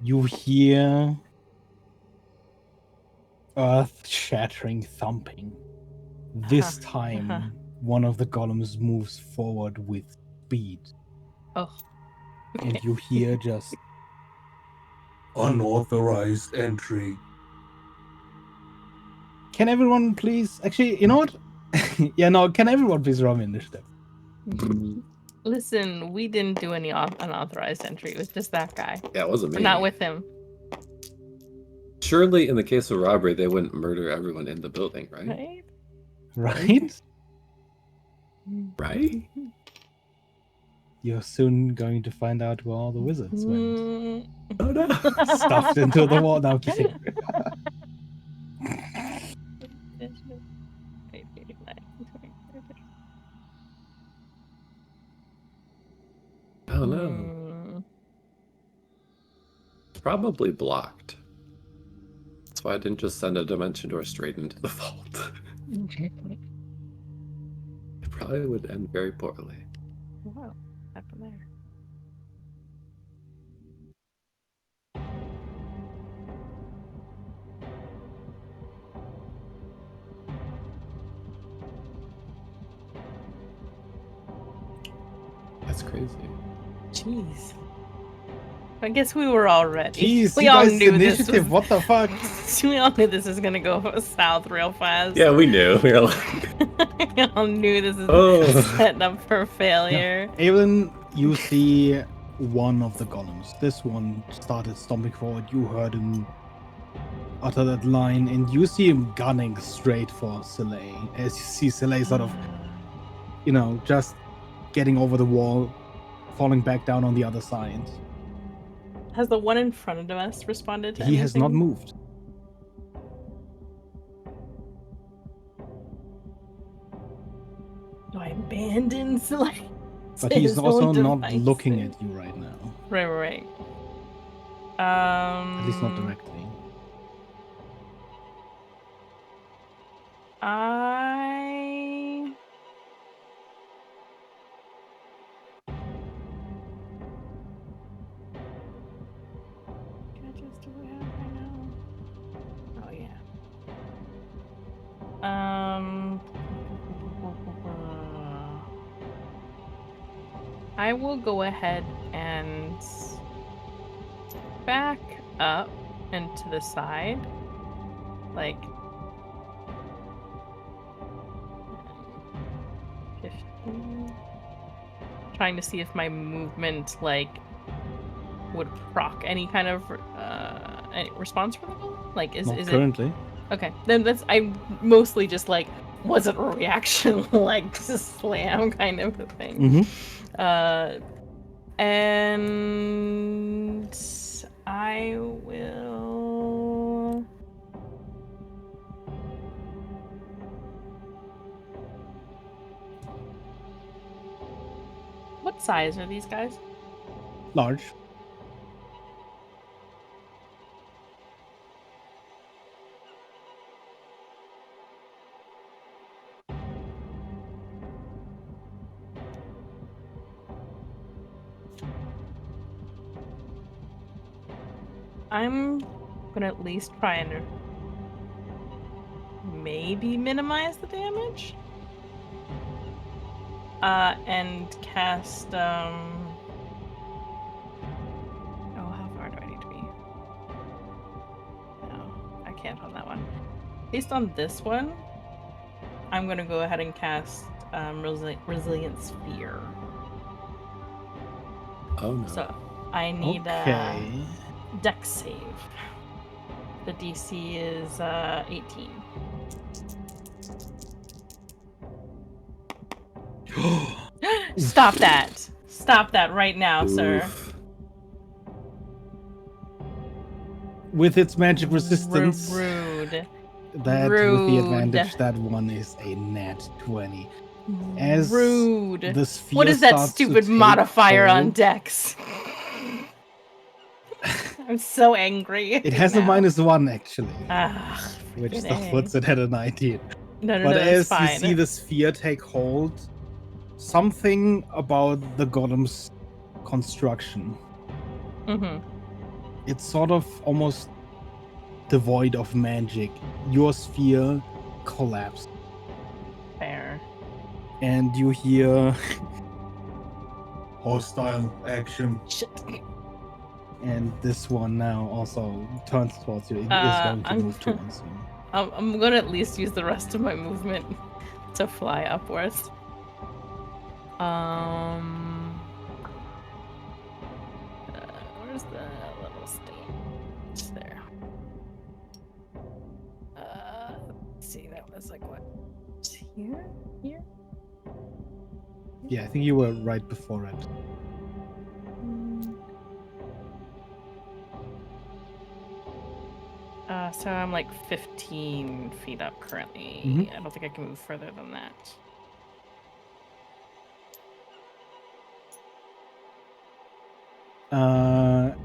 You hear earth-shattering thumping. This time, one of the golems moves forward with speed. Oh. And you hear just unauthorized entry. Can everyone please... Actually, you know what? Yeah, no, can everyone please roll me initiative? Listen, we didn't do any unauthorized entry. It was just that guy. Yeah, it wasn't me. We're not with him. Surely, in the case of robbery, they wouldn't murder everyone in the building, right? Right? Right? You're soon going to find out where all the wizards went. Oh no! Stuffed into the wall. No, I'm kidding. Oh no. probably blocked. That's why I didn't just send a dimension door straight into the vault. It probably would end very poorly. What happened there? That's crazy. Jeez. I guess we were all ready. Jeez, We you all guys' knew this initiative, was... what the fuck? We all knew this was gonna go south real fast. Yeah, we knew. We were like, We all knew this is oh. setting up for failure. Evelyn, you see one of the golems. This one started stomping forward. You heard him utter that line, and you see him gunning straight for Soleil. As you see Soleil sort of, just getting over the wall, falling back down on the other side. Has the one in front of us responded to He has not anything? moved. Do I abandon Soleil? But he's also not devices? looking at you right now. Right. At least not directly. I just do what I have right now. Oh yeah. I will go ahead and back up and to the side, like 15. Trying to see if my movement would proc any kind of any response from the goal. Is Not is it currently. okay? Then I mostly just wasn't a reaction just slam kind of a thing. And I will. What size are these guys? Large. I'm gonna at least try and maybe minimize the damage. And cast oh, how far do I need to be? No, I can't on that one. Based on this one, I'm gonna go ahead and cast Resilient Sphere. Oh no. So I need Okay. a Dex save. The DC is 18. Stop that! Stop that right now, sir. With its magic resistance, Rude. that Rude. with the advantage, that one is a nat 20. As Rude. the sphere What is that starts to stupid take modifier on hold- Dex? I'm so angry. It has a -1 actually, Ah, which freaking still A. puts it at a 19. No, But it's as fine. you see the sphere take hold, something about the golem's construction, it's sort of almost devoid of magic. Your sphere collapsed, Fair. and you hear hostile action. Shit. And this one now also turns towards you. It is going to I'm- move towards you. I'm gonna at least use the rest of my movement to fly upwards. Where's the little stage? There. Let's see, that was what? Here? Here? Yeah, I think you were right before it. So I'm 15 feet up currently. Mhm. I don't think I can move further than that.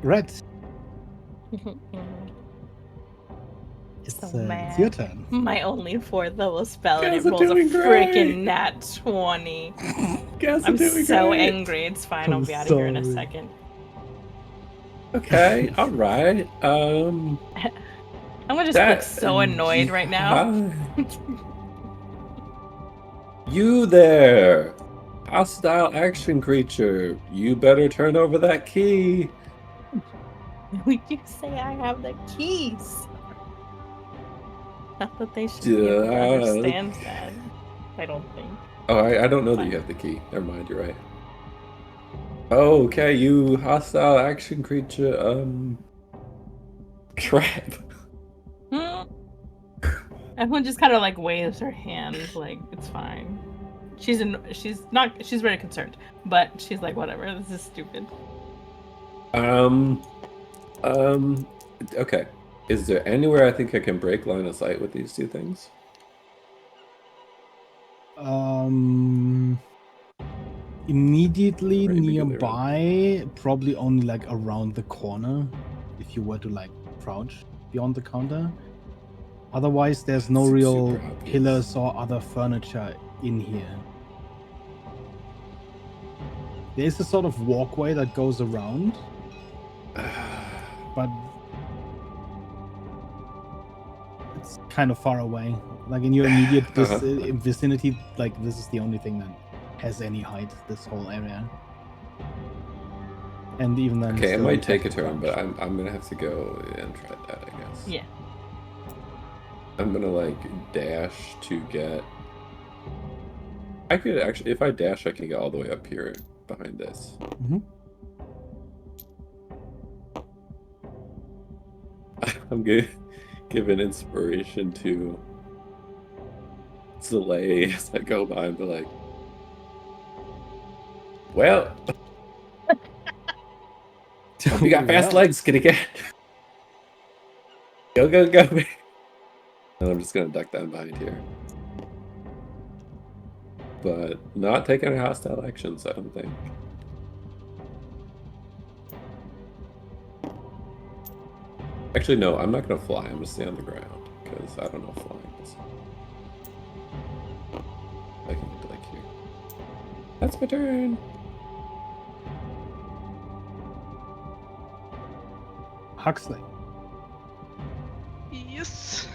Red, It's So it's your mad. turn. My only 4th level spell and Guys it are rolls a doing great. freaking nat 20. Guys are I'm doing so great. angry. It's fine. I'll I'm be out of here in a sorry. second. Okay, all right. I'm gonna just look so annoyed right now. You there, hostile action creature. You better turn over that key. You say I have the keys. Not that they should be able to understand that. I don't think. Oh, I don't know that Fine. you have the key. Never mind, you're right. Okay, you hostile action creature. Crap. Everyone just kind of like waves her hand, like it's fine. She's very concerned, but she's like, whatever, this is stupid. Okay. Is there anywhere I think I can break line of sight with these two things? Immediately Or immediately nearby, probably only like around the corner, if you were to like crouch beyond the counter. Otherwise, there's no That's real super obvious. pillars or other furniture in here. There's a sort of walkway that goes around, but it's kind of far away. Like in your immediate vicinity, like this is the only thing that has any height, this whole area. And even then, Okay, I still might you'd have take a to turn, but crouch. I'm gonna have to go and try that, I guess. Yeah. I'm gonna like dash to get. I could actually, if I dash, I can get all the way up here behind this. Mhm. I'm gonna give an inspiration to Soleil as I go by and be like, well, you got fast Well. legs, kitty cat. Go, go, go. And I'm just gonna duck down behind here. But not taking any hostile actions, I don't think. Actually, no, I'm not gonna fly. I'm gonna stay on the ground because I don't know flying is. I can get to like here. That's my turn. Huxley. Yes.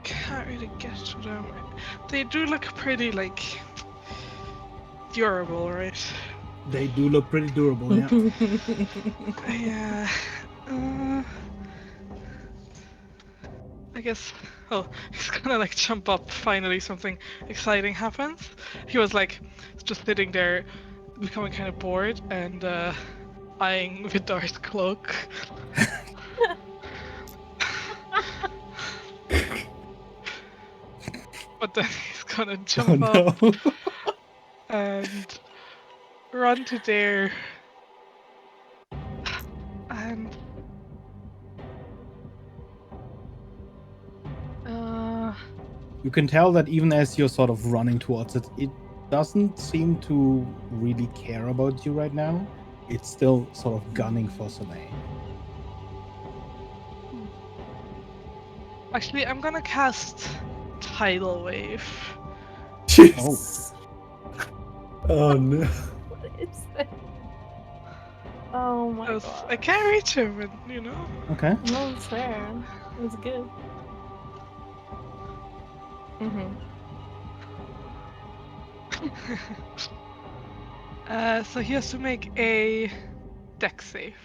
Can't really get to them. They do look pretty like durable, right? They do look pretty durable, yeah. Yeah. I guess. Oh, he's gonna like jump up. Finally, something exciting happens. He was like just sitting there, becoming kind of bored and eyeing Vidar's cloak. But then he's gonna jump up and run to there and You can tell that even as you're sort of running towards it, it doesn't seem to really care about you right now. It's still sort of gunning for Soleil. actually I'm gonna cast Tidal Wave. Jeez. Oh no. What is that? Oh my god. I can't reach him, and you know. Okay. No, it's fair. It was good. So he has to make a dex save.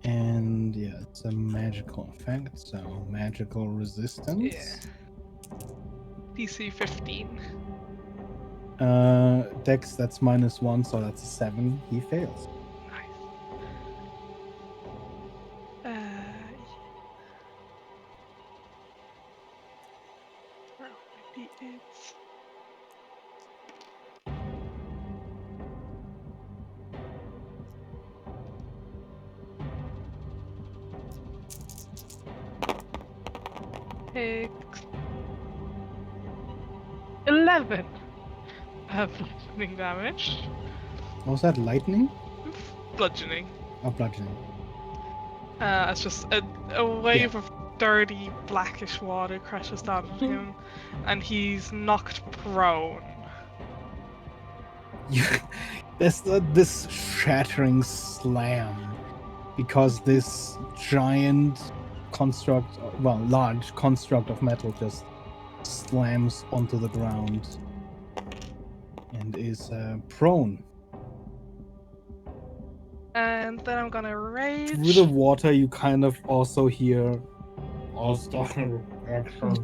And yeah, it's a magical effect, so magical resistance. Yeah. DC 15. Dex, that's -1, so that's a 7. He fails. Nice. Where are my D8s? Takes 11 lightning damage. Was that lightning? bludgeoning. Oh, bludgeoning. It's just a wave of dirty blackish water crashes down on him, and he's knocked prone. There's this shattering slam because this giant construct, well, large construct of metal just slams onto the ground and is prone. And then I'm gonna rage. Through the water, you kind of also hear all-star action.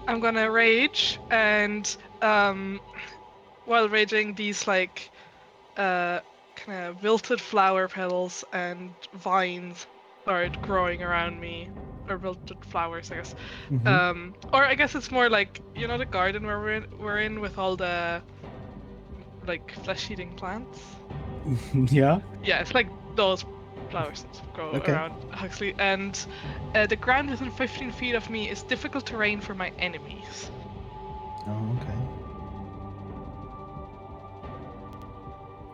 I'm gonna rage, and while raging, these like kind of wilted flower petals and vines start growing around me, or wilted flowers, I guess. Mhm. Or I guess it's more like, you know, the garden where we're in with all the like flesh-eating plants. Yeah. Yeah, it's like those flowers that grow Okay. around Huxley, and the ground within 15 feet of me is difficult terrain for my enemies. Oh, okay.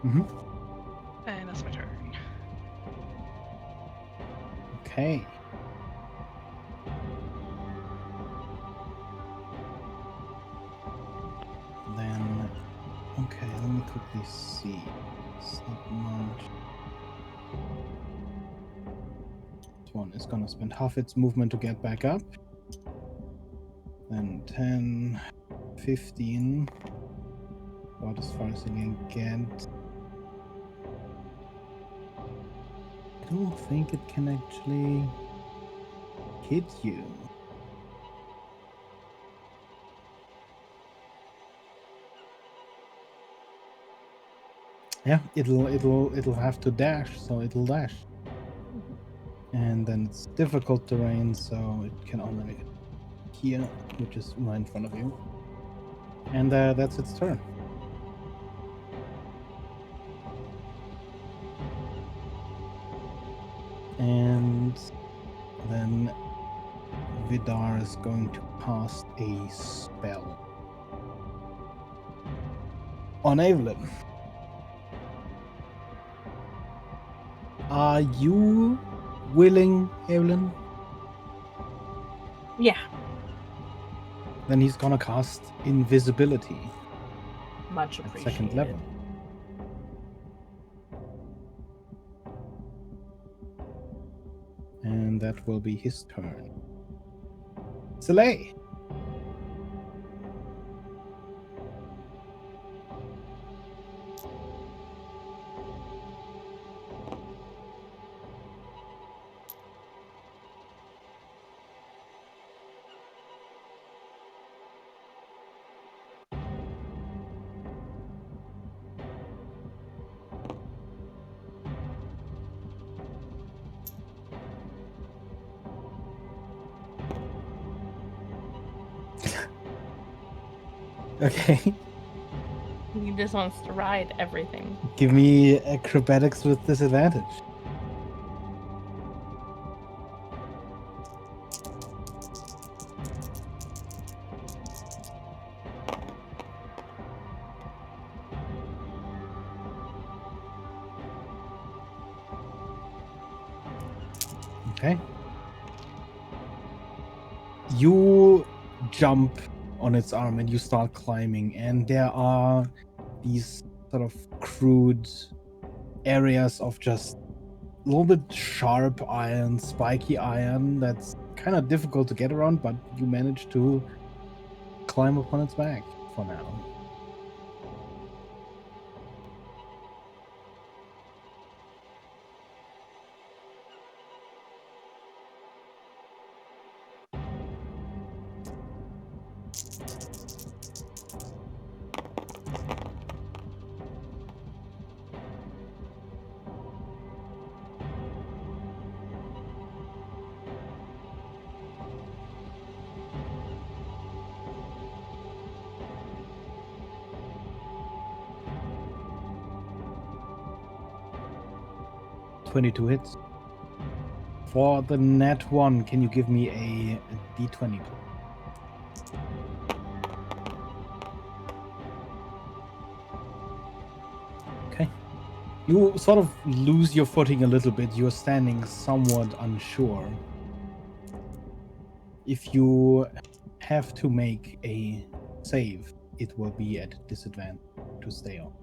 Mhm. And that's my turn. Okay. Then, okay, let me quickly see. It's not much. This one is gonna spend half its movement to get back up. Then 10, 15. About as far as it can get. I don't think it can actually hit you. Yeah, it'll have to dash, so it'll dash. And then it's difficult terrain, so it can only make it here, which is right in front of you. And that's its turn. And then Vidar is going to cast a spell on Evelyn. Are you willing, Evelyn? Yeah. Then he's gonna cast invisibility Much at appreciated. second level. And that will be his turn. Soleil. Okay. He just wants to ride everything. Give me acrobatics with disadvantage. Okay. You jump on its arm and you start climbing, and there are these sort of crude areas of just a little bit sharp iron, spiky iron that's kind of difficult to get around, but you manage to climb upon its back for now. .22 hits. For the net one, can you give me a d20, please? You sort of lose your footing a little bit. You're standing somewhat unsure. If you have to make a save, it will be at disadvantage to stay on.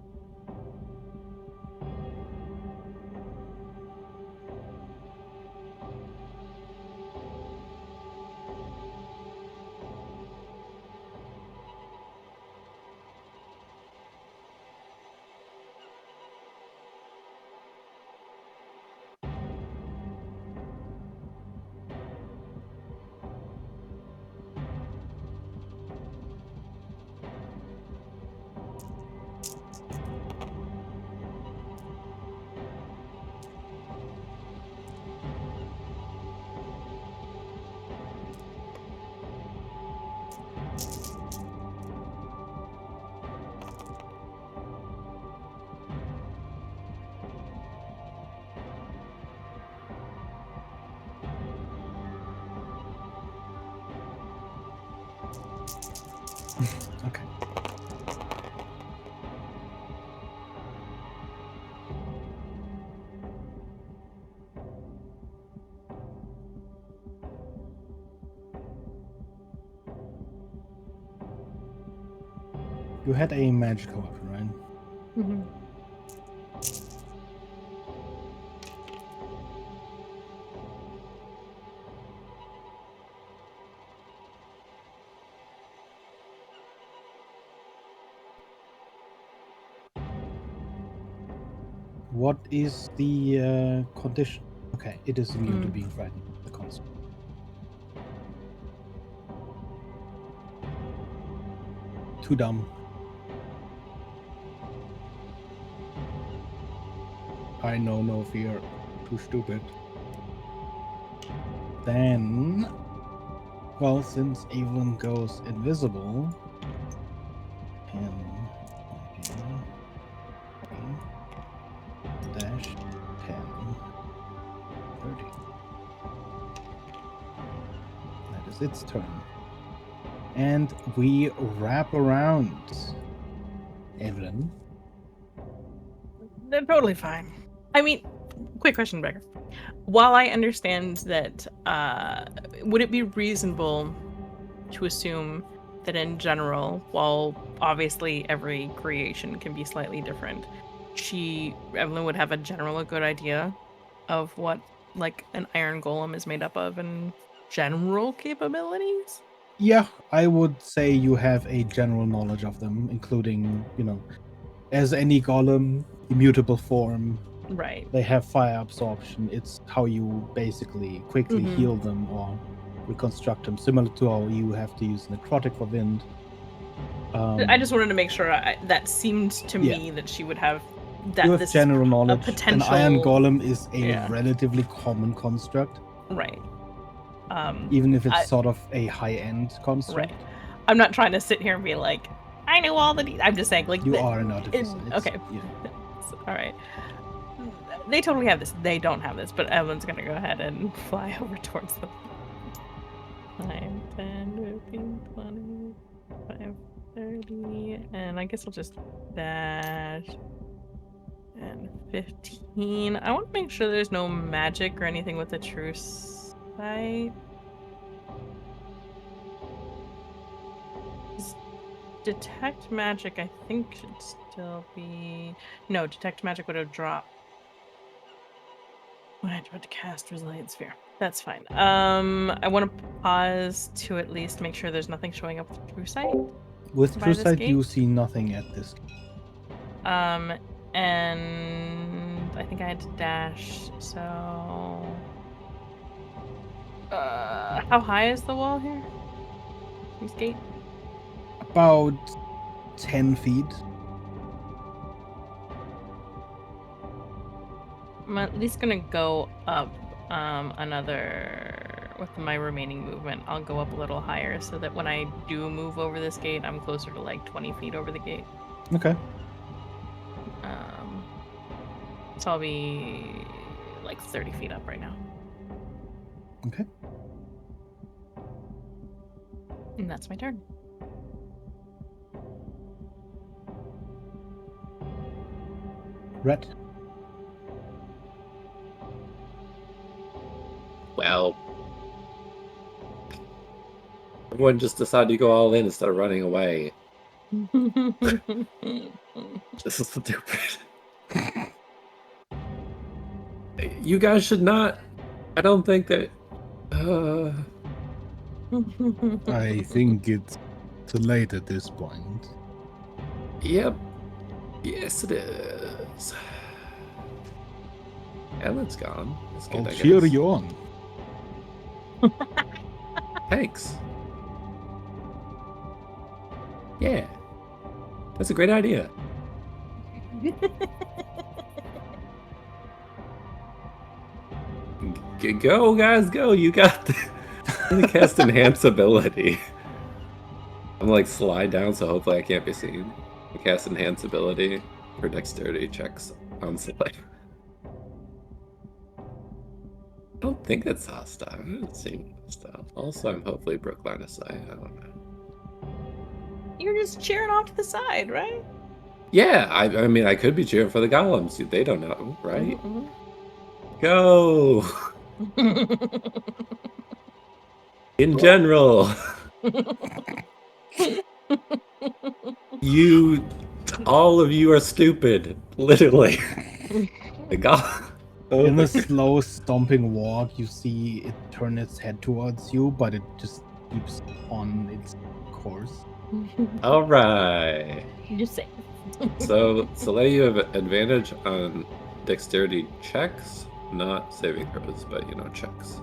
Okay. You had a magical weapon, right? Mm-hmm. What is the condition? Okay, it is immune to Mm. being frightened. The construct. Too dumb. I know no fear. Too stupid. Then, well, since Evelyn goes invisible, 10, 20, dash 10, 30. That is its turn. And we wrap around. Evelyn. They're totally fine. I mean, quick question, Becker. While I understand that, would it be reasonable to assume that in general, while obviously every creation can be slightly different, Evelyn would have a good idea of what like an iron golem is made up of and general capabilities? Yeah, I would say you have a general knowledge of them, including, as any golem, immutable form. Right. They have fire absorption. It's how you basically quickly Mhm. heal them or reconstruct them, similar to how you have to use necrotic for wind. I just wanted to make sure that seemed to Yeah. me that she would have You have this general is a knowledge. potential. An iron golem is a Yeah. relatively common construct, Right. even if it's sort of a high-end construct. Right. I'm not trying to sit here and be like, I know all the. I'm just saying, like, You are an artificer. Okay. Yeah. All right. They totally have this. They don't have this, but Evelyn's gonna go ahead and fly over towards them. 5, 10, 15, 20, 5, 30, and I guess I'll just dash. And 15. I want to make sure there's no magic or anything with the true sight. Detect magic, I think, should still be. No, detect magic would have dropped when I tried to cast Resilient Sphere. That's fine. I want to pause to at least make sure there's nothing showing up with true sight. With By true this sight, you gate? see nothing at this. And I think I had to dash, so. How high is the wall here? This gate? About 10 feet. I'm at least gonna go up another with my remaining movement. I'll go up a little higher so that when I do move over this gate, I'm closer to like 20 feet over the gate. Okay. So I'll be like 30 feet up right now. Okay. And that's my turn. Red. Well, everyone just decided to go all in instead of running away. This is stupid. You guys should not. I don't think that. I think it's too late at this point. Yep. Yes, it is. Ellen's gone. That's good, I'll I cheer guess. you on. Thanks. Yeah. That's a great idea. Go, guys, go. You got the... I'm gonna cast Enhance ability. I'm like slide down, so hopefully I can't be seen. I cast Enhance ability for dexterity checks on Slay. I don't think it's hostile. I haven't seen hostile. Also, I'm hopefully broke line of sight. I don't know. You're just cheering off to the side, right? Yeah, I mean, I could be cheering for the golems. They don't know, right? Mhm, Go! In general, you, all of you are stupid. Literally. The golem. In a slow stomping walk, you see it turn its head towards you, but it just keeps on its course. All right. You just say. So, Soleil, you have advantage on dexterity checks, not saving throws, but you know, checks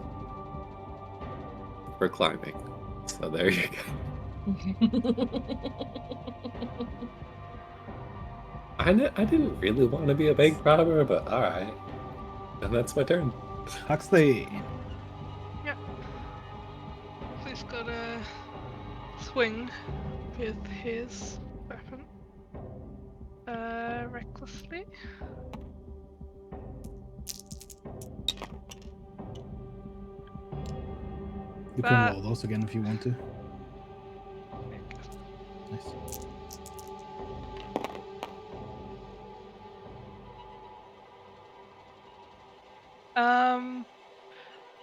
for climbing. So there you go. I didn't really want to be a bank robber, but all right. And that's my turn. Huxley, Yeah. So he's gonna swing with his weapon. Recklessly. you can roll those again if you want to. Nice.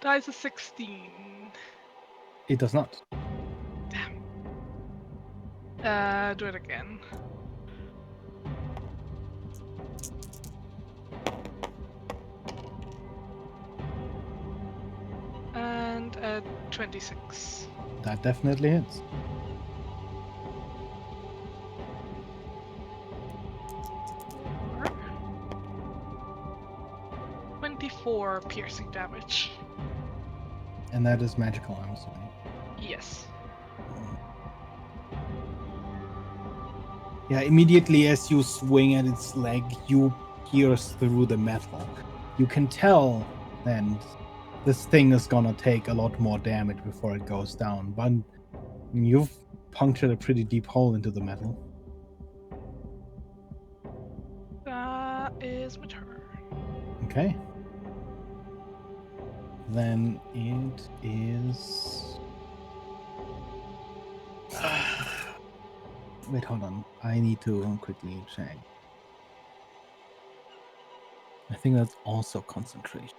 Dies a 16. It does not. Do it again. And 26. That definitely hits. Or 24 piercing damage. And that is magical, I'm assuming. Yes. Yeah, immediately as you swing at its leg, you pierce through the metal. You can tell then this thing is gonna take a lot more damage before it goes down, but you've punctured a pretty deep hole into the metal. That is my turn. Okay. Then it is... Wait, hold on. I need to quickly check. I think that's also concentration.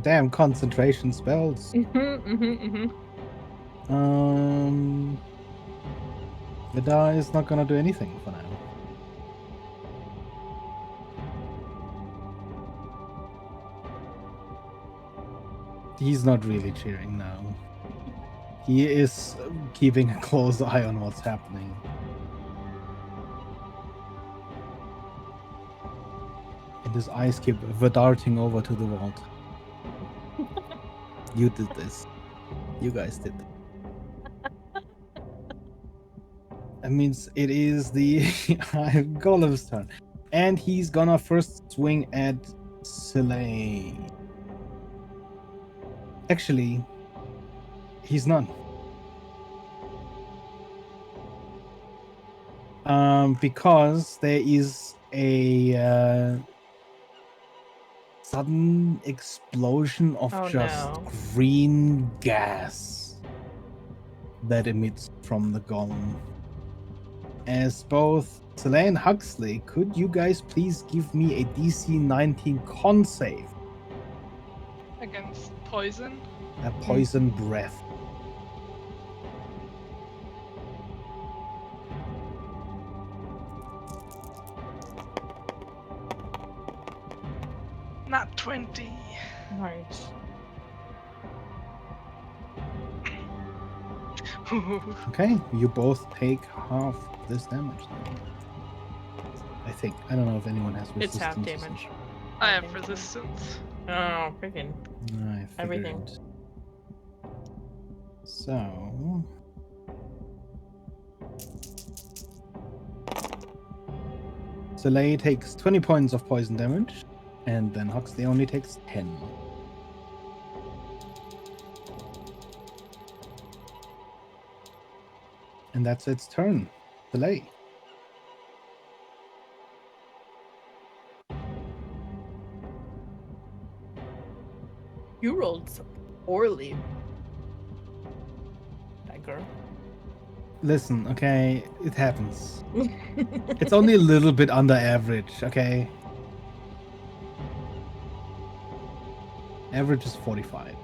Damn concentration spells. The die is not gonna do anything for now. He's not really cheering now. He is keeping a close eye on what's happening. And his eyes keep darting over to the vault. You did this. You guys did this. That means it is the Golem's turn. And he's gonna first swing at Soleil. Actually, he's not. Because there is a sudden explosion of Oh, just no. green gas that emits from the golem. As both Soleil and Huxley, could you guys please give me a DC 19 con save? Against poison. A poison breath. Not 20. Nice. Okay, you both take half this damage then. I think. I don't know if anyone has resistance. It's half or damage. I have think so. resistance. Oh, freaking. something. I figured. Everything. So. Soleil takes 20 points of poison damage, and then Huxley only takes 10. And that's its turn. Soleil. You rolled so poorly. That girl. Listen, okay, it happens. It's only a little bit under average, okay? Average is 45.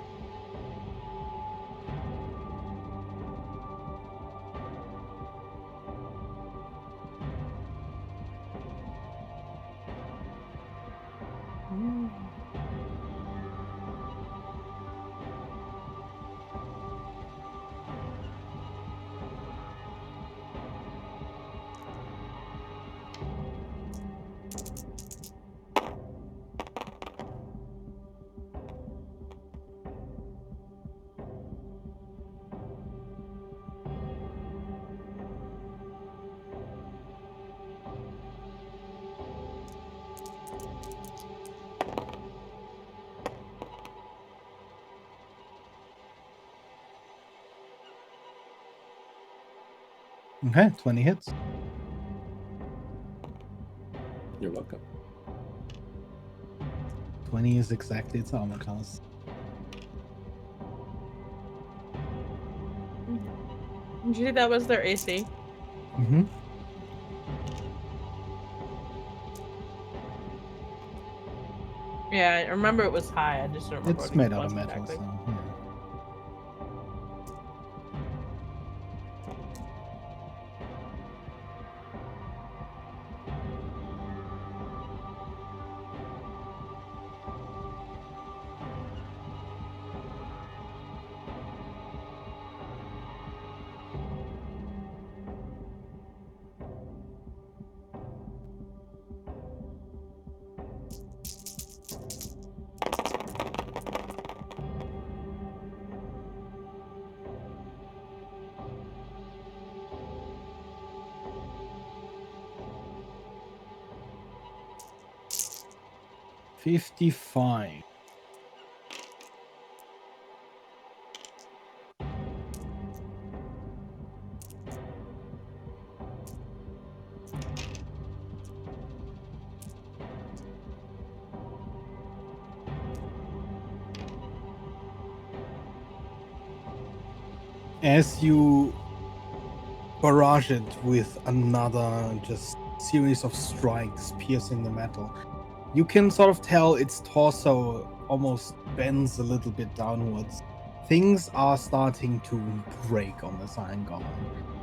Okay, 20 hits. You're welcome. 20 is exactly its armor class. Did you think that was their AC? Mm-hmm. Yeah, I remember it was high. I just don't remember It's what made it out of was metal, exactly. so yeah. $55. As you barrage it with another just series of strikes piercing the metal, you can sort of tell its torso almost bends a little bit downwards. Things are starting to break on the Cyan Golem.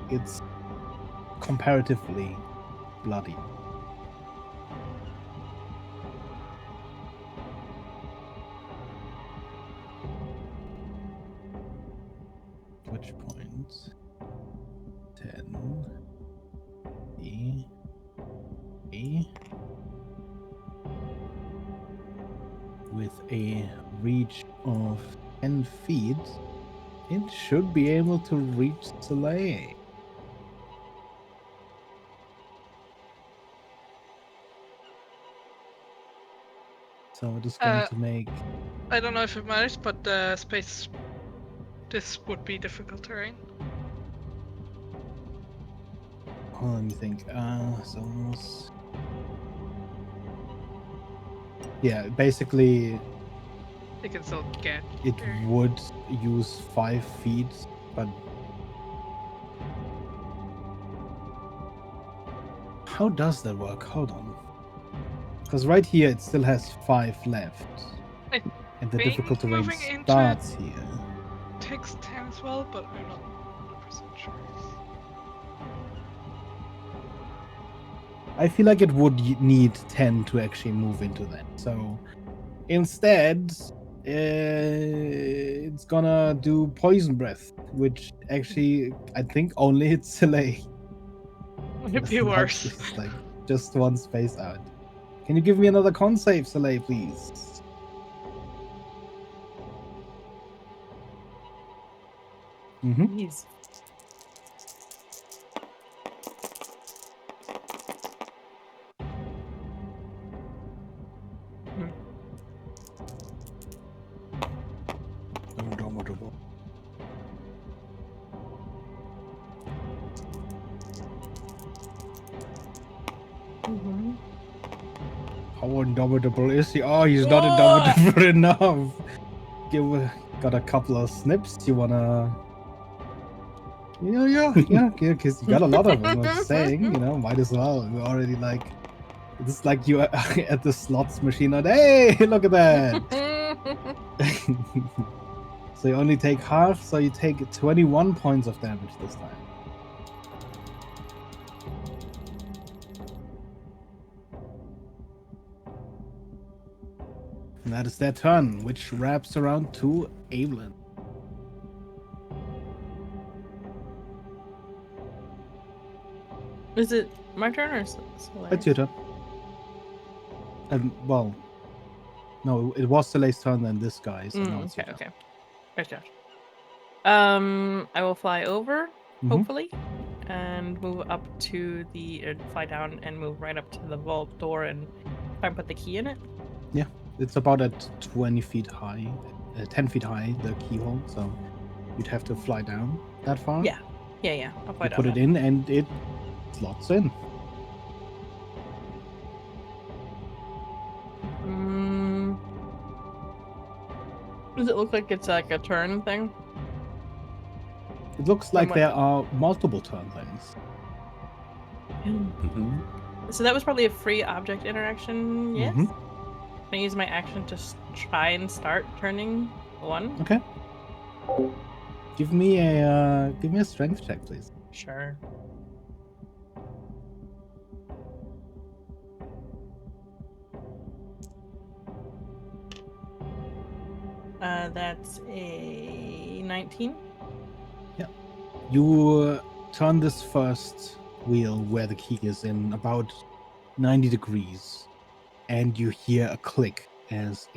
It's comparatively bloody. Which points? 10. E. With a reach of 10 feet, it should be able to reach Soleil. So it is going to make. I don't know if it matters, but space. This would be difficult terrain. Oh, let me think. So. Yeah, basically, They can still get it there. would use 5 feet, but how does that work? Hold on. Because right here it still has 5 left. I And the think difficult terrain moving into it starts here. takes 10 as well, but I'm not 100% sure. I feel like it would need 10 to actually move into that. So instead, it's gonna do Poison Breath, which actually I think only hits Soleil. It'd be worse. It's like just one space out. Can you give me another con save, Soleil, please? Mm-hmm. Jeez. Indomitable. Mm-hmm. How indomitable is he? Oh, he's not indomitable enough. Got a couple of snips. You wanna? Yeah. Because you got a lot of them. I'm just saying, might as well. We're already like, it's like you are at the slots machine. And hey, look at that. So you only take half. So you take 21 points of damage this time. And that is their turn, which wraps around to Evelyn. Is it my turn or Soleil? It's your turn. Well, no, it was Soleil's turn, then this guy. So now it's your turn. Okay. Gotcha. I will fly over, hopefully, and move up to fly down and move right up to the vault door and try and put the key in it. Yeah, it's about at 20 feet high, 10 feet high, the keyhole. So you'd have to fly down that far. Yeah. I'll fly You down. put it in, and it slots in. Does it look like it's like a turn thing? It looks like there are multiple turn things. Mm-hmm. So that was probably a free object interaction, yes? Mhm. Can I use my action to try and start turning one? Okay. Give me a strength check, please. Sure. That's a 19. Yeah. You turn this first wheel where the key is in about 90 degrees, and you hear a click as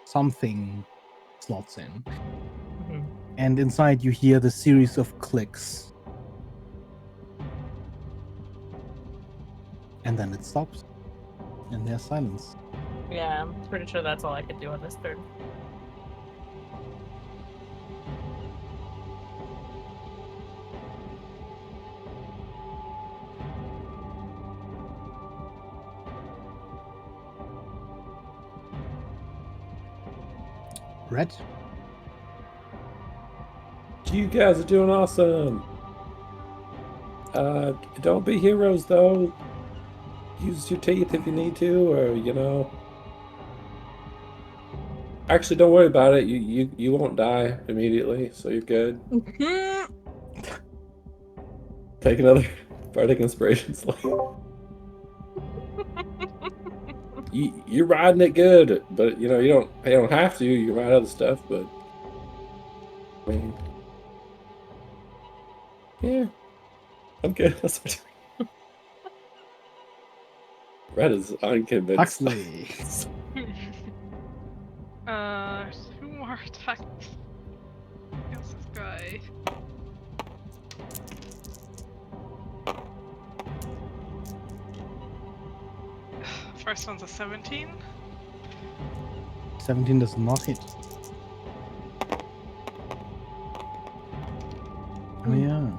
something slots in. Mm-hmm. And inside you hear the series of clicks. And then it stops. And there's silence. Yeah, I'm pretty sure that's all I could do on this turn. Red? You guys are doing awesome. Don't be heroes though. Use your teeth if you need to, or Actually, don't worry about it. You won't die immediately, so you're good. Take another bardic inspiration slot. You're riding it good, but you don't have to. You can ride other stuff, but I mean, yeah, I'm good. That's what Red is unconvinced. Huxley. 2 more attacks against this guy. First one's a 17. 17 does not hit. Oh yeah.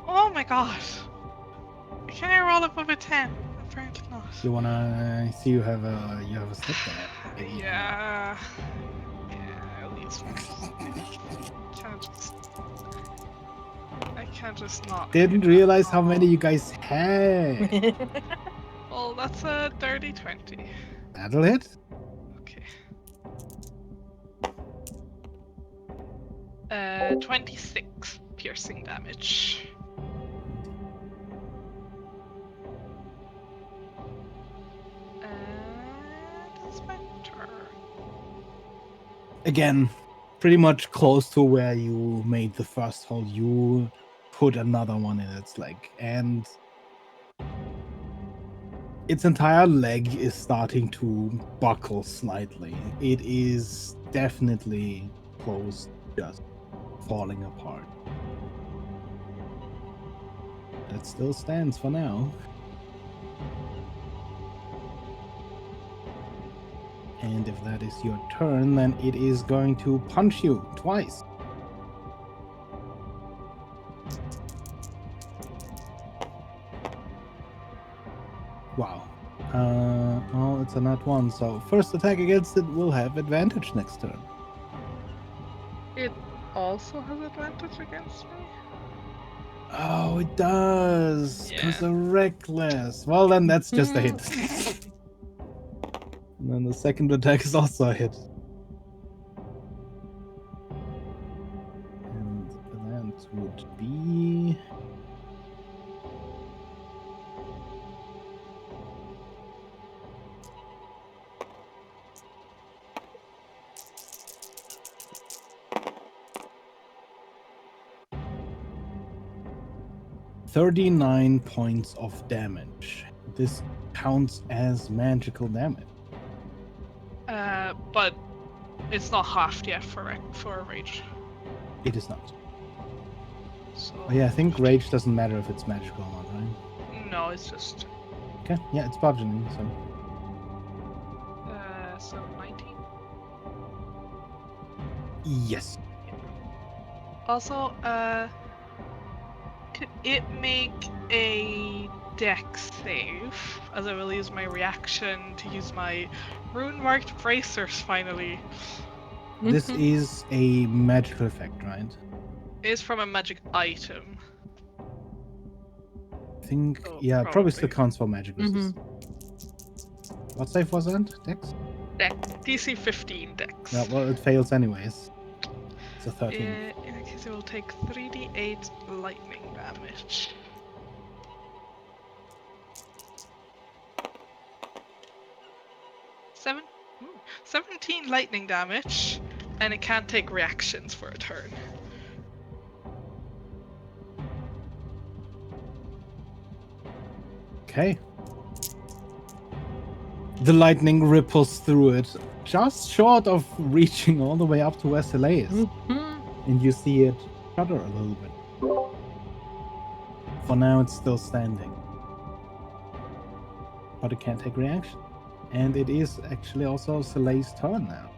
Oh my gosh! Can I roll above a 10? Apparently not. You wanna see you have a slip there. Maybe. Yeah, at least. Can I just... I can't just not. Didn't hit. realize how many Oh. you guys had. Well, that's a dirty 20. That'll hit. Okay. 26 piercing damage. That's my turn. Again, pretty much close to where you made the first hole. You put another one in its leg, and its entire leg is starting to buckle slightly. It is definitely close, just falling apart. But it still stands for now. And if that is your turn, then it is going to punch you twice. Wow. Oh, it's a nat 1, so first attack against it will have advantage next turn. It also has advantage against me. Oh, it does, because Yeah. they're reckless. Well, then that's just a hit. And then the second attack is also a hit. And that would be... $39 points of damage. This counts as magical damage. But it's not halved yet for rage. It is not. So Oh, yeah, I think rage doesn't matter if it's magical or not, right? no, it's just Okay, yeah, it's bludgeoning, so... so 19. Yes. Also, could it make a dex save, as I will use my reaction to use my rune-marked bracers finally. This is a magical effect, right? Is from a magic item. I think, Oh, yeah, probably still probably. counts for magic resistance. What save was that? Dex? DC 15 dex. Yeah, well, it fails anyways. It's a 13. In that case, it will take 3d8 lightning damage. Seven, 17 lightning damage, and it can't take reactions for a turn. Okay. The lightning ripples through it, just short of reaching all the way up to where Soleil is. And you see it shudder a little bit. For now, it's still standing. But it can't take reaction. And it is actually also Soleil's turn now.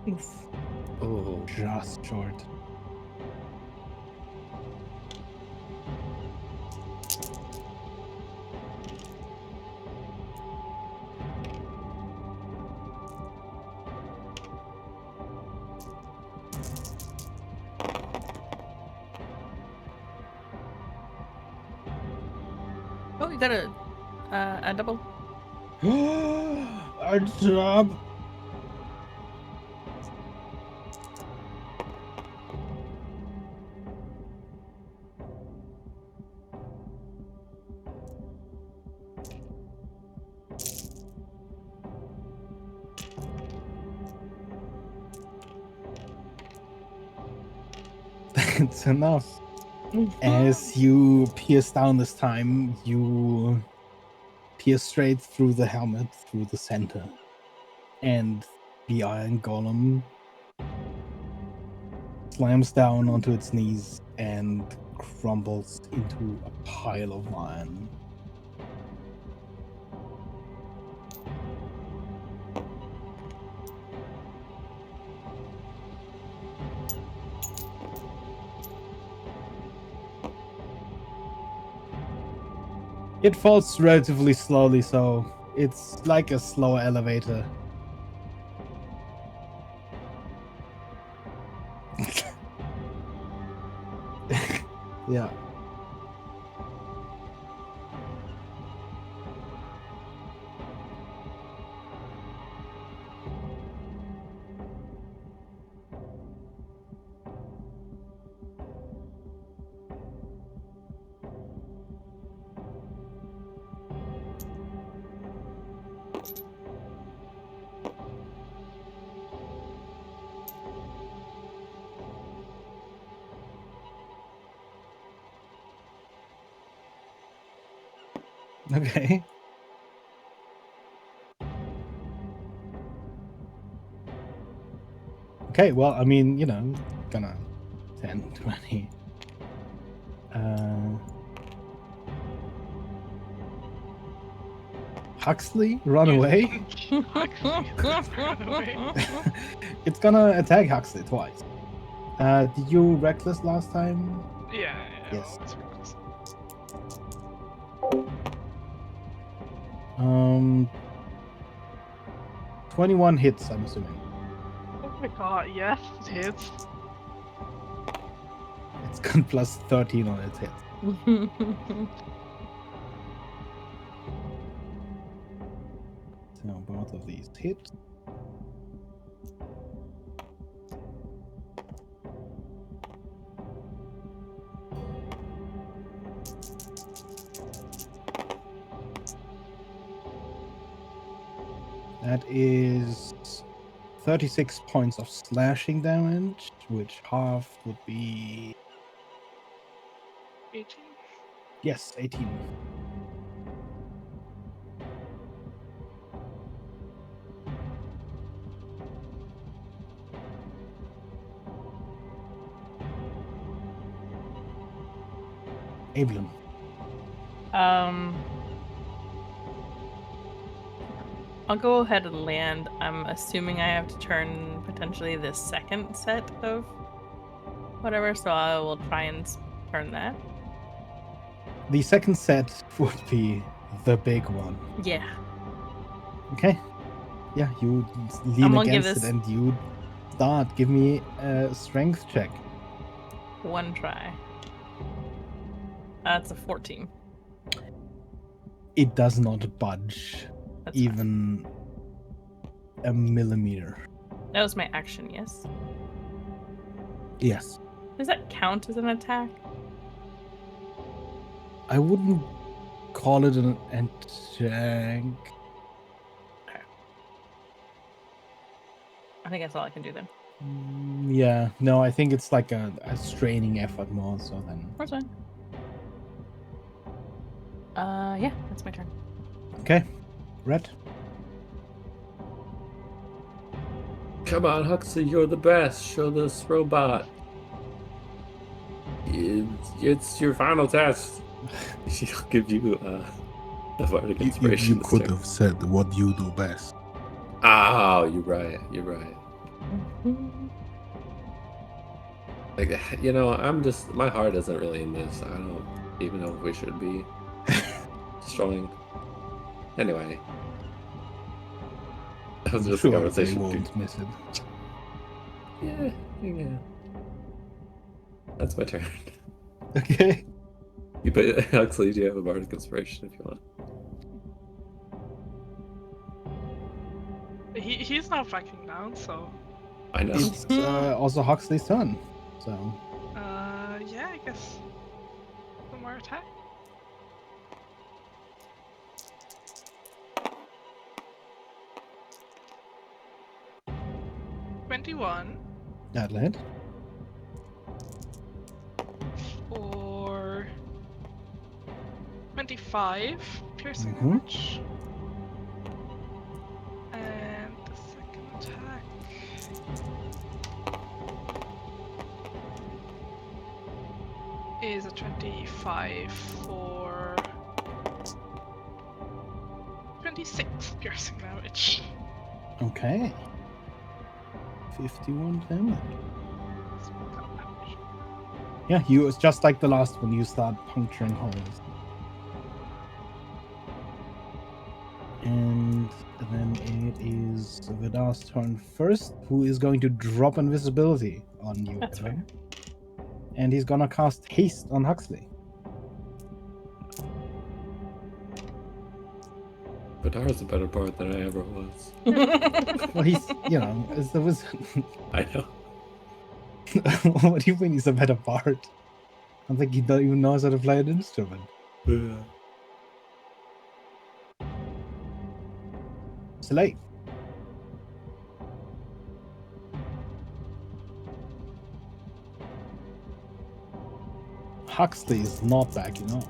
Oof. Oh, Just short. Oh, you got a double. A job. It's enough. As you pierce down this time, you pierce straight through the helmet, through the center. And the iron golem slams down onto its knees and crumbles into a pile of iron. It falls relatively slowly, so it's like a slow elevator. Yeah. Okay. Okay, well, I mean, you know, gonna 10, 20. Huxley, run away. It's gonna attack Huxley twice. Did you reckless last time? Yeah. Yes. Always reckless. 21 hits, I'm assuming. Oh my god, yes, it hits. It's got plus 13 on its hit. So both of these hit. That is 36 points of slashing damage, which half would be 18. yes, 18. Evelyn. I'll go ahead and land. I'm assuming I have to turn potentially the second set of whatever, so I will try and turn that. The second set would be the big one. Yeah. Okay. Yeah, you I'm lean gonna give against it this- and you start. Give me a strength check. One try. That's a 14. It does not budge That's fine. even a millimeter. That was my action, yes? Yes. Does that count as an attack? I wouldn't call it an attack. I think that's all I can do then. Yeah, no, I think it's like a straining effort more so than. That's fine. Yeah, that's my turn. Okay. Red. Come on, Huxley, you're the best. Show this robot. It's your final test. She'll give you a bardic inspiration. You could have said what you do best. Oh, you're right. You're right. Like, you know, my heart isn't really in this. I don't even know if we should be destroying. Anyway. That was just a Sure, they conversation. won't miss it. Yeah. That's my turn. Okay. Huxley, do you have a bardic inspiration if you want? He's not backing down, so. I know. It's also Huxley's turn. So. Yeah, I guess. One more attack. $21. That'll hit. 25 piercing Mhm. damage. And the second attack is a 25 for 26 piercing damage. Okay. 51 damage. Yeah, it's just like the last one. You start puncturing holes. And then it is Vidar's turn first, who is going to drop invisibility on you, That's Edwin. fair. And he's gonna cast haste on Huxley. Badara's a better bard than I ever was. Well, he's, as the wizard. I know. What do you mean he's a better bard? I don't think he don't even knows how to play an instrument. Yeah. Slay. Huxley is not backing off.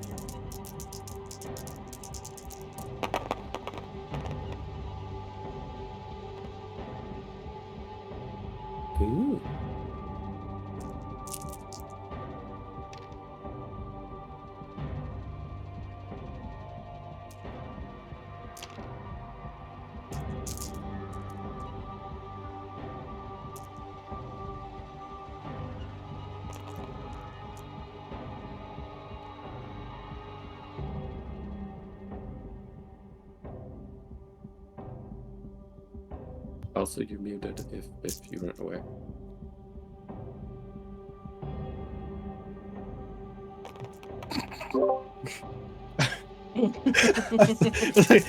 Ooh. Also, you're muted if you weren't aware.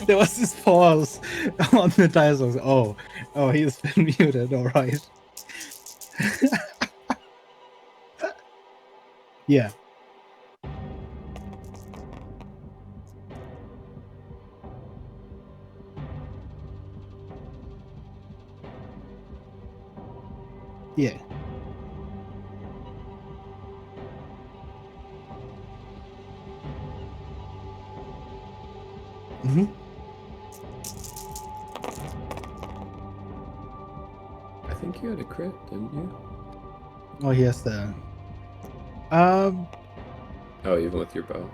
There was this pause on the dice. I was, oh, he's been muted. All right. Yeah. Yeah. Mm-hmm. I think you had a crit, didn't you? Oh, yes, the. Oh, even with your bow.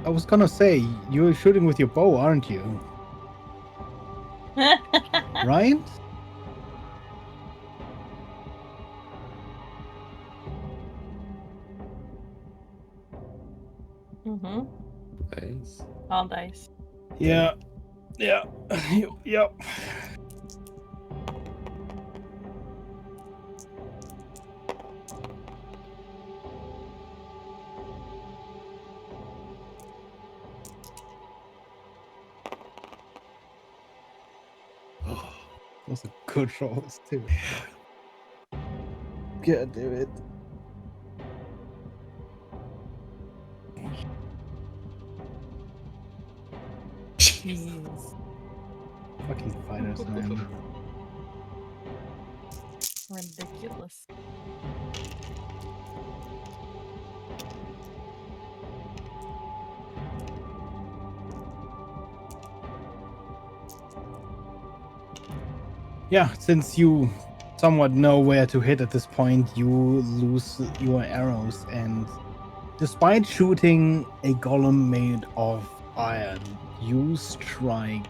I was gonna say you're shooting with your bow, aren't you? Right? Mm-hmm. Nice. All dice. Yeah. Yeah. Yep. Oh, Those are good rolls too. God damn it. Jeez. Fucking fighters, man. Ridiculous. Yeah, since you somewhat know where to hit at this point, you lose your arrows, and despite shooting a golem made of iron, you strike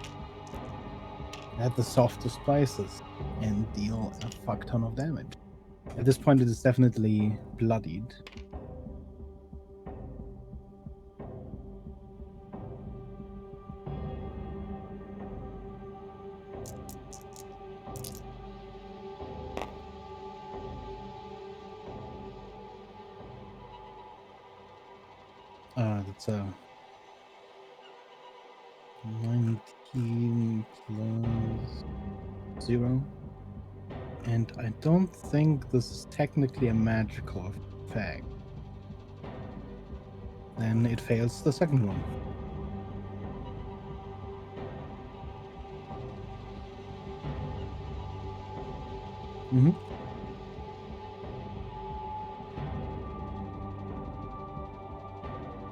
at the softest places and deal a fuck ton of damage. At this point, it is definitely bloodied. That's a 19 plus 0. And I don't think this is technically a magical effect. Then it fails the second one. Mm-hmm.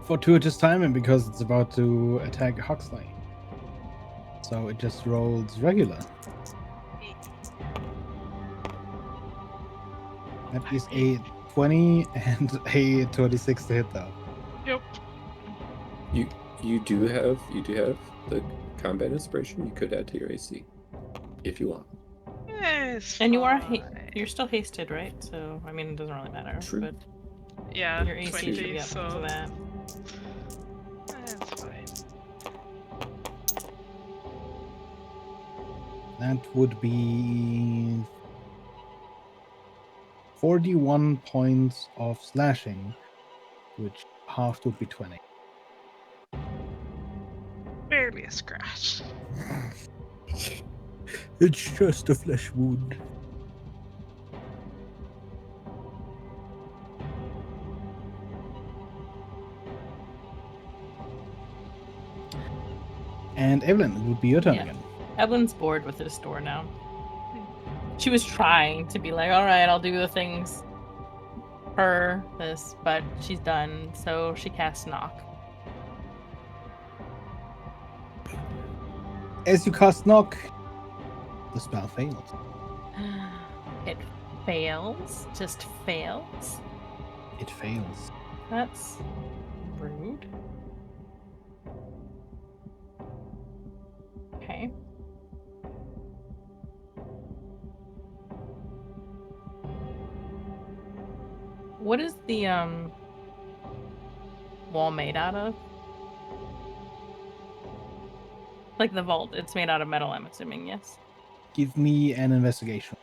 Fortuitous timing because it's about to attack Huxley. So it just rolls regular. That is a 20 and a 26 to hit though. Yep. You do have the combat inspiration you could add to your AC if you want. Yes. And you are you're still hasted, right? So I mean, it doesn't really matter. True. But Yeah, your AC 20, should be up so to that. that's fine. That would be 41 points of slashing, which half would be 20. Barely a scratch. It's just a flesh wound. And Evelyn, it would be your turn Yeah. again. Evelyn's bored with this store now. She was trying to be like, all right, I'll do the things for this, but she's done, so she casts Knock. As you cast Knock, the spell fails. It fails? Just fails? It fails. That's rude. Okay. What is the wall made out of? Like the vault, it's made out of metal, I'm assuming, yes. Give me an investigation.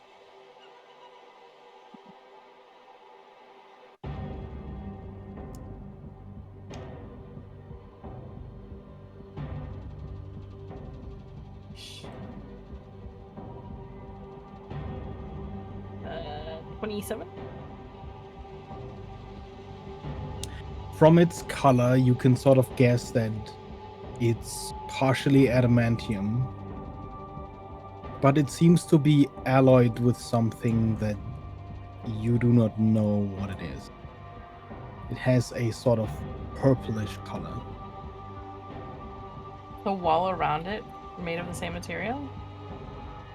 Uh, 27? From its color, you can sort of guess that it's partially adamantium, but it seems to be alloyed with something that you do not know what it is. It has a sort of purplish color. The wall around it made of the same material?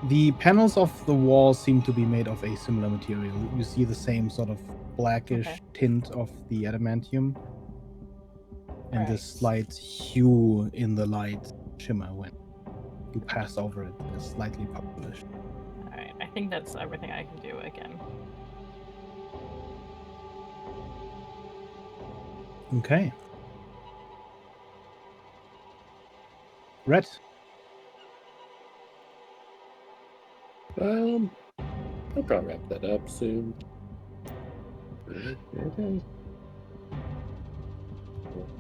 The panels of the wall seem to be made of a similar material. You see the same sort of blackish Okay. tint of the adamantium, and Right. this slight hue in the light shimmer when you pass over it is slightly purplish. Alright, I think that's everything I can do again. Okay. Rhett, I'll probably wrap that up soon.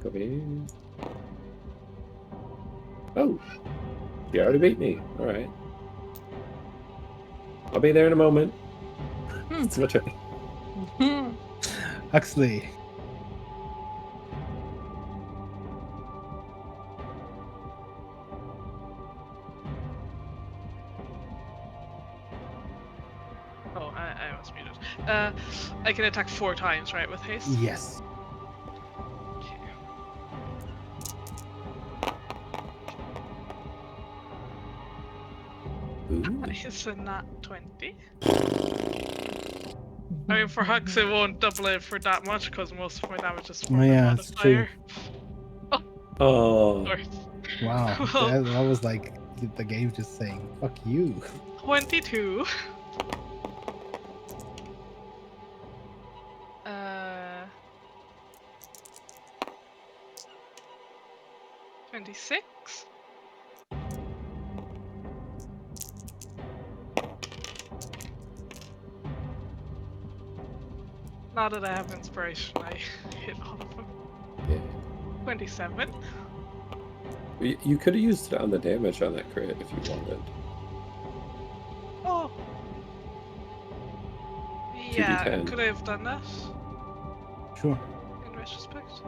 Come in. Oh, you already beat me. All right. I'll be there in a moment. It's my turn. Huxley. Oh, I was muted. I can attack 4 times, right, with haste? Yes. Ooh. It's a nat 20. I mean, for Hugs, it won't double it for that much because most of my damage is from the Yeah, it's true. modifier. Oh. Sorry. Wow. Well, that was like the game just saying, fuck you. 22. 26. Now that I have inspiration, I hit all of them. Yeah. 27. You could have used it on the damage on that crit if you wanted. Oh. Yeah, 2d10. could I have done that Sure. in retrospect?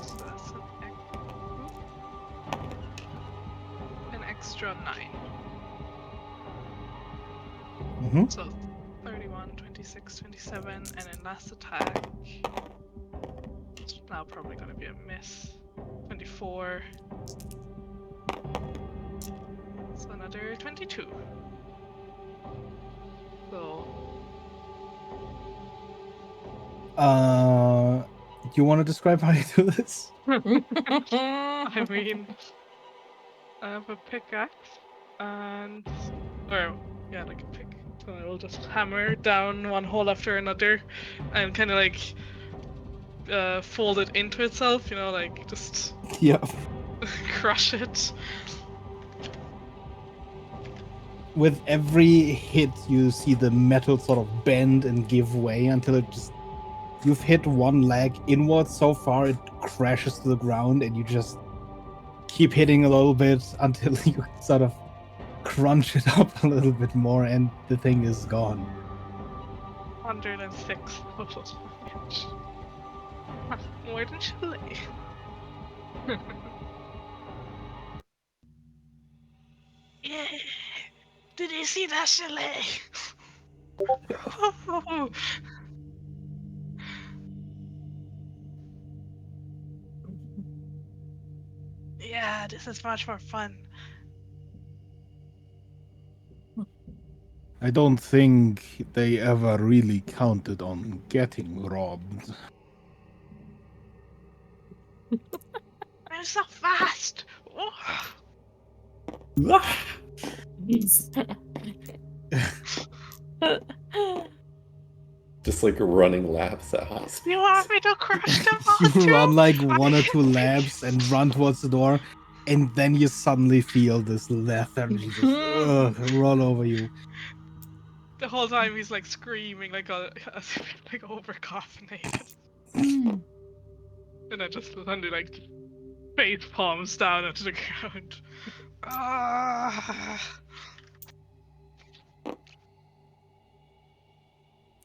So that's an extra 9. Mhm. So 31, 26, 27, and then last attack. It's now probably gonna be a miss. 24. So another 22. So Do you want to describe how you do this? I mean, I have a pickaxe and, or yeah, like a pick. So I will just hammer down one hole after another, and kind of like fold it into itself. You know, like just Yeah. crush it. With every hit, you see the metal sort of bend and give way until it just. You've hit one leg inwards so far, it crashes to the ground, and you just keep hitting a little bit until you sort of crunch it up a little bit more, and the thing is gone. 106 total damage. More than Chile. Yeah. Did you see that, Chile? Yeah, this is much more fun. I don't think they ever really counted on getting robbed. I'm so fast. Just like running laps at high speed. You want me to crush them You all too? run like one or I two laps and run towards the door, and then you suddenly feel this lethargy just roll over you. The whole time he's like screaming like as if he's like over caffeinated. And I just suddenly like face palms down onto the ground. Ah.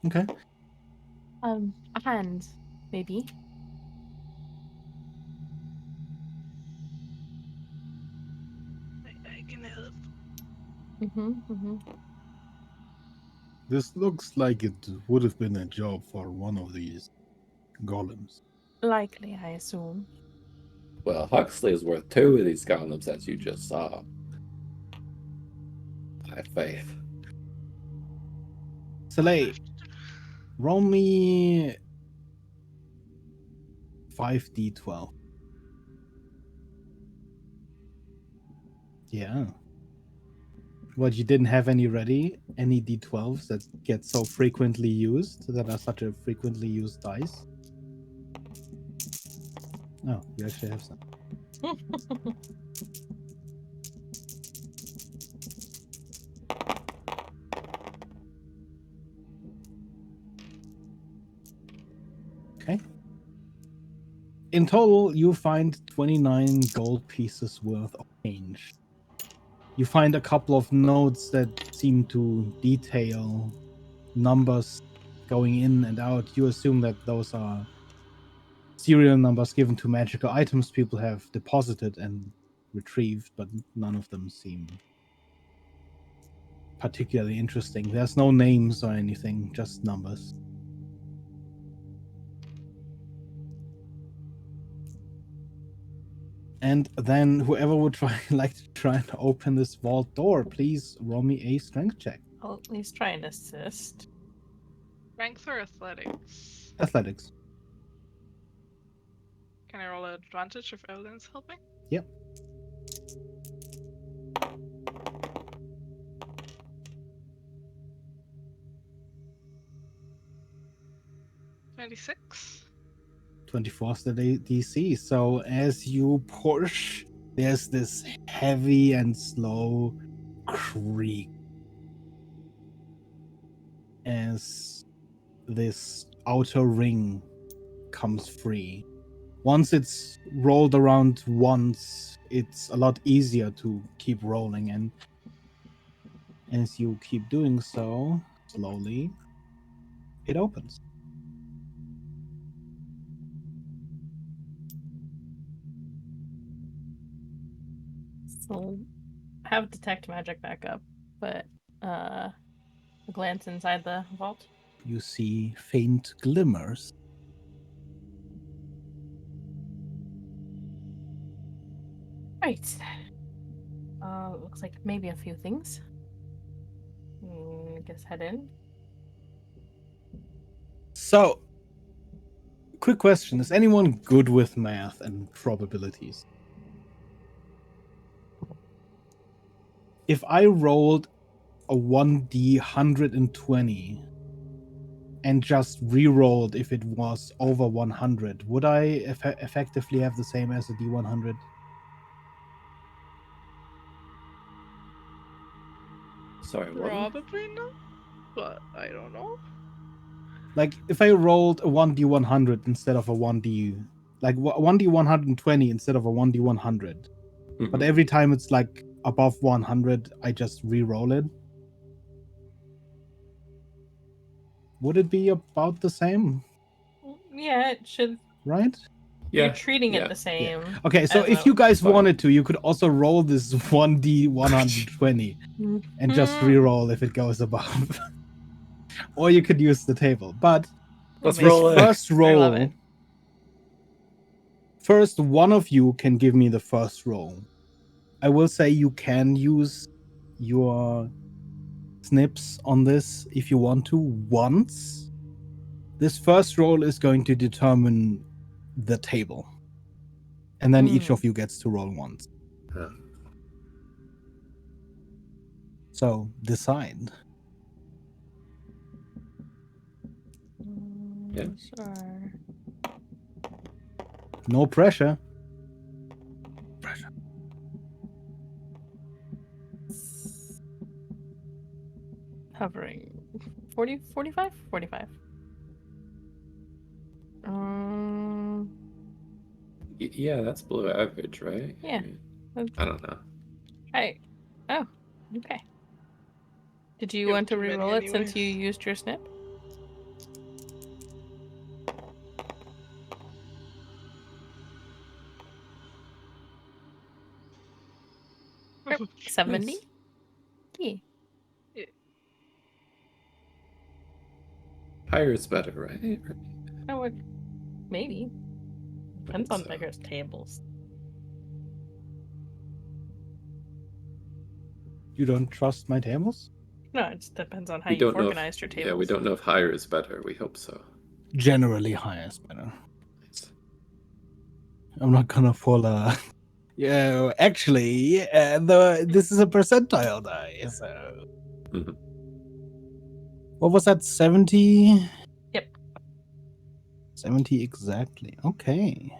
Okay. A hand, maybe. I can help. This looks like it would have been a job for one of these golems. Likely, I assume. Well, Huxley is worth 2 of these golems, as you just saw. I have faith. Soleil, roll me 5d12. Yeah. What, you didn't have any ready? Any d12s that get so frequently used, that are such a frequently used dice? Oh, you actually have some. Okay. In total, you find 29 gold pieces worth of change. You find a couple of notes that seem to detail numbers going in and out. You assume that those are serial numbers given to magical items people have deposited and retrieved, but none of them seem particularly interesting. There's no names or anything, just numbers. And then whoever would like to try and open this vault door, please roll me a strength check. I'll at least try and assist. Strength or athletics? Athletics. Can I roll an advantage if Evelyn's helping? Yep. 26. 24 is the DC. So as you push, there's this heavy and slow creak as this outer ring comes free. Once it's rolled around once, it's a lot easier to keep rolling, and as you keep doing so, slowly, it opens. So I have detect magic back up, but glance inside the vault. You see faint glimmers. Right. Looks like maybe a few things. I guess head in. So, quick question. Is anyone good with math and probabilities? If I rolled a 1d 120 and just re-rolled if it was over 100, would I effectively have the same as a d100? Sorry, what? Probably not, but I don't know. Like, if I rolled a 1d100 instead of a 1d... Like, 1d 120 instead of a 1d 100. But Mhm. every time it's, like, above 100, I just re-roll it. Would it be about the same, Yeah, it should. right? Yeah. You're treating yeah. it the same. Okay, so as if a- you guys fine. wanted to, you could also roll this 1d 120 and just re-roll if it goes above. Or you could use the table. But Let's this roll it. first I love roll, it. first one of you can give me the first roll. I will say you can use your snips on this if you want to once. This first roll is going to determine the table. And then each of you gets to roll once. Huh. So decide. Yeah. Sure. No pressure. Hovering. 40, 45? 45. Yeah, that's below average, right? Yeah. I don't know. Oh, okay. Did you You have want to too many re-roll it since anyways. you used your snip? Yep, 70? Nice. Yeah. Higher is better, right? Oh, maybe. I Depends think on so. bigger tables. You don't trust my tables? No, it just depends on how We you've don't know organized your if, tables. yeah, we don't know if higher is better. We hope so. Generally higher is better. Nice. I'm not gonna pull a... Yeah, actually, this is a percentile die, so... Mhm. What was that, 70? Yep. 70 exactly. Okay.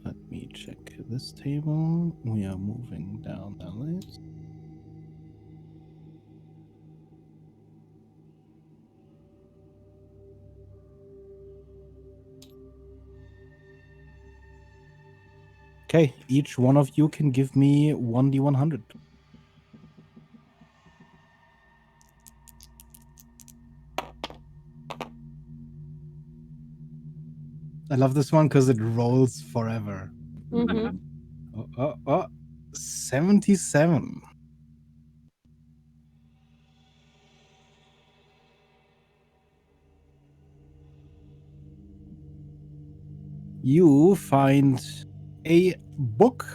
Let me check this table. We are moving down the list. Okay, each one of you can give me 1d100. I love this one because it rolls forever. Mm-hmm. 77. You find a book.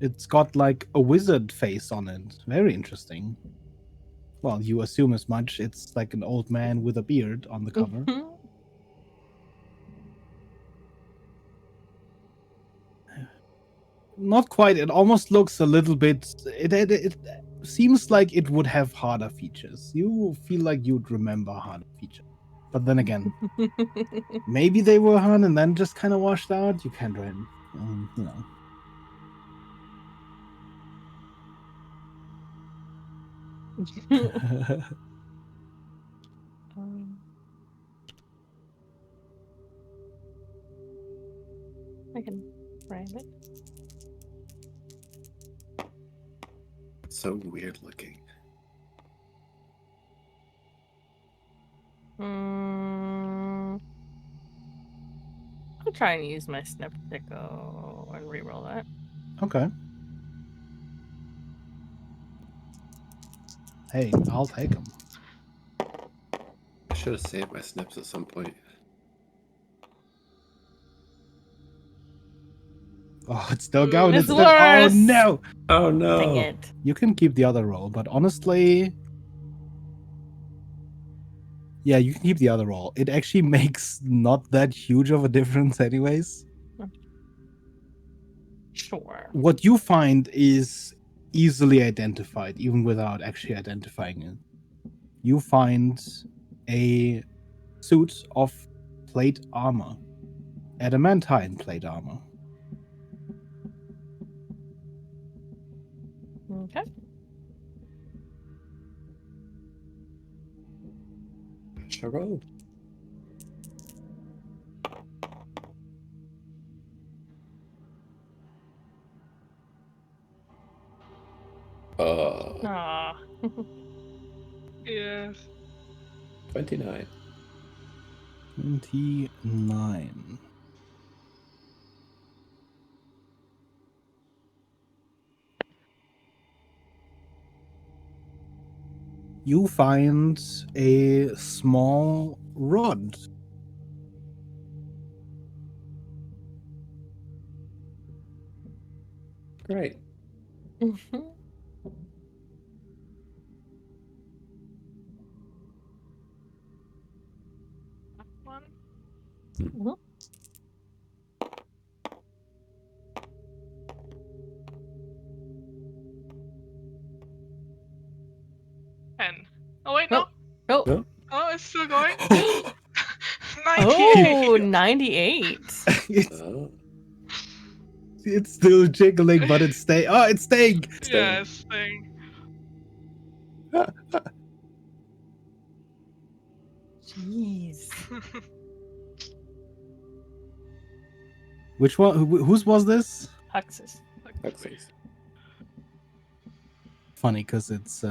It's got like a wizard face on it. Very interesting. Well, you assume as much. It's like an old man with a beard on the cover. Mm-hmm. Not quite. It almost looks a little bit. It seems like it would have harder features. You feel like you'd remember harder features. But then again, maybe they were hard and then just kind of washed out. You can't really, you know. I can grab it. So weird looking. try and use my snip to go and reroll that. Okay. Hey, I'll take them. I should have saved my snips at some point. Oh, it's still going. It's It's still. Oh worse. no! Oh Dang no! it. You can keep the other roll, but honestly, yeah, you can keep the other roll. It actually makes not that huge of a difference, anyways. Sure. What you find is easily identified, even without actually identifying it. You find a suit of plate armor, adamantine plate armor. Okay. Should I roll? Aw. Yes. 29. 29. You find a small rod. Great. One. Mhm. Ten. Oh wait, no. Oh. No? Oh, it's still going. it's, 98. Oh, 98. Oh. it's still jiggling, but it's staying. Oh, it's staying. Yeah, it's staying. Jeez. Which one? Whose was this? Hux's. Huxley's. Funny, because it's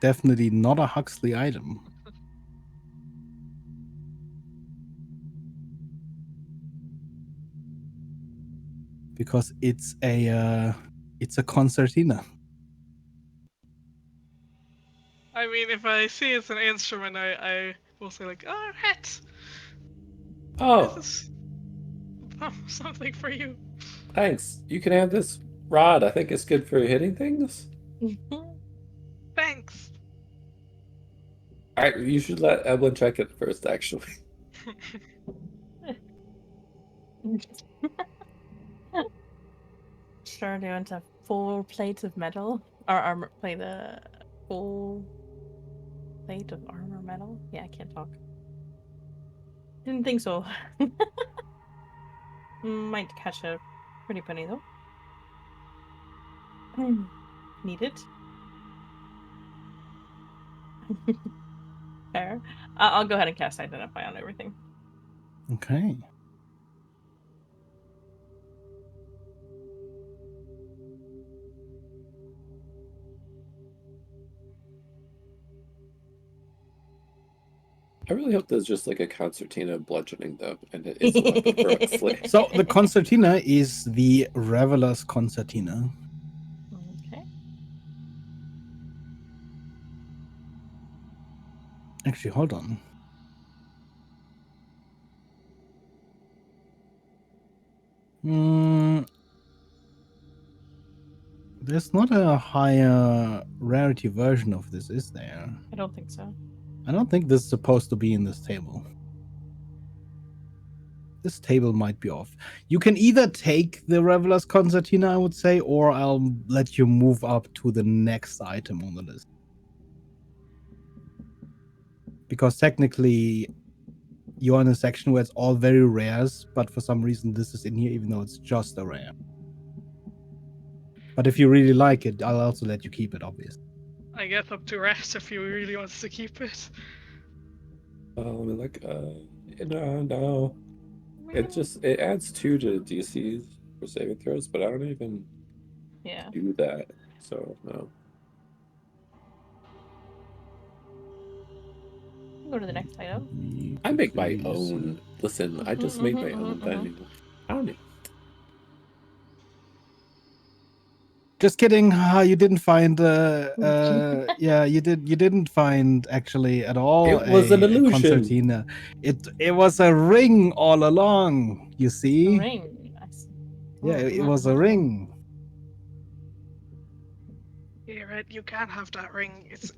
definitely not a Huxley item. Because it's a concertina. I mean, if I see it's an instrument, I will say like, oh, hat. Oh, This is something for you. thanks. You can have this rod. I think it's good for hitting things. Thanks. Alright, you should let Evelyn check it first, actually. Sure, do you want a full plate of metal? Or armor plate a full plate of armor metal? Yeah, I can't talk. Didn't think so. Might catch a pretty penny though. Need it. Fair. I'll go ahead and cast Identify on everything. Okay. I really hope there's just like a concertina bludgeoning though, and it is a weapon for Huxley. So the concertina is the Reveler's concertina. Okay. Actually, hold on. There's not a higher rarity version of this, is there? I don't think so. I don't think this is supposed to be in this table. This table might be off. You can either take the Reveler's Concertina, I would say, or I'll let you move up to the next item on the list. Because technically, you're in a section where it's all very rares, but for some reason this is in here, even though it's just a rare. But if you really like it, I'll also let you keep it, obviously. I guess up to Rat if he really wants to keep it. Let me look. No. It adds 2 to DCs for saving throws, but I don't even Yeah. do that. So no. go to the next item. I make my own. Listen, I just made my own thing. I don't need. Just kidding. You didn't find. Yeah, you didn't find actually at all. It was an a illusion. concertina. It was a ring all along. You see? Ring. I see. Yeah, it was a ring. Yeah, right. You can't have that ring. It's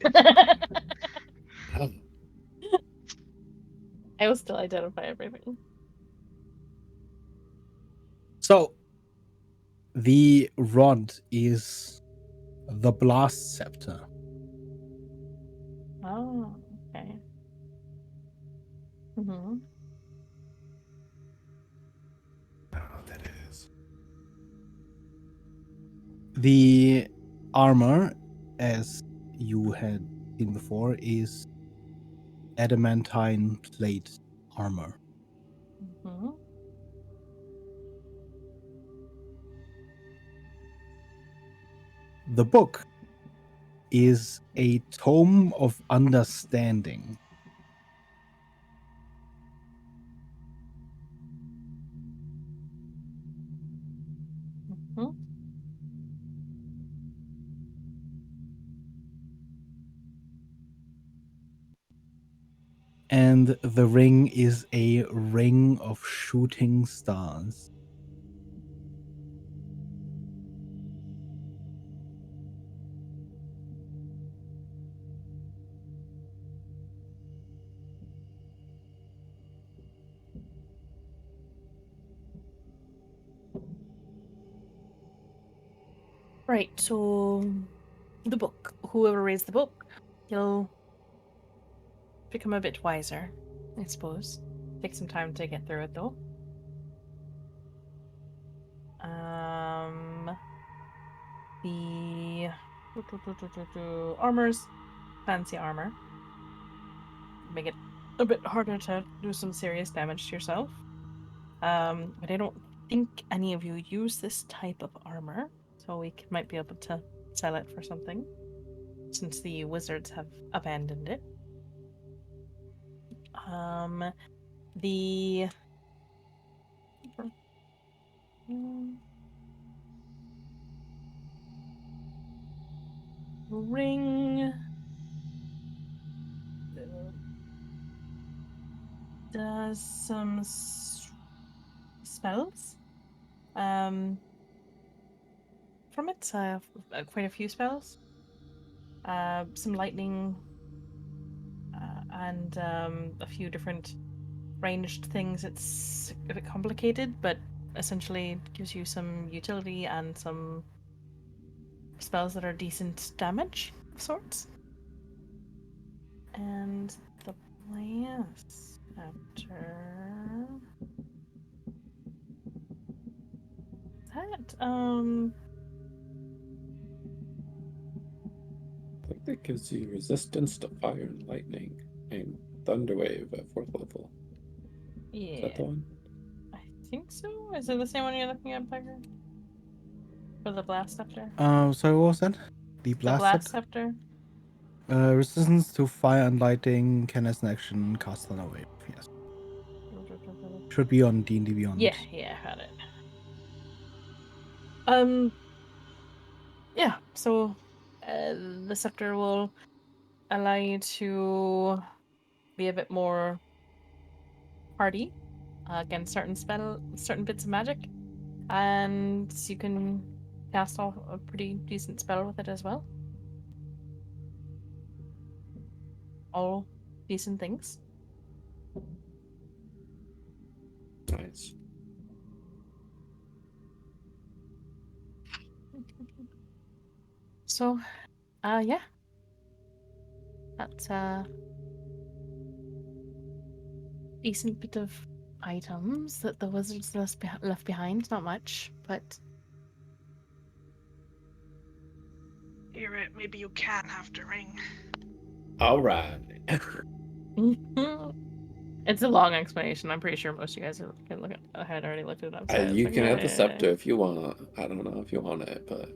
I will still identify everything. So, the rod is the blast scepter. Oh, okay. Mm-hmm. I don't know what that is. The armor, as you had seen before, is adamantine plate armor. Mm-hmm. The book is a tome of understanding. Mm-hmm. And the ring is a ring of shooting stars. Right, so the book. Whoever reads the book, you'll become a bit wiser, I suppose. Take some time to get through it though. The armor's fancy armor. Make it a bit harder to do some serious damage to yourself. But I don't think any of you use this type of armor, so we might be able to sell it for something, since the wizards have abandoned it. The ring does some spells. From it, quite a few spells. Some lightning, and a few different ranged things. It's a bit complicated, but essentially gives you some utility and some spells that are decent damage of sorts. And the blast after that, I think that gives you resistance to fire and lightning and thunderwave at 4th level. Is that the yeah, one? I think so. Is it the same one you're looking at, Becker? For the blast scepter? Sorry, what was that? The The blast blast scepter? scepter? Resistance to fire and lightning, can as an action cast thunder wave. Yes, should be on D&D Beyond. Yeah, had it. Yeah, so the scepter will allow you to be a bit more hardy against certain bits of magic, and you can cast off a pretty decent spell with it as well. All decent things. Nice. So, yeah, that's a decent bit of items that the wizards left behind. Not much, but Hear it. Maybe you can have the ring. All right. it's a long explanation. I'm pretty sure most of you guys can look at, had already looked it up. So You can have the yeah. scepter if you want. I don't know if you want it, but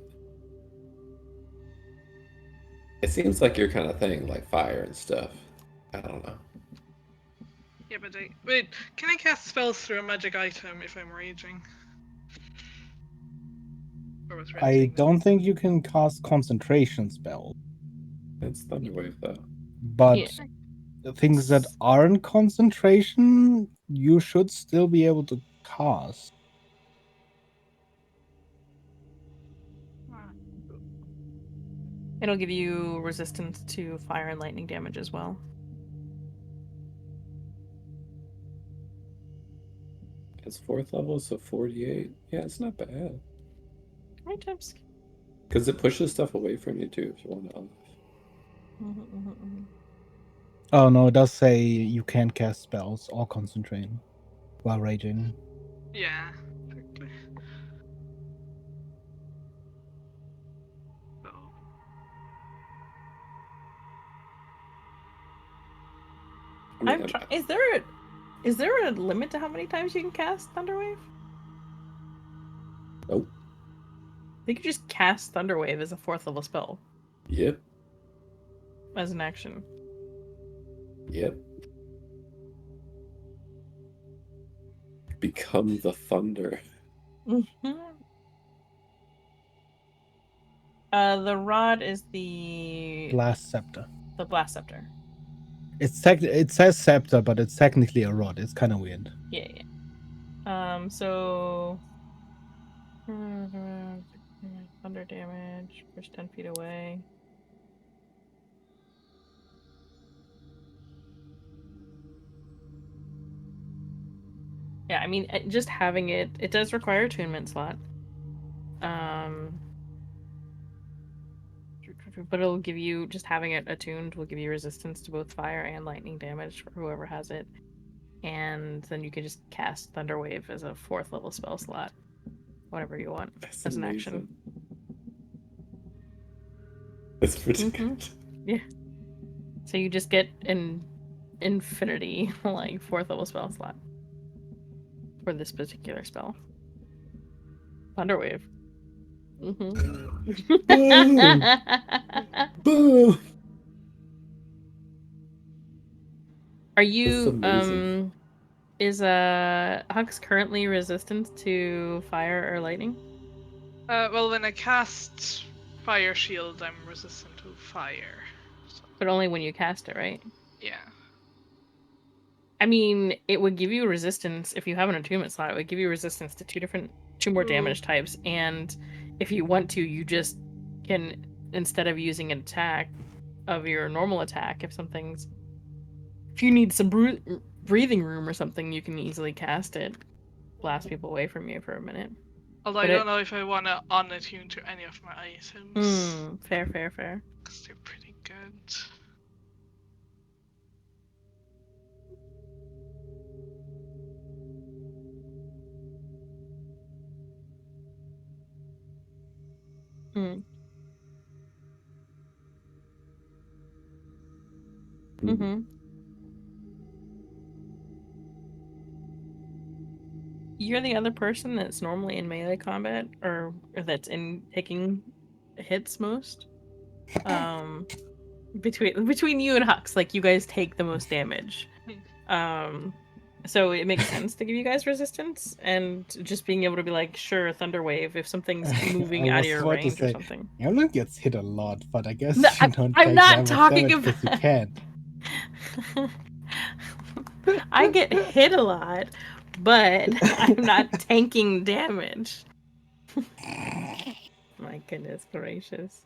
it seems like your kind of thing, like fire and stuff. I don't know. Yeah, but wait, can I cast spells through a magic item if I'm raging? Or was Ren I saying that? don't think you can cast concentration spells, It's Thunderwave though. but the things that aren't concentration, you should still be able to cast. It'll give you resistance to fire and lightning damage as well. It's 4th level, so 48. Yeah, it's not bad. Right, Tips? Because it pushes stuff away from you too if you want to. Oh no, it does say you can't cast spells or concentrate while raging. Yeah, exactly. So, I mean, Is there a limit to how many times you can cast Thunderwave? Nope. I think you just cast Thunderwave as a 4th level spell Yep. as an action. Yep. Become the thunder. The rod is the Blast scepter. blast scepter. It says scepter, but it's technically a rod. It's kind of weird. Yeah. So thunder damage, push 10 feet away. Yeah, I mean, just having it does require attunement slot. But it'll give you, just having it attuned will give you resistance to both fire and lightning damage for whoever has it. And then you can just cast Thunderwave as a 4th level spell slot whenever you want. That's as amazing. an action. That's pretty good. Yeah. So you just get an infinity, like, 4th level spell slot for this particular spell. Thunderwave. Boo! Are you That's amazing. is Hux currently resistant to fire or lightning? well, when I cast Fire Shield, I'm resistant to fire. So, But only when you cast it, right? yeah. I mean, it would give you resistance if you have an attunement slot. It would give you resistance to two more damage types, and if you want to, you just can, instead of using an attack of your normal attack, if you need some breathing room or something, you can easily cast it, blast people away from you for a minute. Although But I don't know if I want to unattune to any of my items. Fair. Because they're pretty good. You're the other person that's normally in melee combat, or that's in taking hits most. Between you and Hux, like, you guys take the most damage. So it makes sense to give you guys resistance, and just being able to be like, sure, Thunderwave if something's moving out of your range or something. Yellen gets hit a lot, but I guess No, you don't I'm take not that much talking damage because you can. I get hit a lot, but I'm not tanking damage. My goodness gracious.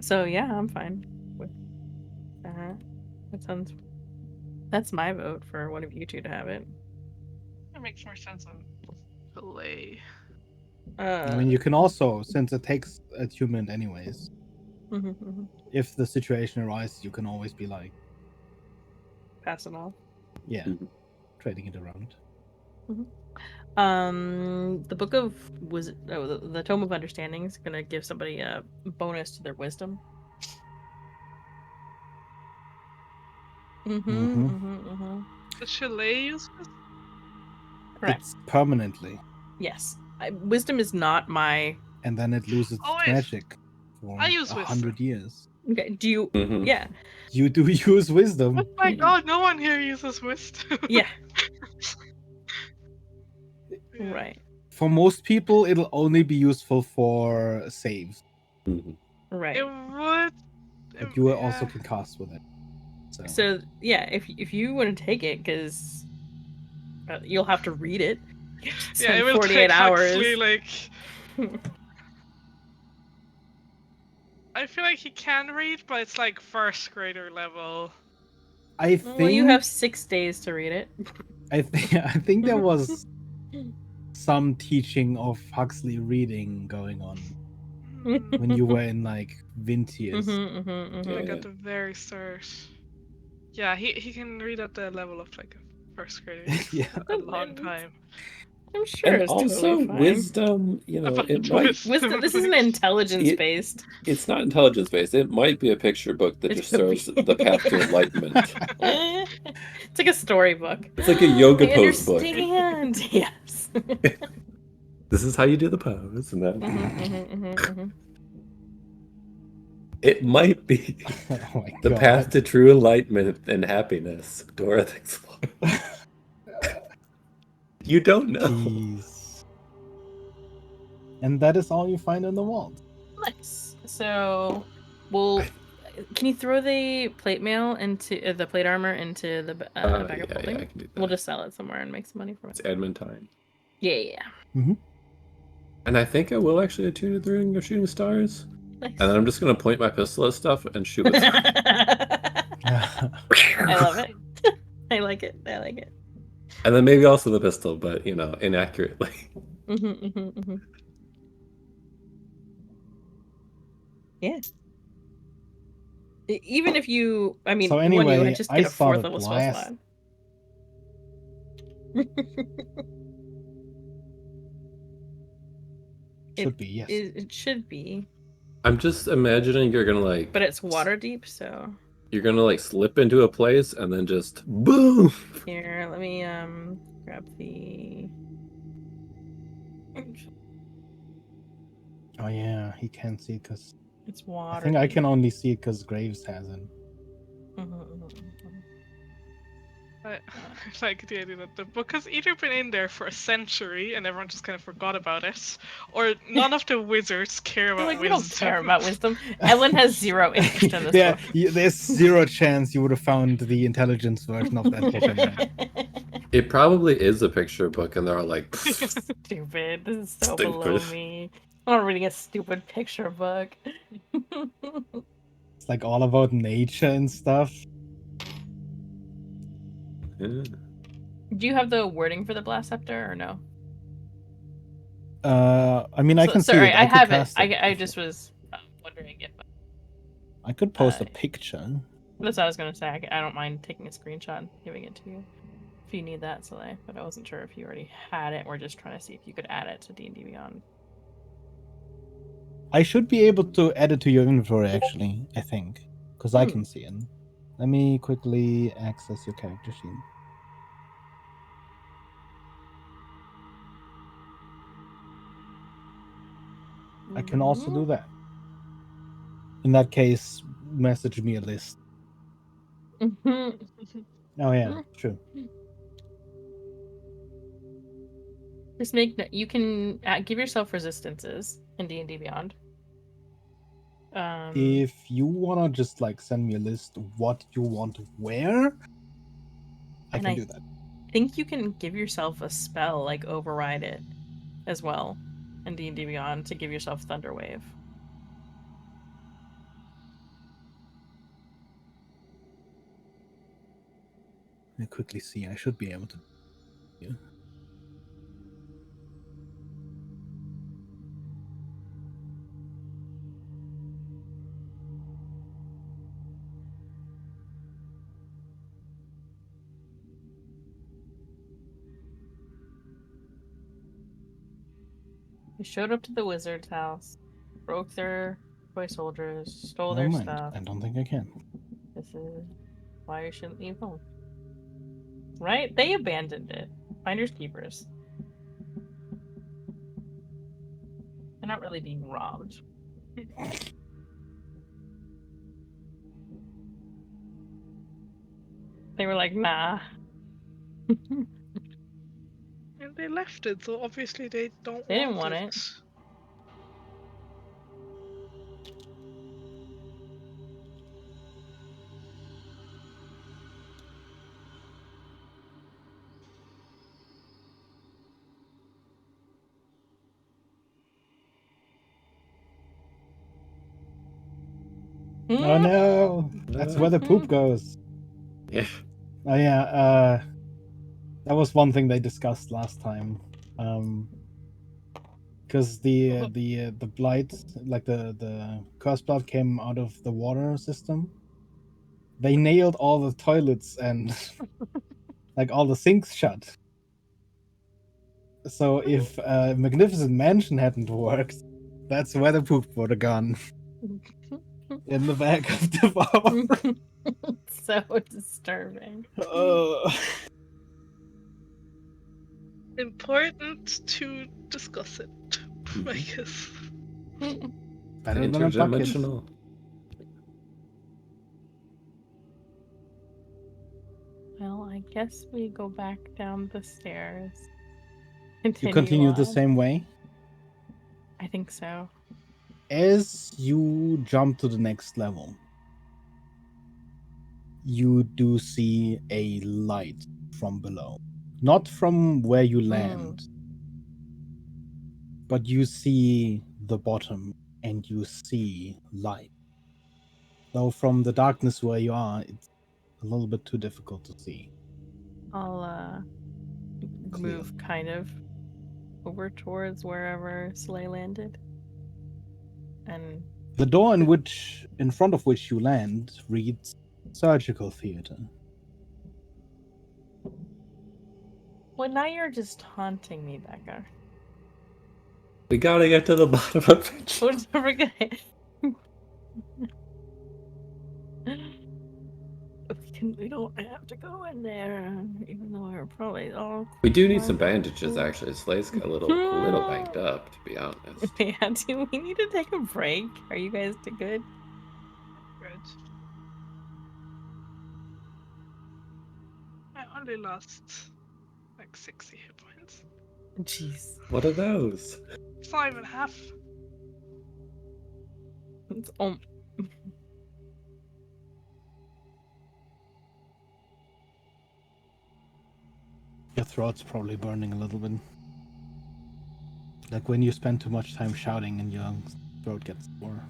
So yeah, I'm fine with that. That's my vote for one of you two to have it. It makes more sense on delay. I mean, you can also, since it takes attunement anyways, if the situation arises, you can always be like, pass it off. Yeah, trading it around. The book of the Tome of Understanding is gonna give somebody a bonus to their wisdom. The chalet use this? Correct. It's permanently. Yes. Wisdom is not my... And then it loses its magic for I use 100 years. Okay. Do you? Mhm. Yeah. You do use wisdom. Oh my god, no one here uses wisdom. Yeah. Yeah. Right. For most people, it'll only be useful for saves, Mhm. Right. It would. but you yeah. also can cast with it. So yeah, if you want to take it, because you'll have to read it. You have to Yeah, spend it will 48 take hours. Huxley like. I feel like he can read, but it's like first grader level. I Well, you have think 6 days to read it. I think there was some teaching of Huxley reading going on when you were in like Vintius. Like Yeah. at the very start. Yeah, he can read at the level of like a first grader. It takes Yeah. a long time. I'm sure And it's also totally fine. wisdom, you know, About it might. Wisdom. This isn't like- intelligence based. It's not intelligence based. It might be a picture book that It just could shows be. the path to enlightenment. It's like a storybook. It's like a yoga I pose book. understand. Yes. This is how you do the pose, and then Mhm. it might be Oh my the god. path to true enlightenment and happiness. Dora the Explorer. You don't know. Jeez. And that is all you find in the vault. Nice. So, well, can you throw the plate mail into the plate armor into the bag of holding? I can do that. We'll just sell it somewhere and make some money from It's it. adamantine. Yeah. And I think I will actually attune to the ring of shooting stars. Nice. And then I'm just gonna point my pistol at stuff and shoot with it. I love it. I like it. And then maybe also the pistol, but you know, inaccurately. Yeah. Even if you, I mean, So one, anyway, you just I get a 4th started level spell last. slot. Should be, yes. It should be, I'm just imagining you're gonna like, but it's water deep, so you're gonna like slip into a place and then just boom. here, let me grab the. Oh yeah, he can't see it because It's water. I think I deep. can only see it because Graves has it. I like the idea that the book has either been in there for a century and everyone just kind of forgot about it, or none of the wizards care about Like, we wisdom. don't care about wisdom. Ellen has 0 interest in this book. There's 0 chance you would have found the intelligence version of that book in there. It probably is a picture book, and they're all like, Stupid. This is so Stupid. below me. I'm not reading a stupid picture book. It's like all about nature and stuff. yeah. Do you have the wording for the blast scepter or no? I mean, I can see sorry, it. I could have it. cast I just was wondering if. I could post a uh, picture. That's what I was gonna say. I don't mind taking a screenshot and giving it to you if you need that, Soleil. But I wasn't sure if you already had it or just trying to see if you could add it to D&D Beyond. I should be able to add it to your inventory, actually, I think. Because I can see it. Let me quickly access your character sheet. I can also do that. In that case, message me a list. Oh yeah, true. Just you can give yourself resistances in D&D Beyond. If you wanna just like send me a list of what you want to wear, I can do that. I think you can give yourself a spell, like override it as well in D&D Beyond to give yourself Thunder Wave. Let me quickly see. I should be able to. Yeah. You showed up to the wizard's house, broke their toy soldiers, stole Never their mind. stuff. I don't think I can. This is why you shouldn't leave home. Right? They abandoned it. Finders keepers. They're not really being robbed. They were like, nah. And they left it, so obviously they don't They didn't want want it. it. Oh no, that's where the poop goes. Yeah. Oh yeah, that was one thing they discussed last time. Because the blight, like the curse blood, came out of the water system. They nailed all the toilets and like all the sinks shut. So if Magnificent Mansion hadn't worked, that's where the poop would have gone. In the back of the bar. So disturbing. Important to discuss it, I guess. Better than a bucket. Interdimensional. Well, I guess we go back down the stairs. You continue the on. same way. I think so. As you jump to the next level, you do see a light from below. Not from where you land, but you see the bottom and you see light. Though from the darkness where you are, it's a little bit too difficult to see. I'll move kind of over towards wherever Slay landed. And the door in front of which you land reads surgical theater. well, now you're just taunting me, Becca. We gotta get to the bottom of it. We're gonna... we don't have to go in there, even though we're probably all. We do need some bandages, actually. Slay's got a little banged up, to be honest. Yeah, do we need to take a break? Are you guys too good? Good. I only lost like 60 hit points. Jeez. What are those? It's not even half. It's Your throat's probably burning a little bit. Like when you spend too much time shouting and your throat gets sore.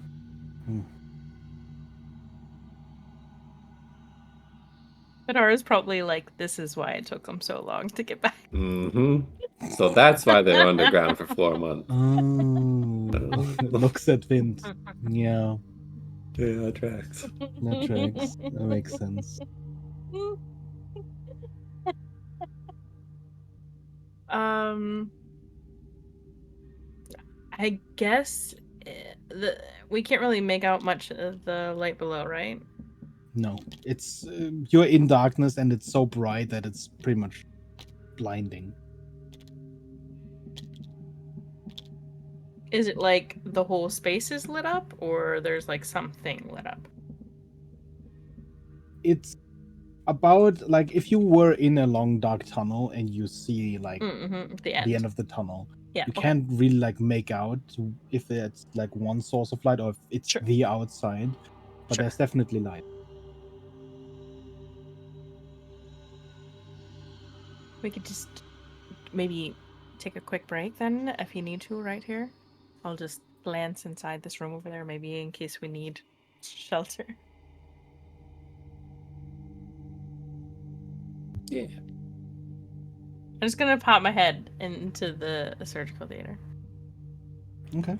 But ours probably like, this is why it took them so long to get back. Mm-hmm. So that's why they're underground for 4 months. Oh, looks at Vint. Yeah. Yeah, that tracks. That tracks. That makes sense. I guess we can't really make out much of the light below, right? No, it's you're in darkness and it's so bright that it's pretty much blinding. Is it like the whole space is lit up, or there's like something lit up? It's about like if you were in a long dark tunnel and you see like the end of the tunnel. Yeah, you can't really like make out if it's like one source of light or if it's the outside, but there's definitely light. We could just maybe take a quick break then, if you need to, right here. I'll just glance inside this room over there, maybe in case we need shelter. Yeah. I'm just gonna pop my head into the surgical theater. Okay.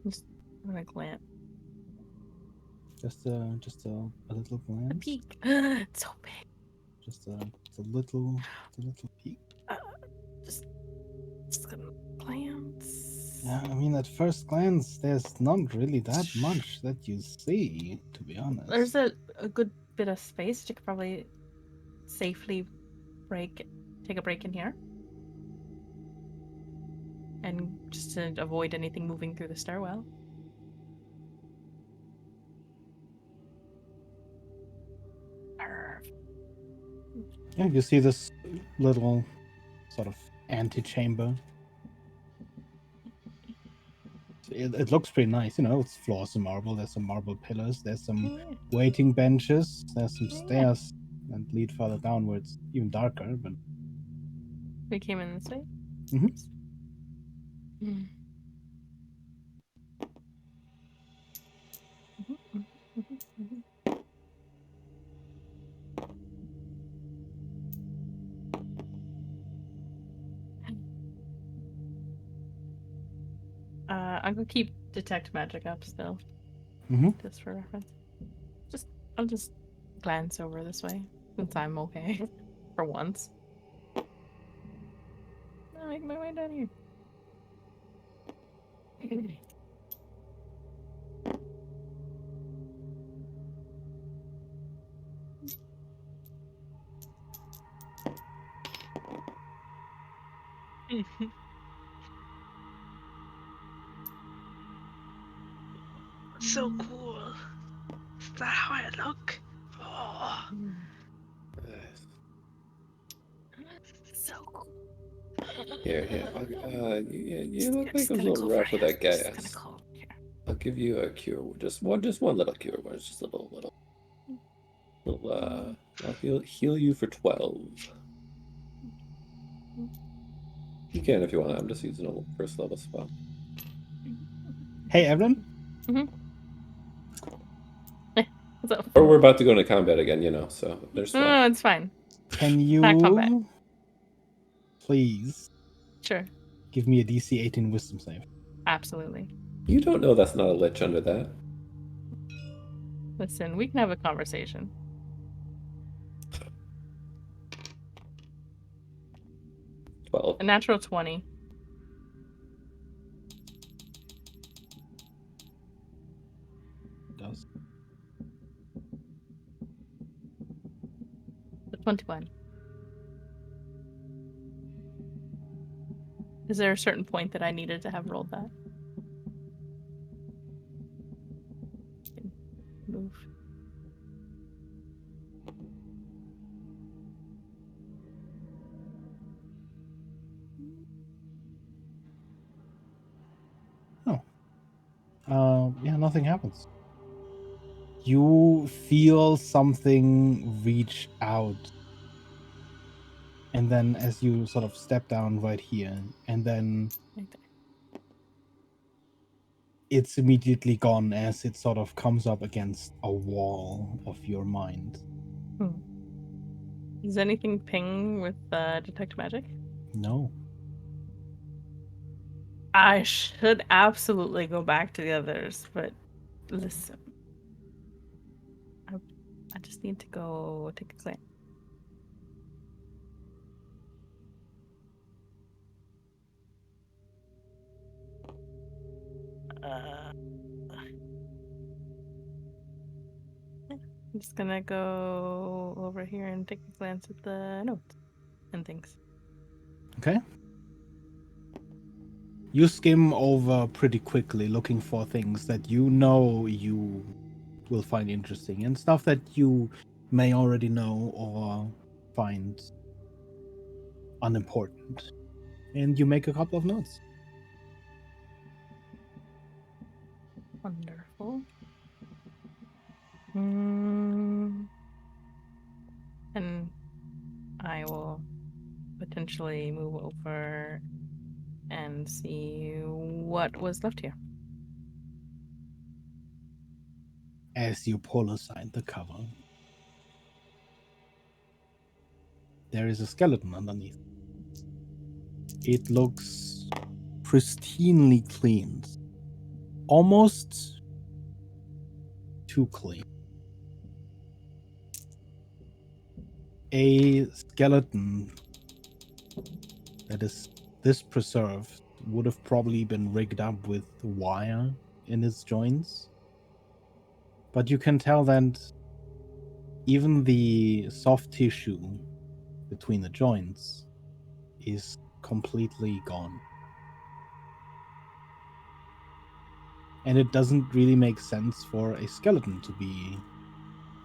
Just gonna glance. Just a little glance. A peek. It's so big. Just a little peek. Just gonna glance. Yeah, I mean, at first glance, there's not really that much that you see, to be honest. There's a good bit of space. You could probably safely take a break in here. And just to avoid anything moving through the stairwell. Yeah, you see this little sort of antechamber. It looks pretty nice, you know. It's floors of marble. There's some marble pillars. There's some waiting benches. There's some stairs that lead further downwards, even darker. But We came in this way. Mhm. Mm. I'm gonna keep detect magic up still, just for reference. I'll just glance over this way since I'm okay for once. I'll make my way down here. So cool. Is that how I look? Oh. So cool. Here. You look like it was a little rough with that gas. I'll give you a cure. Just one little cure. Just a little. I'll heal you for 12. You can if you want. I'm just using a first level spell. Hey, Evelyn. Or we're about to go into combat again, you know. So there's fun. No, it's fine. Can Not combat. you please Sure. give me a DC 18 Wisdom save? Absolutely. You don't know that's not a lich under that. Listen, we can have a conversation. Well, A natural 20. Does. The 21. Is there a certain point that I needed to have rolled that? Move. Yeah, nothing happens. You feel something reach out. And then as you sort of step down right here, and then Right there. it's immediately gone as it sort of comes up against a wall of your mind. Does anything ping with detect magic? No. I should absolutely go back to the others, but listen. I just need to go take a glance. I'm just gonna go over here and take a glance at the notes and things. Okay. You skim over pretty quickly looking for things that you know you will find interesting and stuff that you may already know or find unimportant. And you make a couple of notes. Wonderful. And I will potentially move over and see what was left here. As you pull aside the cover, there is a skeleton underneath. It looks pristinely cleaned. Almost too clean. A skeleton that is this preserved would have probably been rigged up with wire in its joints. But you can tell that even the soft tissue between the joints is completely gone. And it doesn't really make sense for a skeleton to be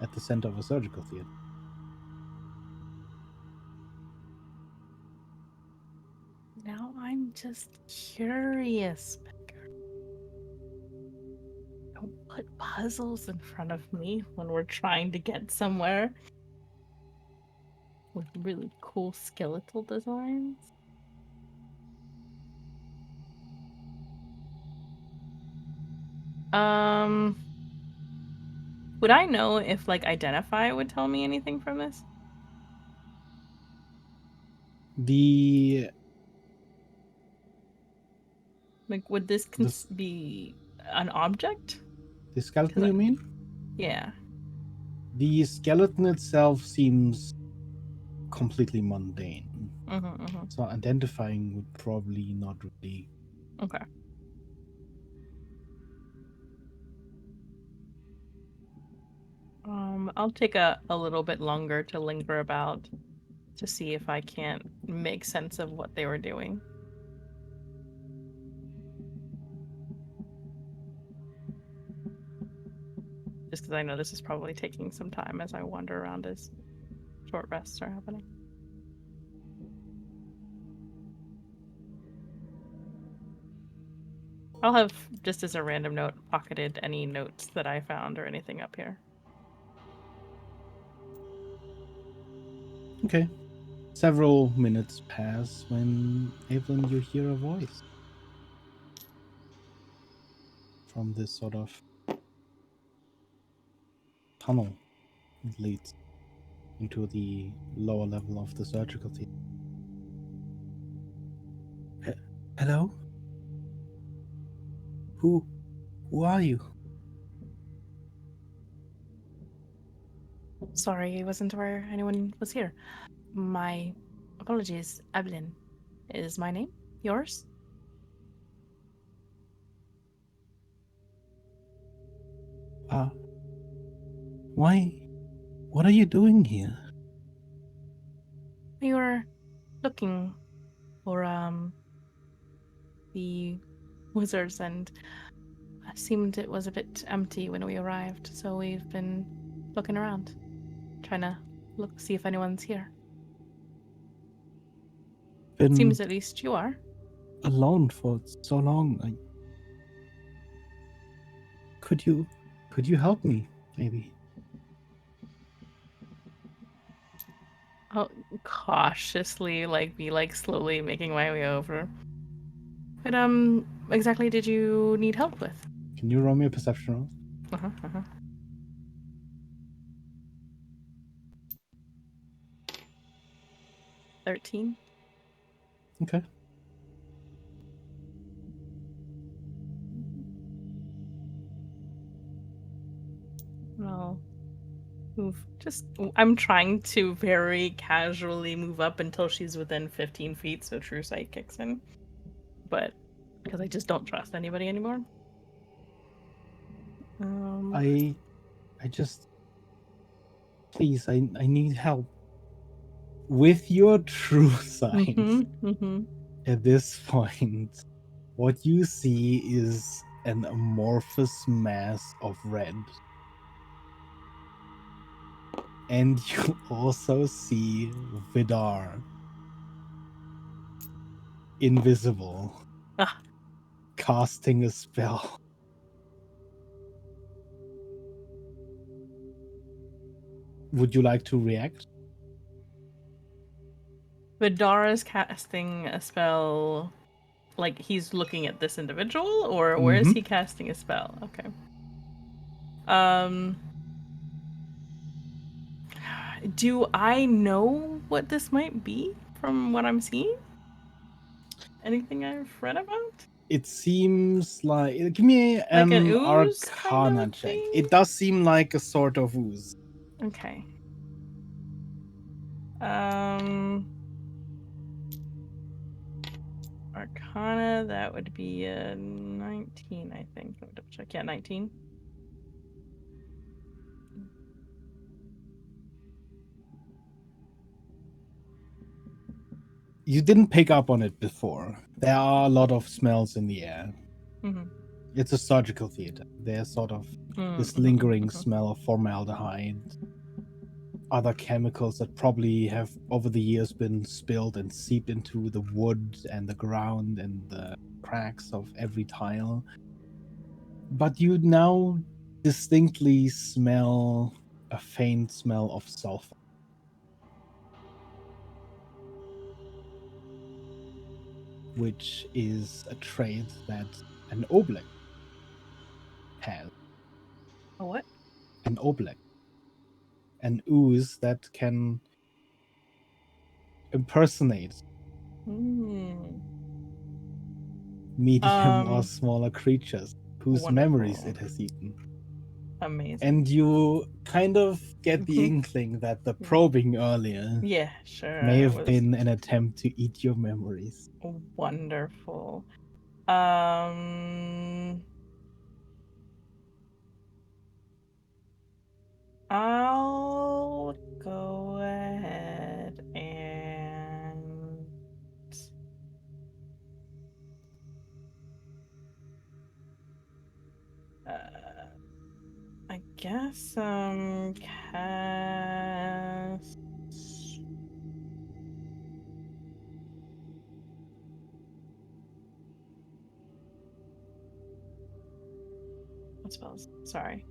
at the center of a surgical theater. Now I'm just curious, Becker. Don't put puzzles in front of me when we're trying to get somewhere with really cool skeletal designs. Would I know if like identify would tell me anything from this? The Like, would this be an object? skeleton, you mean? Yeah. The skeleton itself seems completely mundane. So identifying would probably not really. Okay. I'll take a little bit longer to linger about to see if I can't make sense of what they were doing. Just because I know this is probably taking some time as I wander around as short rests are happening. I'll have, just as a random note, pocketed any notes that I found or anything up here. Okay. Several minutes pass when, Evelyn, you hear a voice from this sort of tunnel that leads into the lower level of the surgical theater. Hello? Who are you? Sorry, I wasn't aware anyone was here. My apologies. Evelyn is my name. Yours? Why? What are you doing here? We were looking for the wizards, and it seemed it was a bit empty when we arrived, so we've been looking around, trying to see if anyone's here. Been Seems at least you are. alone for so long. Could you help me, maybe? I'll cautiously be slowly making my way over. But exactly did you need help with? Can you roll me a perception roll? 13. Okay. I'll move. I'm trying to very casually move up until she's within 15 feet, so true sight kicks in. But because I just don't trust anybody anymore. I just, please, I need help. With your true signs, at this point, what you see is an amorphous mass of red. And you also see Vidar, invisible, casting a spell. Would you like to react? Vidar is casting a spell, like he's looking at this individual, or where is he casting a spell? Okay. Do I know what this might be from what I'm seeing? Anything I've read about? It seems like, give me Like an an ooze Arcana kind of check. thing? It does seem like a sort of ooze. Okay. Arcana, that would be a 19, I think. Let me double check. Yeah, 19. You didn't pick up on it before. There are a lot of smells in the air. It's a surgical theater. There's sort of this lingering smell of formaldehyde, other chemicals that probably have over the years been spilled and seeped into the wood and the ground and the cracks of every tile. But you now distinctly smell a faint smell of sulfur, which is a trait that an oblek has. A what? An oblek. An ooze that can impersonate Mm. medium or smaller creatures whose memories Wonderful. it has eaten. Amazing. And you kind of get the inkling that the probing earlier Yeah, sure. may have was been an attempt to eat your memories. wonderful. I'll go ahead and I guess cast what spells? Sorry.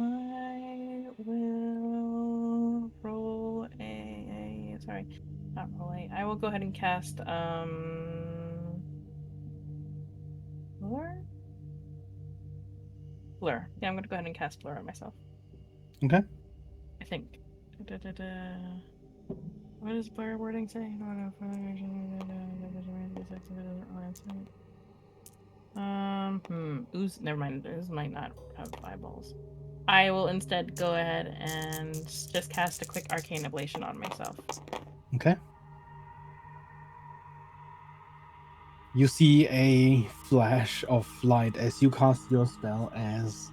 I will roll sorry, not roll a. I will go ahead and cast Blur? Blur. Yeah, I'm gonna go ahead and cast Blur on myself. Okay. I think. What does Blur wording say? Ooze. Never mind. Ooze might not have eyeballs. I will instead go ahead and just cast a quick arcane ablation on myself. Okay. You see a flash of light as you cast your spell as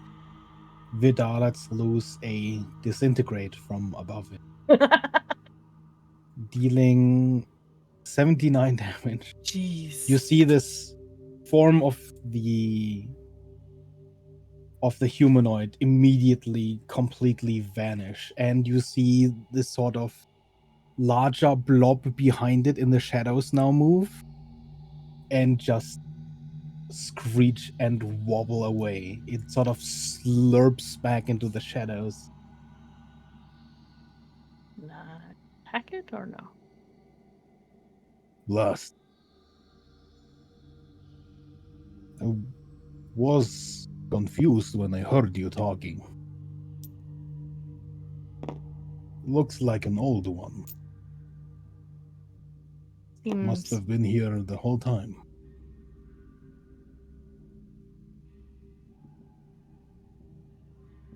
Vidar lets loose a disintegrate from above it, dealing 79 damage. Jeez. You see this form of the humanoid immediately completely vanish, and you see this sort of larger blob behind it in the shadows now move and just screech and wobble away. It sort of slurps back into the shadows. Not hack it or no? Last. I was confused when I heard you talking. Looks like an old one. Must Seems have been here the whole time.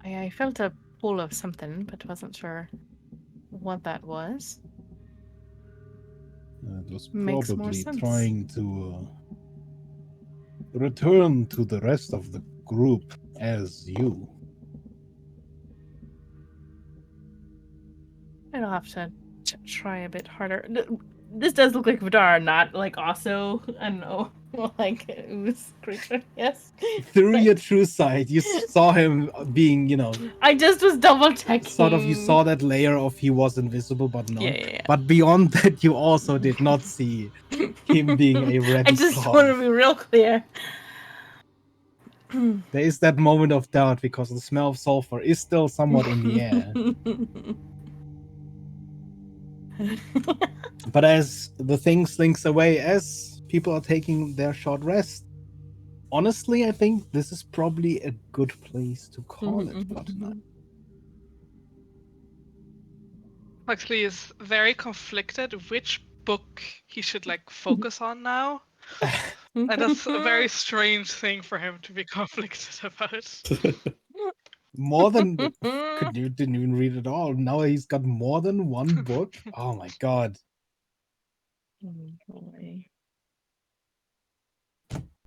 I felt a pull of something, but wasn't sure what that was. It was Makes more probably sense. trying to return to the rest of the group as you. I'll have to try a bit harder. This does look like Vidar, not like also, I don't know, like ooze creature. Yes. Through But your true sight, you saw him being, I just was double checking. sort of, you saw that layer of he was invisible but not. Yeah. But beyond that, you also did not see him being a red I just blob. want to be real clear. There is that moment of doubt because the smell of sulfur is still somewhat in the air. But as the thing slinks away, as people are taking their short rest, honestly, I think this is probably a good place to call it for tonight. Huxley is very conflicted which book he should focus on now. And that's a very strange thing for him to be conflicted about. More than didn't even read it all. Now he's got more than one book. Oh my god. Oh boy.